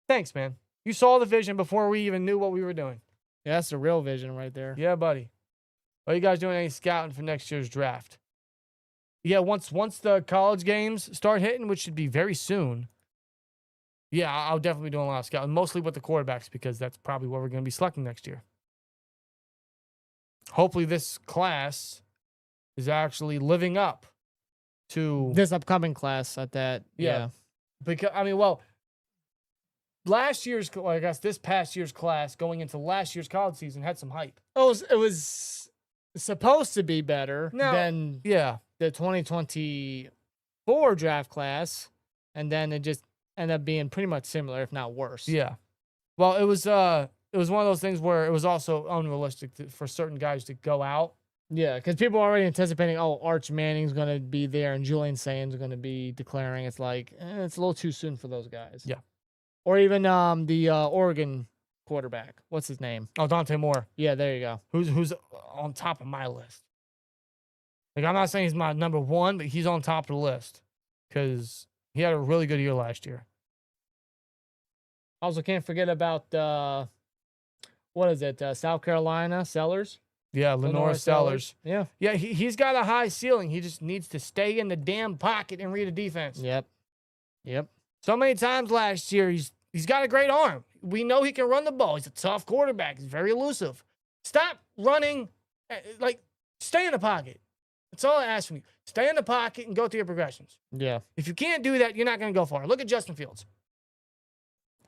Thanks, man. You saw the vision before we even knew what we were doing. Yeah, that's the real vision right there. Yeah, buddy. Are you guys doing any scouting for next year's draft? Yeah, once the college games start hitting, which should be very soon. Yeah, I'll definitely be doing a lot of scouting, mostly with the quarterbacks because that's probably what we're going to be selecting next year. Hopefully this class is actually living up to This upcoming class at that. Yeah. Because last year's, I guess this past year's class going into last year's college season had some hype. It was supposed to be better No, than yeah. the 2024 draft class, and then it just ended up being pretty much similar, if not worse. Yeah. Well, it was one of those things where it was also unrealistic for certain guys to go out. Yeah, because people are already anticipating, oh, Arch Manning's going to be there and Julian Sands going to be declaring. It's like, it's a little too soon for those guys. Yeah. Or even the Oregon quarterback. What's his name? Oh, Dante Moore, Yeah, there you go. who's on top of my list. Like, I'm not saying he's my number one, but he's on top of the list because he had a really good year last year. Also, can't forget about, what is it, South Carolina, Sellers? Yeah, Lenore Sellers. Yeah. Yeah, he's got a high ceiling. He just needs to stay in the damn pocket and read a defense. Yep. So many times last year, he's got a great arm. We know he can run the ball. He's a tough quarterback. He's very elusive. Stop running. Stay in the pocket. That's all I ask from you. Stay in the pocket and go through your progressions. Yeah. If you can't do that, you're not going to go far. Look at Justin Fields.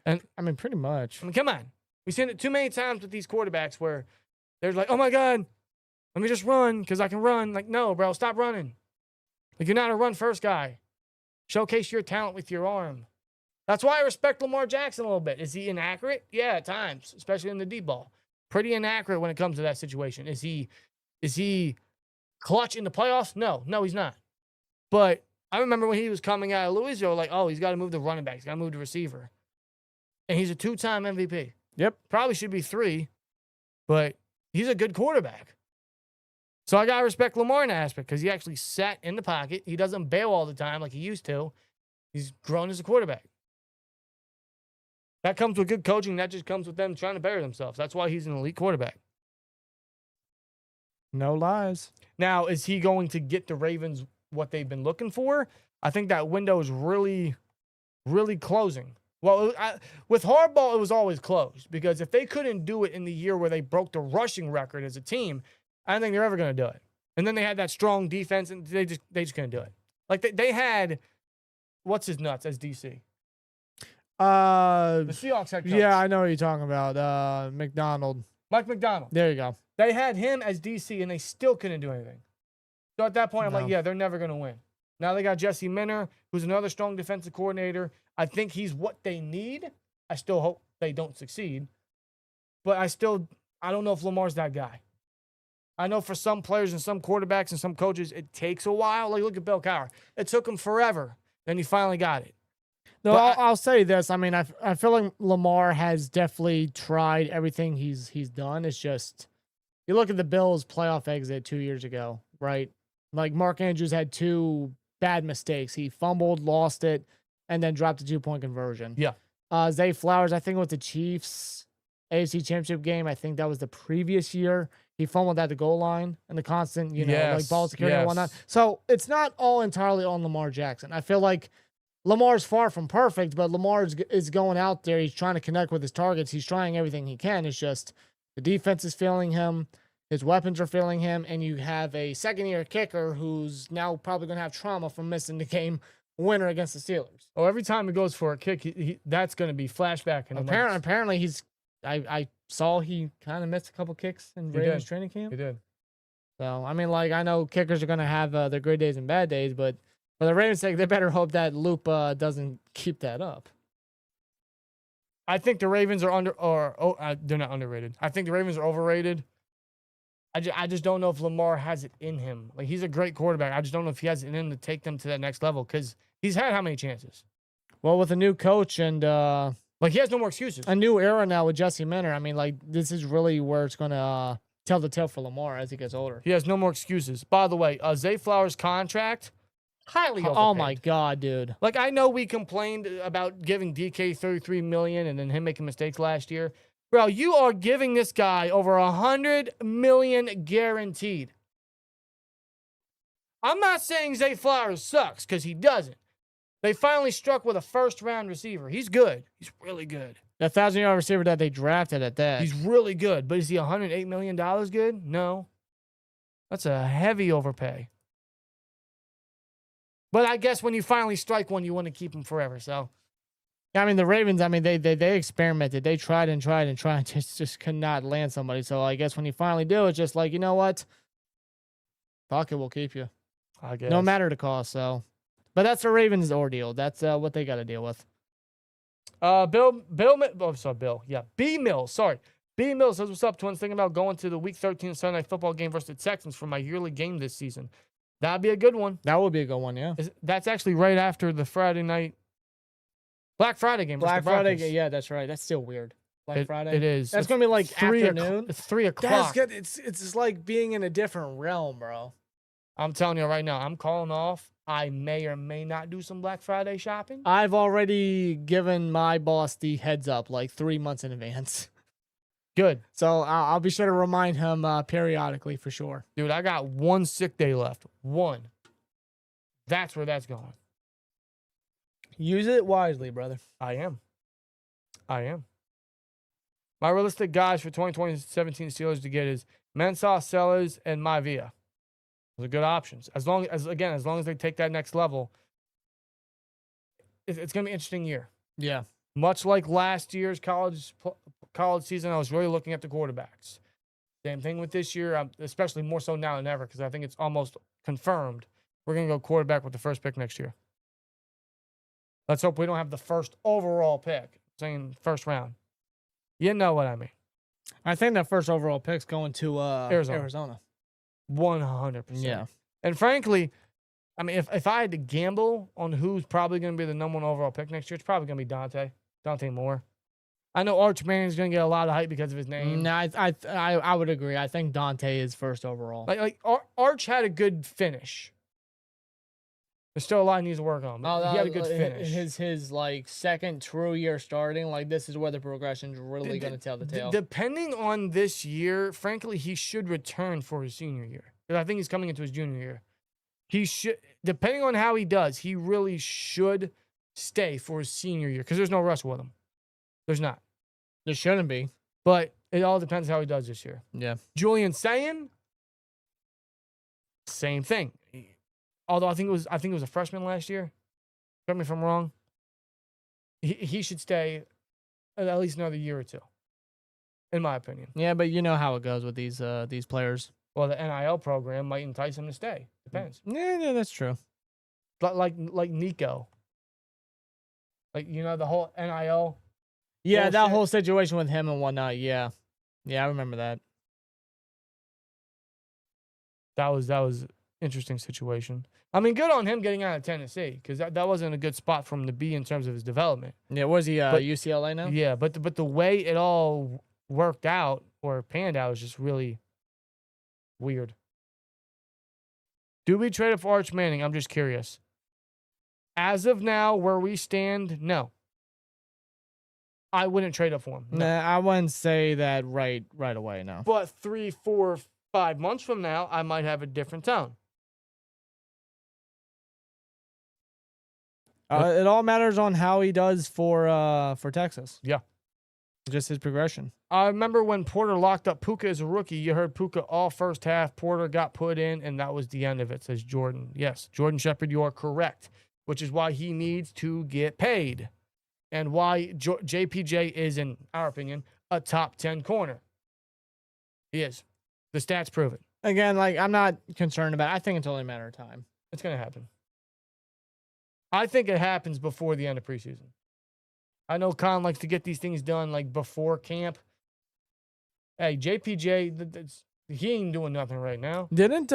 I mean, pretty much. I mean, come on. We've seen it too many times with these quarterbacks where they're like, oh, my God, let me just run because I can run. Like, no, bro, stop running. Like, you're not a run-first guy. Showcase your talent with your arm. That's why I respect Lamar Jackson a little bit. Is he inaccurate? Yeah, at times, especially in the deep ball. Pretty inaccurate when it comes to that situation. Is he clutch in the playoffs? No, he's not. But I remember when he was coming out of Louisville, like, oh, he's got to move the running back. He's got to move the receiver. And he's a 2-time MVP. Yep. Probably should be 3, but he's a good quarterback. So I got to respect Lamar in that aspect because he actually sat in the pocket. He doesn't bail all the time like he used to. He's grown as a quarterback. That comes with good coaching. That just comes with them trying to better themselves. That's why he's an elite quarterback. No lies. Now, is he going to get the Ravens what they've been looking for? I think that window is really, really closing. Well, with Harbaugh, it was always closed because if they couldn't do it in the year where they broke the rushing record as a team, I don't think they're ever going to do it. And then they had that strong defense, and they just couldn't do it. Like they had, what's his nuts as DC? The Seahawks head coach. Yeah, I know what you're talking about. McDonald. Mike McDonald. There you go. They had him as DC, and they still couldn't do anything. So at that point, I'm like, yeah, they're never going to win. Now they got Jesse Minter, who's another strong defensive coordinator. I think he's what they need. I still hope they don't succeed. But I don't know if Lamar's that guy. I know for some players and some quarterbacks and some coaches, it takes a while. Like, look at Bill Cowher. It took him forever. Then he finally got it. No, I'll say this. I mean, I feel like Lamar has definitely tried everything he's done. It's just, you look at the Bills' playoff exit 2 years ago, right? Like, Mark Andrews had 2 bad mistakes. He fumbled, lost it, and then dropped a 2-point conversion. Yeah. Zay Flowers, I think it was the Chiefs' AFC Championship game. I think that was the previous year. He fumbled at the goal line and the constant, like ball security and whatnot. So it's not all entirely on Lamar Jackson. I feel like Lamar's far from perfect, but Lamar is going out there. He's trying to connect with his targets. He's trying everything he can. It's just the defense is failing him. His weapons are failing him. And you have a second-year kicker who's now probably going to have trauma from missing the game winner against the Steelers. Oh, every time he goes for a kick, that's going to be flashback. And apparently I saw he kind of missed a couple kicks in Ravens training camp. He did. So, I mean, like, I know kickers are going to have their good days and bad days, but for the Ravens' sake, they better hope that Loop doesn't keep that up. I think the Ravens are they're not underrated. I think the Ravens are overrated. I just don't know if Lamar has it in him. Like, he's a great quarterback. I just don't know if he has it in him to take them to that next level because he's had how many chances? Well, with a new coach and he has no more excuses. A new era now with Jesse Minter. I mean, like, this is really where it's going to tell the tale for Lamar as he gets older. He has no more excuses. By the way, Zay Flowers' contract, highly overpaid. Oh, my God, dude. Like, I know we complained about giving DK $33 million and then him making mistakes last year. Bro, you are giving this guy over $100 million guaranteed. I'm not saying Zay Flowers sucks, because he doesn't. They finally struck with a first-round receiver. He's good. He's really good. That 1,000-yard receiver that they drafted at that. He's really good. But is he $108 million good? No. That's a heavy overpay. But I guess when you finally strike one, you want to keep him forever, so. I mean, the Ravens, I mean, they experimented. They tried and just could not land somebody. So I guess when you finally do, it's just like, you know what? fuck it, we'll keep you. I guess. No matter the cost. So, but that's the Ravens' ordeal. That's what they got to deal with. B Mills. Sorry. B Mills says, what's up, Twins? Thinking about going to the Week 13 Sunday Night Football game versus the Texans for my yearly game this season. That'd be a good one. That would be a good one, yeah. That's actually right after the Friday night Black Friday game. Black Friday, yeah, that's right. That's still weird. Black Friday. It is. That's gonna be like 3 afternoon. It's 3 o'clock. That's good. It's just like being in a different realm, bro. I'm telling you right now, I'm calling off. I may or may not do some Black Friday shopping. I've already given my boss the heads up like 3 months in advance. Good. So I'll be sure to remind him periodically for sure. Dude, I got 1 sick day left. 1. That's where that's going. Use it wisely, brother. I am. My realistic guys for 2017 Steelers to get is Mensah, Sellers, and Maivia. Those are good options. As long as they take that next level, it's going to be an interesting year. Yeah. Much like last year's college season, I was really looking at the quarterbacks. Same thing with this year, especially more so now than ever, because I think it's almost confirmed we're going to go quarterback with the first pick next year. Let's hope we don't have the first overall pick. I'm saying first round. You know what I mean. I think that first overall pick's going to Arizona. 100%. Yeah. And frankly, I mean, if I had to gamble on who's probably going to be the number 1 overall pick next year, it's probably going to be Dante Moore. I know Arch Manning's going to get a lot of hype because of his name. No, I would agree. I think Dante is first overall. Like Arch had a good finish. There's still a lot he needs to work on. But he had a good finish. His like second true year starting, like this is where the progression's really going to tell the tale. Depending on this year, frankly, he should return for his senior year. Because I think he's coming into his junior year. He should, depending on how he does, he really should stay for his senior year. Because there's no rush with him. There's not. There shouldn't be. But it all depends how he does this year. Yeah. Julian Sayin, same thing. Although I think it was a freshman last year. Correct me if I'm wrong. He should stay at least another year or two, in my opinion. Yeah, but you know how it goes with these players. Well, the NIL program might entice him to stay. Depends. Yeah, that's true. Like Nico. Like, you know, the whole NIL. Yeah, bullshit. that whole situation with him and whatnot. Yeah, I remember that. That was interesting situation. I mean, good on him getting out of Tennessee, because that wasn't a good spot for him to be in terms of his development. Yeah, was he UCLA now? Yeah, but the way it all worked out or panned out is just really weird. Do we trade it for Arch Manning? I'm just curious. As of now, where we stand, no. I wouldn't trade up for him. No. Nah, I wouldn't say that right away, no. But 3, 4, 5 months from now, I might have a different tone. It all matters on how he does for Texas. Yeah. Just his progression. I remember when Porter locked up Puka as a rookie, you heard Puka all first half. Porter got put in, and that was the end of it, says Jordan. Yes, Jordan Shepard, you are correct, which is why he needs to get paid and why JPJ is, in our opinion, a top 10 corner. He is. The stats prove it. Again, like, I'm not concerned about it. I think it's only a matter of time. It's going to happen. I think it happens before the end of preseason. I know Khan likes to get these things done like before camp. Hey, JPJ, he ain't doing nothing right now. Didn't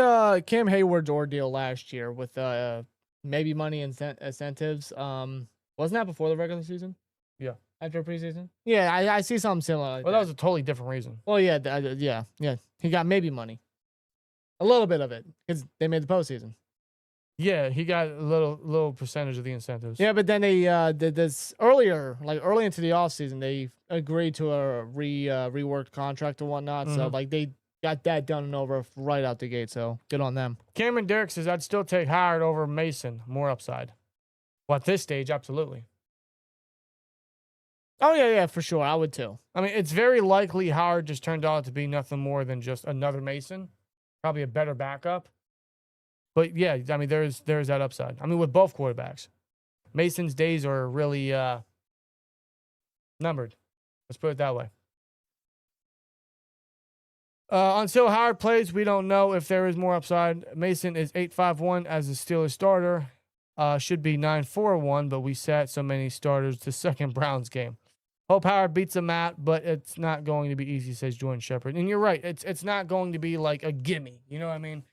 Cam Hayward's ordeal last year with maybe money incentives? Wasn't that before the regular season? Yeah. After preseason? Yeah, I see something similar. Like well, that was a totally different reason. Well, yeah. He got maybe money. A little bit of it because they made the postseason. Yeah, he got a little percentage of the incentives. Yeah, but then they did this early into the offseason, they agreed to a reworked contract and whatnot. Mm-hmm. So like they got that done and over right out the gate. So good on them. Cameron Derrick says I'd still take Howard over Mason, more upside. Well, at this stage, absolutely. Oh yeah, for sure. I would too. I mean, it's very likely Howard just turned out to be nothing more than just another Mason, probably a better backup. But yeah, I mean, there's that upside. I mean, with both quarterbacks, Mason's days are really numbered. Let's put it that way. Until Howard plays, we don't know if there is more upside. Mason is 8-5-1 as a Steelers starter. Should be 9-4-1, but we sat so many starters the second Browns game. Hope Howard beats them out, but it's not going to be easy, says Jordan Shepard. And you're right. It's not going to be like a gimme. You know what I mean?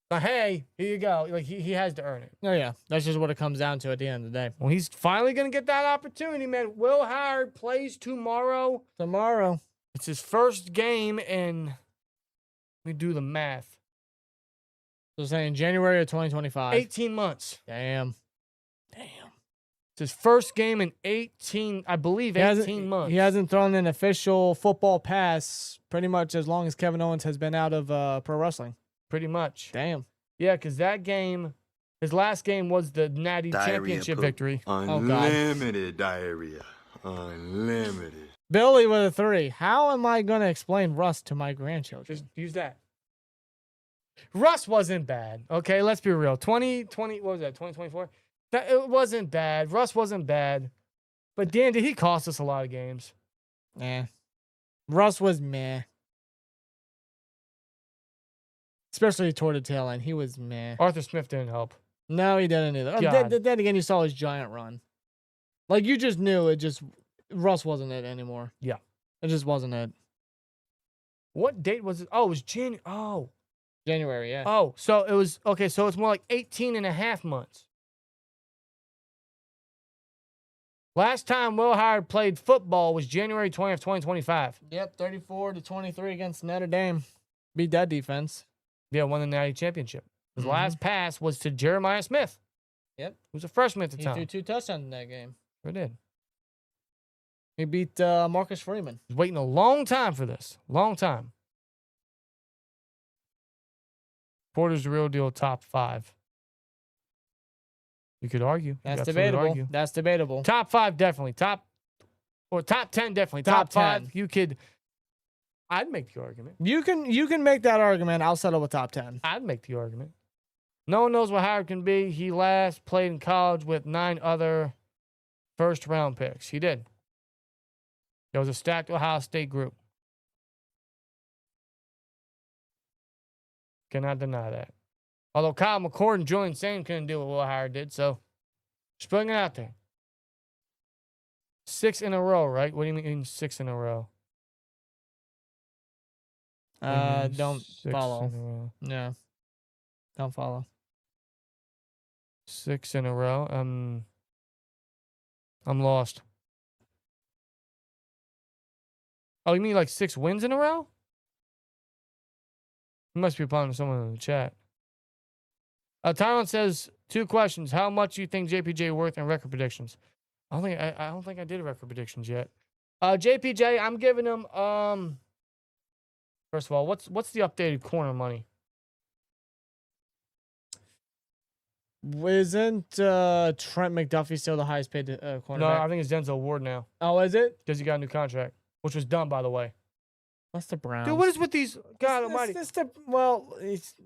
But hey, here you go. Like he has to earn it. Oh, yeah. That's just what it comes down to at the end of the day. Well, he's finally going to get that opportunity, man. Will Howard plays tomorrow. Tomorrow. It's his first game in, let me do the math, So saying January of 2025. 18 months. Damn. It's his first game in 18, I believe, 18 months. He hasn't thrown an official football pass pretty much as long as Kevin Owens has been out of pro wrestling. Pretty much. Damn. Yeah, because that game, his last game was the Natty Championship victory. Unlimited diarrhea. Unlimited. Billy with a 3. How am I going to explain Russ to my grandchildren? Just use that. Russ wasn't bad. Okay, let's be real. 2020, what was that, 2024? It wasn't bad. Russ wasn't bad. But Dan, did he cost us a lot of games? Nah. Russ was meh. Especially toward the tail end. He was meh. Arthur Smith didn't help. No, he didn't either. God. Then again, you saw his giant run. Like, you just knew Russ wasn't it anymore. Yeah. It just wasn't it. What date was it? Oh, it was January. Oh. January, yeah. Oh, so it was, okay, so it's more like 18 and a half months. Last time Will Howard played football was January 20th, 2025. Yep, 34-23 against Notre Dame. Beat that defense. Yeah, won the Natty Championship. His last pass was to Jeremiah Smith. Yep. Who was a freshman at the He time. threw 2 touchdowns in that game. Sure did. He beat Marcus Freeman. He's waiting a long time for this. Long time. Porter's the real deal, top 5. You could argue. You That's could absolutely debatable. argue. That's debatable. Top 5, definitely. Top 10, definitely. Top Top 5, 10. you could. I'd make the argument. You can make that argument. I'll settle with top 10. I'd make the argument. No one knows what Howard can be. He last played in college with 9 other first-round picks. He did. There was a stacked Ohio State group. Cannot deny that. Although Kyle McCord and Julian Sane couldn't do what Will Howard did, so just putting it out there. 6 in a row, right? What do you mean 6 in a row? Don't 6 follow. in a row. No. Don't follow. 6 in a row. I'm lost. Oh, you mean like 6 wins in a row? You must be replying to someone in the chat. Tyron says 2 questions. How much do you think JPJ worth in record predictions? I don't think I did record predictions yet. JPJ, I'm giving him first of all, what's the updated corner money? Isn't Trent McDuffie still the highest paid cornerback? No, I think it's Denzel Ward now Oh, is it? because he got a new contract, which was done, by the way. What's the Browns? Dude, what is with these? God Almighty!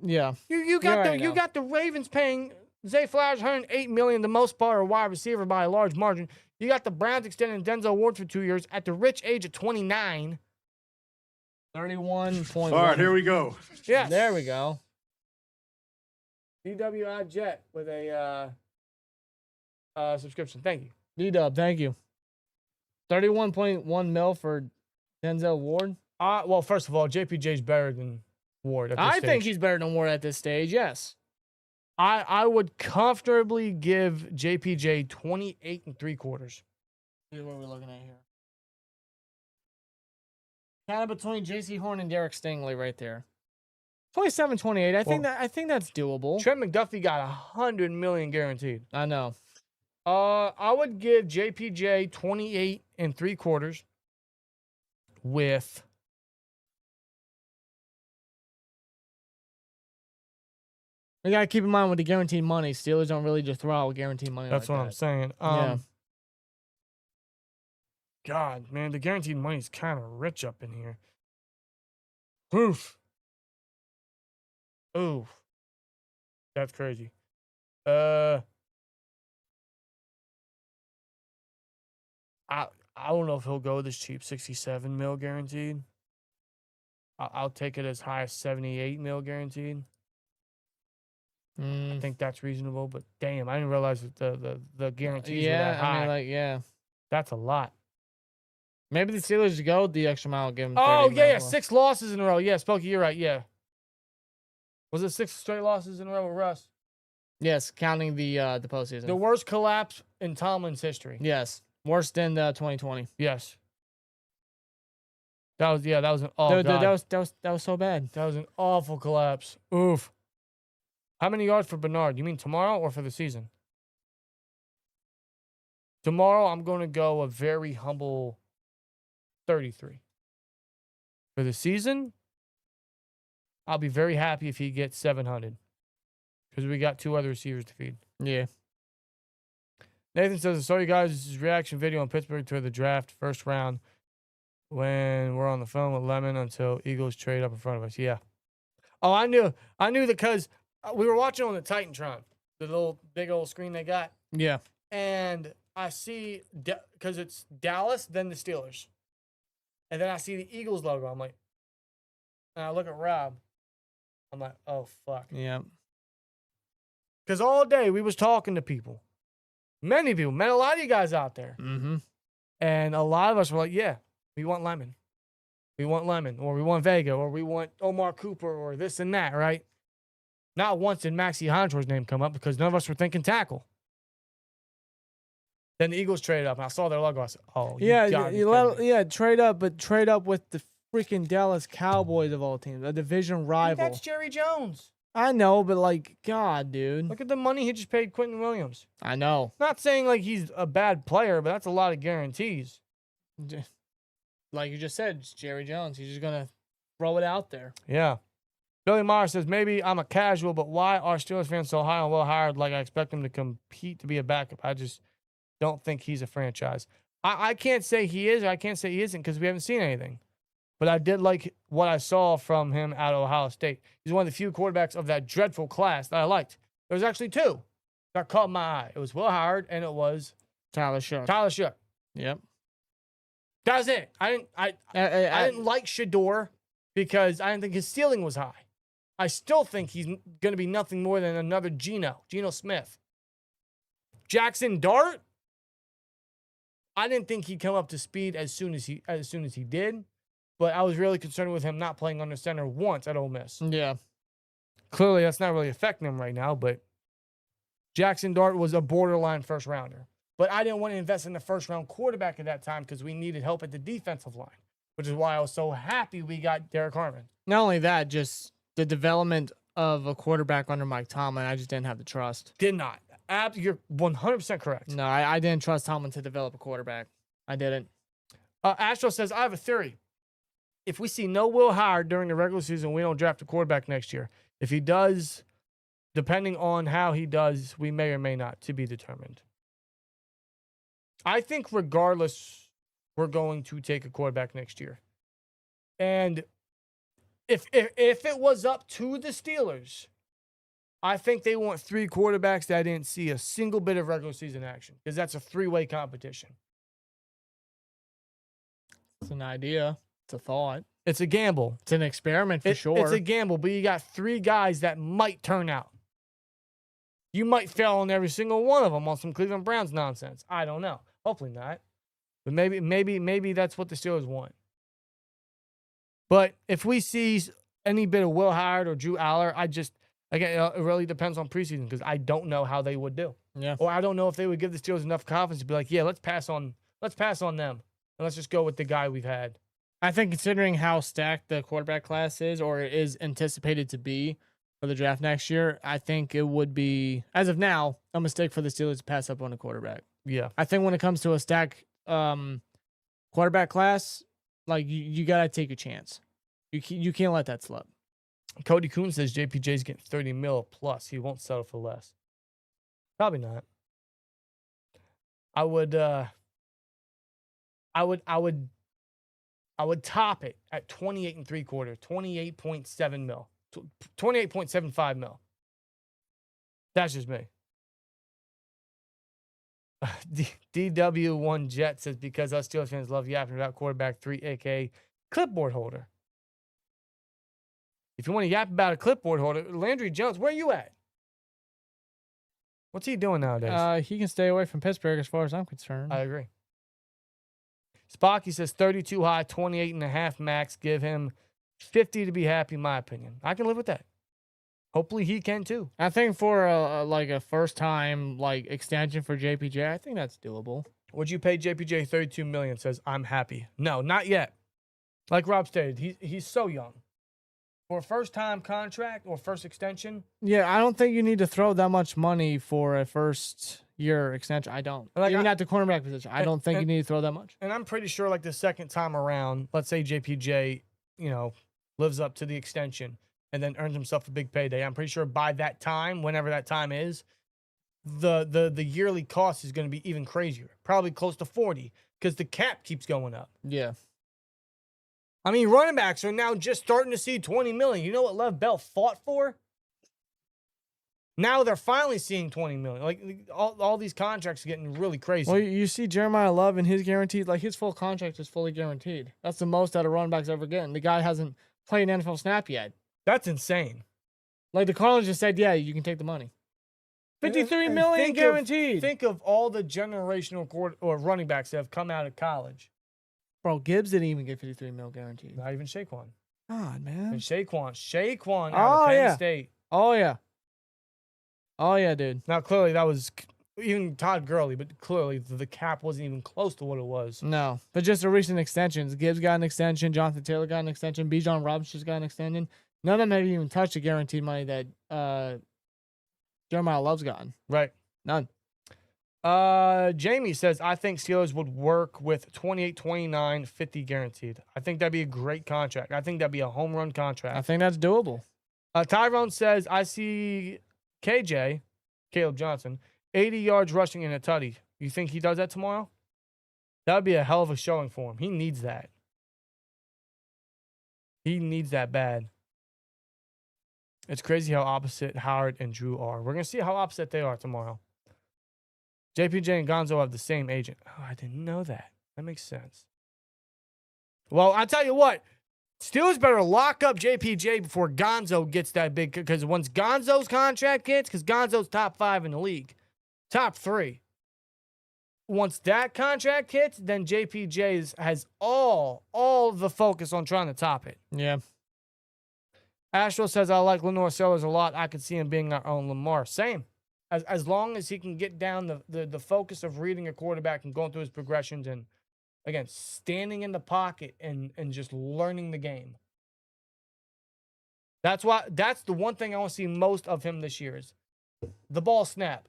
Yeah. You got the Ravens paying Zay Flowers $108 million, the most part, a wide receiver by a large margin. You got the Browns extending Denzel Ward for 2 years at the rich age of 29. 31.1. All right, here we go. Yeah, There we go. DWI Jet with a subscription. Thank you. D-Dub, thank you. 31.1 mil for Denzel Ward. Well, first of all, JPJ's better than Ward. At this I think stage. he's better than Ward at this stage, yes. I would comfortably give JPJ 28 3/4. Here's what we're looking at here. Kind of between J.C. Horn and Derek Stingley right there. 27-28. I think that's doable. Trent McDuffie got $100 million guaranteed. I know. I would give JPJ 28 3/4 with We gotta keep in mind with the guaranteed money, Steelers don't really just throw out guaranteed money. that's like what that. I'm saying. Yeah. God, man, the guaranteed money's kind of rich up in here. Oof. Oof. That's crazy. I don't know if he'll go this cheap. 67 mil guaranteed. I'll take it as high as 78 mil guaranteed. I think that's reasonable, but damn, I didn't realize that the guarantees were that high. I mean, That's a lot. maybe the Steelers go the extra mile, give them 30 Oh, yeah, mil. 6 losses in a row. Yeah, Spokey, you're right, yeah. Was it 6 straight losses in a row with Russ? Yes, counting the postseason. The worst collapse in Tomlin's history. Yes, worse than 2020. Yes. That was an Dude, that was so bad. That was an awful collapse. Oof. How many yards for Bernard? You mean tomorrow or for the season? Tomorrow, I'm going to go a very humble 33. For the season, I'll be very happy if he gets 700. Because we got 2 other receivers to feed. Yeah. Nathan says, I saw you guys' reaction video on Pittsburgh to the draft, first round, when we're on the phone with Lemon until Eagles trade up in front of us. Yeah. Oh, I knew because we were watching on the Titantron, the little big old screen they got. Yeah. And I see, because it's Dallas, then the Steelers. And then I see the Eagles logo. I'm like, and I look at Rob. I'm like, oh, fuck. Yeah. Because all day we was talking to people. Many people. Met a lot of you guys out there. Mm-hmm. And a lot of us were like, yeah, we want Lemon. We want Lemon. Or we want Vega. Or we want Omar Cooper. Or this and that, right? Not once did Maxie Honchor's name come up because none of us were thinking tackle. Then the Eagles traded up, and I saw their logo. I said, oh, trade up, but trade up with the freaking Dallas Cowboys of all teams, a division rival. That's Jerry Jones. I know, but like, God, dude. Look at the money he just paid Quentin Williams. I know. Not saying like he's a bad player, but that's a lot of guarantees. Like you just said, it's Jerry Jones. He's just going to throw it out there. Yeah. Billy Meyer says, maybe I'm a casual, but why are Steelers fans so high on Will Howard like I expect him to compete to be a backup? I just don't think he's a franchise. I can't say he is or I can't say he isn't because we haven't seen anything. But I did like what I saw from him at Ohio State. He's one of the few quarterbacks of that dreadful class that I liked. There was actually 2 that caught my eye. It was Will Howard and it was Tyler Shough. Yep. That was it. I didn't like Shador because I didn't think his ceiling was high. I still think he's going to be nothing more than another Geno Smith. Jackson Dart, I didn't think he'd come up to speed as soon as he did, but I was really concerned with him not playing under center once at Ole Miss. Yeah. Clearly, that's not really affecting him right now, but Jackson Dart was a borderline first rounder. But I didn't want to invest in the first round quarterback at that time because we needed help at the defensive line, which is why I was so happy we got Derek Harmon. Not only that, just the development of a quarterback under Mike Tomlin, I just didn't have the trust. Did not. You're 100% correct. No, I didn't trust Tomlin to develop a quarterback. I didn't. Astro says, I have a theory. If we see no Will Howard during the regular season, we don't draft a quarterback next year. If he does, depending on how he does, we may or may not, to be determined. I think regardless, we're going to take a quarterback next year. And if it was up to the Steelers, I think they want 3 quarterbacks that didn't see a single bit of regular season action because that's a 3-way competition. It's an idea. It's a thought. It's a gamble. It's an experiment for sure. It's a gamble, but you got 3 guys that might turn out. You might fail on every single one of them on some Cleveland Browns nonsense. I don't know. Hopefully not. But maybe that's what the Steelers want. But if we see any bit of Will Howard or Drew Allar, again, it really depends on preseason because I don't know how they would do. Yeah. Or I don't know if they would give the Steelers enough confidence to be like, yeah, let's pass on them. And let's just go with the guy we've had. I think considering how stacked the quarterback class is or is anticipated to be for the draft next year, I think it would be, as of now, a mistake for the Steelers to pass up on a quarterback. Yeah. I think when it comes to a stacked quarterback class, like you got to take a chance. You can't let that slip. Cody Kuhn says JPJ's getting 30 mil plus. He won't settle for less. Probably not. I would top it at 28 and 3/4, 28.7 mil, 28.75 mil. That's just me. DW1 Jet says because us Steelers fans love yapping about quarterback 3, aka clipboard holder. If you want to yap about a clipboard holder, Landry Jones, where you at? What's he doing nowadays? He can stay away from Pittsburgh as far as I'm concerned. I agree. Spocky says 32 high, 28.5 max. Give him 50 to be happy, in my opinion. I can live with that. Hopefully he can too. I think for a first time extension for JPJ, I think that's doable. Would you pay JPJ $32 million? Says I'm happy. No, not yet. Like Rob stated, he's so young. For a first time contract or first extension. Yeah, I don't think you need to throw that much money for a first year extension. I don't. Even at the cornerback position, I don't think you need to throw that much. And I'm pretty sure the second time around, let's say JPJ, lives up to the extension and then earns himself a big payday. I'm pretty sure by that time, whenever that time is, the yearly cost is going to be even crazier. Probably close to 40 because the cap keeps going up. Yeah. I mean, running backs are now just starting to see $20 million. You know what Lev Bell fought for? Now they're finally seeing $20 million. All these contracts are getting really crazy. Well, you see Jeremiah Love and his guaranteed, his full contract is fully guaranteed. That's the most that a running back's ever getting. The guy hasn't played an NFL snap yet. That's insane. The Cardinals just said, yeah, you can take the money. $53 million guaranteed. Think of all the generational or running backs that have come out of college. Bro, Gibbs didn't even get $53 million guaranteed. Not even Shaquan. God, man. And Shaquan out of Penn State. Oh, yeah. Oh, yeah, dude. Now, clearly, that was even Todd Gurley, but clearly the cap wasn't even close to what it was. No, but just the recent extensions. Gibbs got an extension. Jonathan Taylor got an extension. Bijan Robinson just got an extension. None of them have even touched the guaranteed money that Jeremiah Love's gotten. Right. None. Jamie says, I think Steelers would work with 28, 29, 50 guaranteed. I think that'd be a great contract. I think that'd be a home run contract. I think that's doable. Tyrone says, I see KJ, Caleb Johnson, 80 yards rushing in a tutty. You think he does that tomorrow? That would be a hell of a showing for him. He needs that. He needs that bad. It's crazy how opposite Howard and Drew are. We're going to see how opposite they are tomorrow. JPJ and Gonzo have the same agent. Oh, I didn't know that. That makes sense. Well, I tell you what. Steelers better lock up JPJ before Gonzo gets that big. Because once Gonzo's contract hits, because Gonzo's top 5 in the league. Top 3. Once that contract hits, then JPJ has all the focus on trying to top it. Yeah. Astro says, I like Lenore Sellers a lot. I could see him being our own Lamar. Same. As long as he can get down the focus of reading a quarterback and going through his progressions and, again, standing in the pocket and just learning the game. That's the one thing I want to see most of him this year is the ball snap.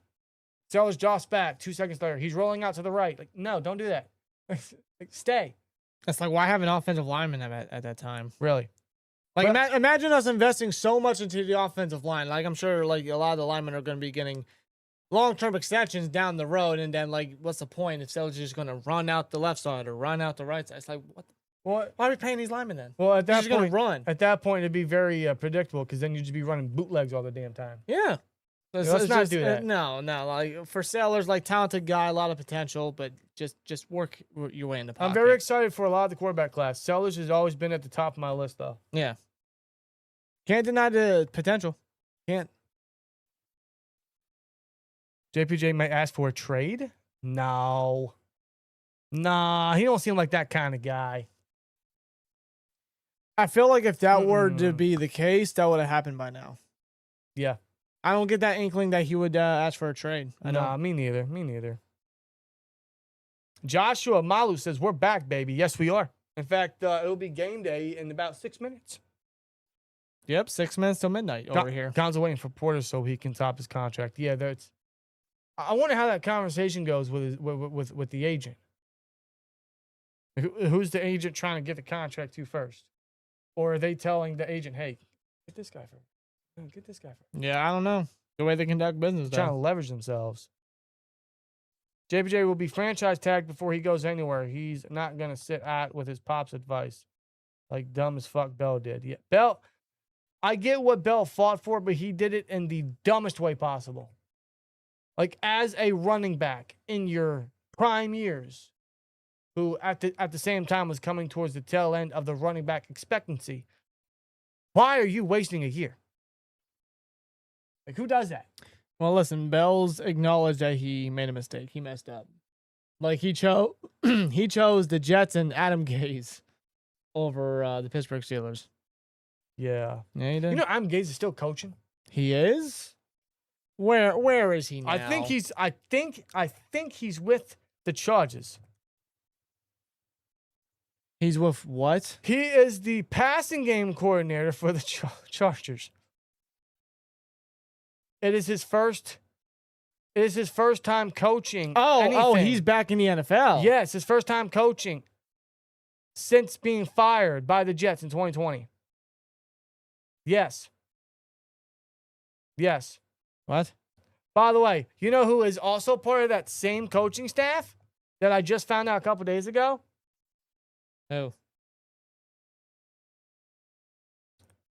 Sellers drops back. 2 seconds later, he's rolling out to the right. No, don't do that. Stay. That's why have an offensive lineman at that time? Really. Imagine us investing so much into the offensive line. I'm sure a lot of the linemen are going to be getting long-term extensions down the road, and then what's the point if Sellers just going to run out the left side or run out the right side? It's what? Why are we paying these linemen then? Well, at that point, going to run. At that point, it'd be very predictable because then you'd just be running bootlegs all the damn time. Yeah. Let's not do that. No. For Sellers, talented guy, a lot of potential, but just work your way in the pocket. I'm very excited for a lot of the quarterback class. Sellers has always been at the top of my list, though. Yeah. Can't deny the potential. Can't. JPJ might ask for a trade? No. Nah, he don't seem like that kind of guy. I feel like if that were to be the case, that would have happened by now. Yeah. I don't get that inkling that he would ask for a trade. Nah, me neither. Joshua Malu says, we're back, baby. Yes, we are. In fact, it'll be game day in about 6 minutes. Yep, 6 minutes till midnight over here. Gonzo waiting for Porter so he can top his contract. Yeah, I wonder how that conversation goes with the agent. Who's the agent trying to get the contract to first? Or are they telling the agent, hey, get this guy first? Get this guy first. Yeah, I don't know. The way they conduct business, trying to leverage themselves. JPJ will be franchise tagged before he goes anywhere. He's not going to sit at with his pop's advice. Like dumb as fuck Bell did. Yeah, Bell, I get what Bell fought for, but he did it in the dumbest way possible. As a running back in your prime years, who at the same time was coming towards the tail end of the running back expectancy. Why are you wasting a year? Like, who does that? Well, listen, Bell's acknowledged that he made a mistake. He messed up. Like he chose the Jets and Adam Gase over the Pittsburgh Steelers. Yeah. Yeah, he did. You know, Adam Gase is still coaching. He is? Where is he now? I think he's with the Chargers. He's with what? He is the passing game coordinator for the Chargers. It is his first time coaching. Oh, anything. he's back in the NFL. Yes, his first time coaching since being fired by the Jets in 2020. Yes. Yes. What? By the way, you know who is also part of that same coaching staff that I just found out a couple days ago? Who?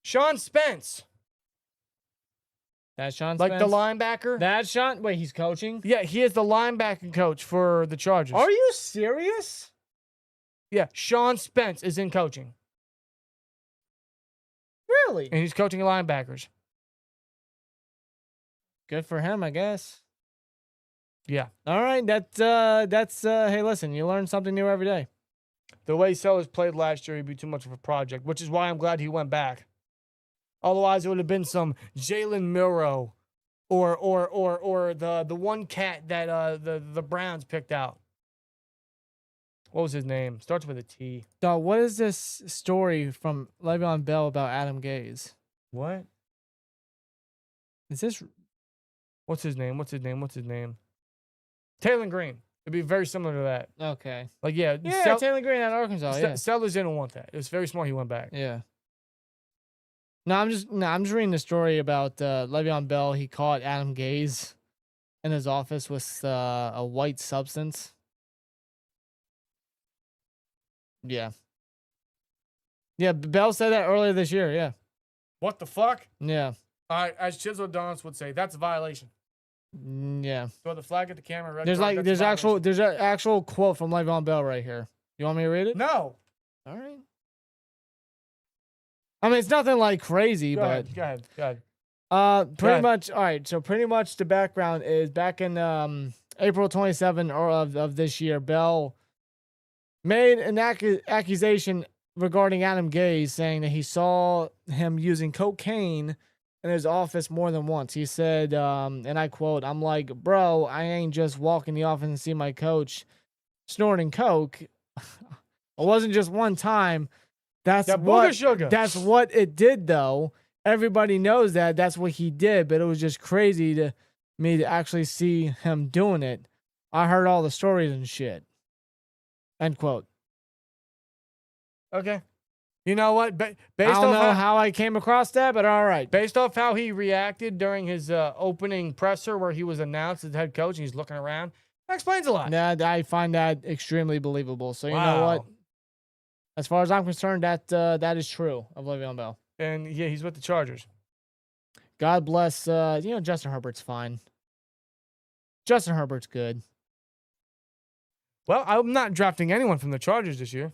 Sean Spence. That's Sean Like Spence? the linebacker. That's Sean? Wait, he's coaching? Yeah, he is the linebacking coach for the Chargers. Are you serious? Yeah, Sean Spence is in coaching. Really? And he's coaching linebackers. Good for him, I guess. Yeah. All right, that's hey, listen, you learn something new every day. The way Sellers played last year, he'd be too much of a project, which is why I'm glad he went back. Otherwise, it would have been some Jalen Milroe or the one cat that the Browns picked out. What was his name? Starts with a T. So, what is this story from Le'Veon Bell about Adam Gase? What? Is this What's his name? Taylor Green. It'd be very similar to that. okay? Like, yeah. Yeah, Taylor Green at Arkansas. Yeah, Sellers didn't want that. It was very smart he went back. yeah. No, I'm just reading the story about Le'Veon Bell. He caught Adam Gase in his office with a white substance. Yeah. Yeah, Bell said that earlier this year. Yeah. What the fuck? Yeah. All right, as Chisel Donis would say, that's a violation. Yeah. Throw the flag at the camera. Red There's card, that's a there's an violation. actual quote from Le'Veon Bell right here. You want me to read it? No. All right. I mean, it's nothing like crazy, Go but ahead. Go ahead. pretty ahead. much. All right. So pretty much the background is back in April 27 of this year, Bell made an accusation regarding Adam Gase, saying that he saw him using cocaine in his office more than once. He said, and I quote, "I'm like, bro, I ain't just walking the office and see my coach snorting coke. It wasn't just one time. That's That what booger sugar. That's what it did, though. Everybody knows that. That's what he did, but it was just crazy to me to actually see him doing it. I heard all the stories and shit." End quote. Okay. You know what? I don't know how I came across that, but all right. Based off how he reacted during his opening presser where he was announced as head coach and he's looking around, that explains a lot. Yeah, I find that extremely believable. So you know what? Wow. As far as I'm concerned, that is true of Le'Veon Bell. And yeah, he's with the Chargers. God bless. Justin Herbert's fine. Justin Herbert's good. Well, I'm not drafting anyone from the Chargers this year.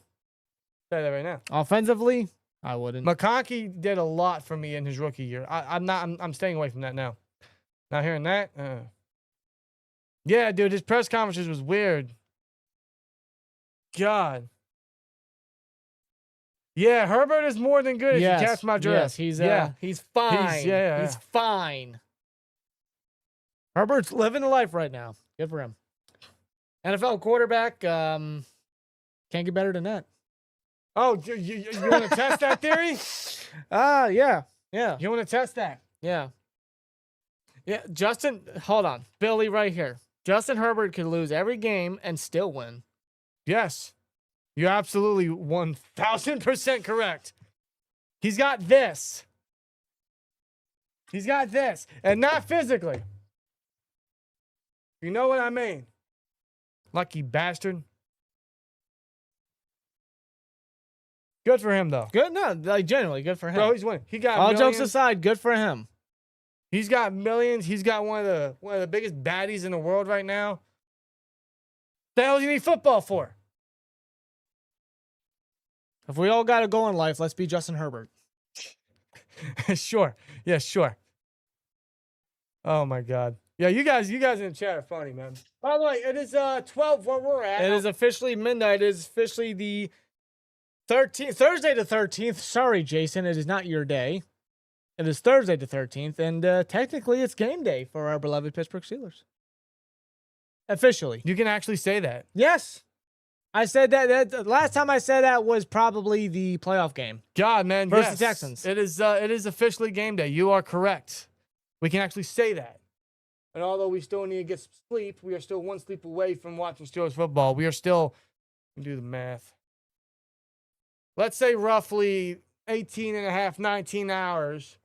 Say that right now. Offensively, I wouldn't. McConkey did a lot for me in his rookie year. I'm staying away from that now. Not hearing that. Yeah, dude, his press conferences was weird. God. Yeah, Herbert is more than good if you catch my drift. Yes, he's fine. He's fine. Herbert's living the life right now. Good for him. NFL quarterback, can't get better than that. Oh, you want to test that theory? Yeah. You want to test that? Yeah. Justin, hold on. Billy right here. Justin Herbert could lose every game and still win. Yes. You're absolutely 1,000% correct. He's got this. And not physically. You know what I mean? Lucky bastard. Good for him, though. Good? No, like genuinely good for him. Bro, he's winning. He got all millions. jokes aside, good for him. He's got millions. He's got one of the biggest baddies in the world right now. The hell do you need football for? If we all got a goal in life, let's be Justin Herbert. Sure. Yeah, sure. Oh my God. Yeah, you guys in the chat are funny, man. By the way, it is 12 where we're at. It is officially midnight. It is officially the 13th, Thursday the 13th. Sorry, Jason, it is not your day. It is Thursday the 13th, and technically it's game day for our beloved Pittsburgh Steelers. Officially. You can actually say that. Yes. I said that last time I said that was probably the playoff game. God, man. Versus yes. Texans. It is officially game day. You are correct. We can actually say that. And although we still need to get some sleep, we are still one sleep away from watching Steelers football. We are still, do the math. Let's say roughly 18 and a half, 19 hours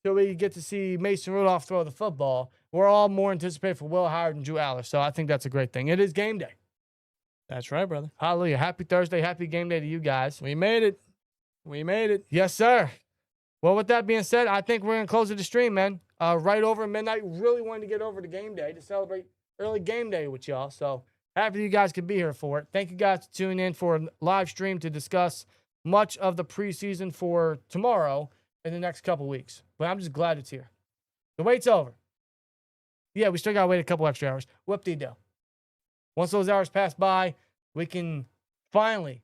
till we get to see Mason Rudolph throw the football. We're all more anticipated for Will Howard and Drew Allar. So I think that's a great thing. It is game day. That's right, brother. Hallelujah. Happy Thursday. Happy game day to you guys. We made it. We made it. Yes, sir. Well, with that being said, I think we're going to close the stream, man. Right over midnight. Really wanted to get over to game day to celebrate early game day with y'all. So happy you guys could be here for it. Thank you guys for tuning in for a live stream to discuss much of the preseason for tomorrow and the next couple weeks. But I'm just glad it's here. The wait's over. Yeah, we still got to wait a couple extra hours. Whoop-dee-do. Once those hours pass by, we can finally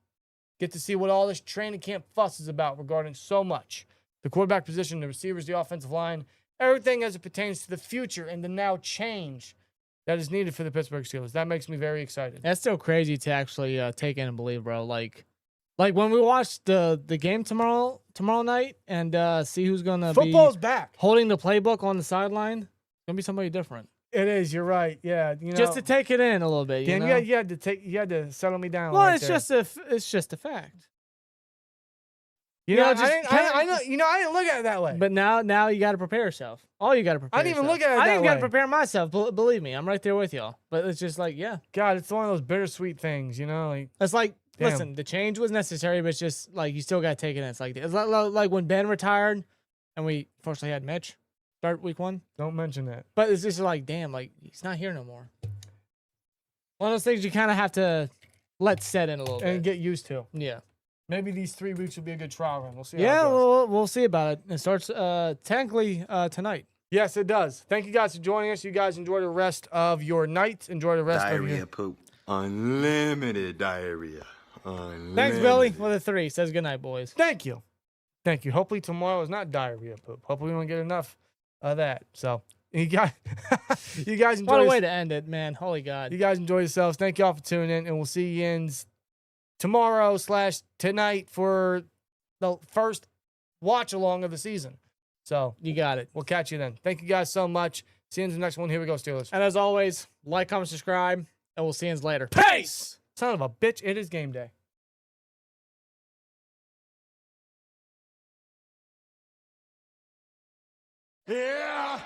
get to see what all this training camp fuss is about regarding so much. The quarterback position, the receivers, the offensive line, everything as it pertains to the future and the now change that is needed for the Pittsburgh Steelers. That makes me very excited. That's still crazy to actually take in and believe, bro. Like when we watch the game tomorrow night and see who's gonna Football's be back. holding the playbook on the sideline, it's gonna be somebody different. It is. You're right. Yeah. You know, Just to take it in a little bit. Dan, you know? you had to settle me down. Well, right it's there. it's just a fact. You know, just I know. You know, I didn't look at it that way. But now you got to prepare yourself. All you got to prepare. I didn't even yourself. look at it I that didn't got to way. prepare myself. Believe me, I'm right there with y'all. But it's just like, yeah, God, it's one of those bittersweet things. You know, like it's like, Damn. listen, the change was necessary, but it's just like you still got to take it in. It's like when Ben retired, and we fortunately had Mitch start week 1. don't mention that. But it's just like, damn, like he's not here no more. One of those things you kind of have to let set in a little And bit. get used to. Yeah. Maybe these 3 weeks will be a good trial run. We'll see. How Yeah, it goes. we'll see about it. It starts technically tonight. Yes, it does. Thank you guys for joining us. You guys enjoy the rest of your night. Enjoy the rest of Diarrhea your. poop. Unlimited diarrhea. Unlimited. Thanks, Billy, with a 3. Says goodnight, boys. Thank you. Thank you. Hopefully tomorrow is not diarrhea poop. Hopefully we don't get enough of that. So you guys, you guys enjoy. What a way to end it, man. Holy God. You guys enjoy yourselves. Thank y'all for tuning in, and we'll see you in tomorrow/tonight for the first watch along of the season. So You got it. we'll catch you then. Thank you guys so much. See you in the next one. Here we go, Steelers. And as always, like, comment, subscribe, and we'll see you later. Peace! Son of a bitch, it is game day. Yeah.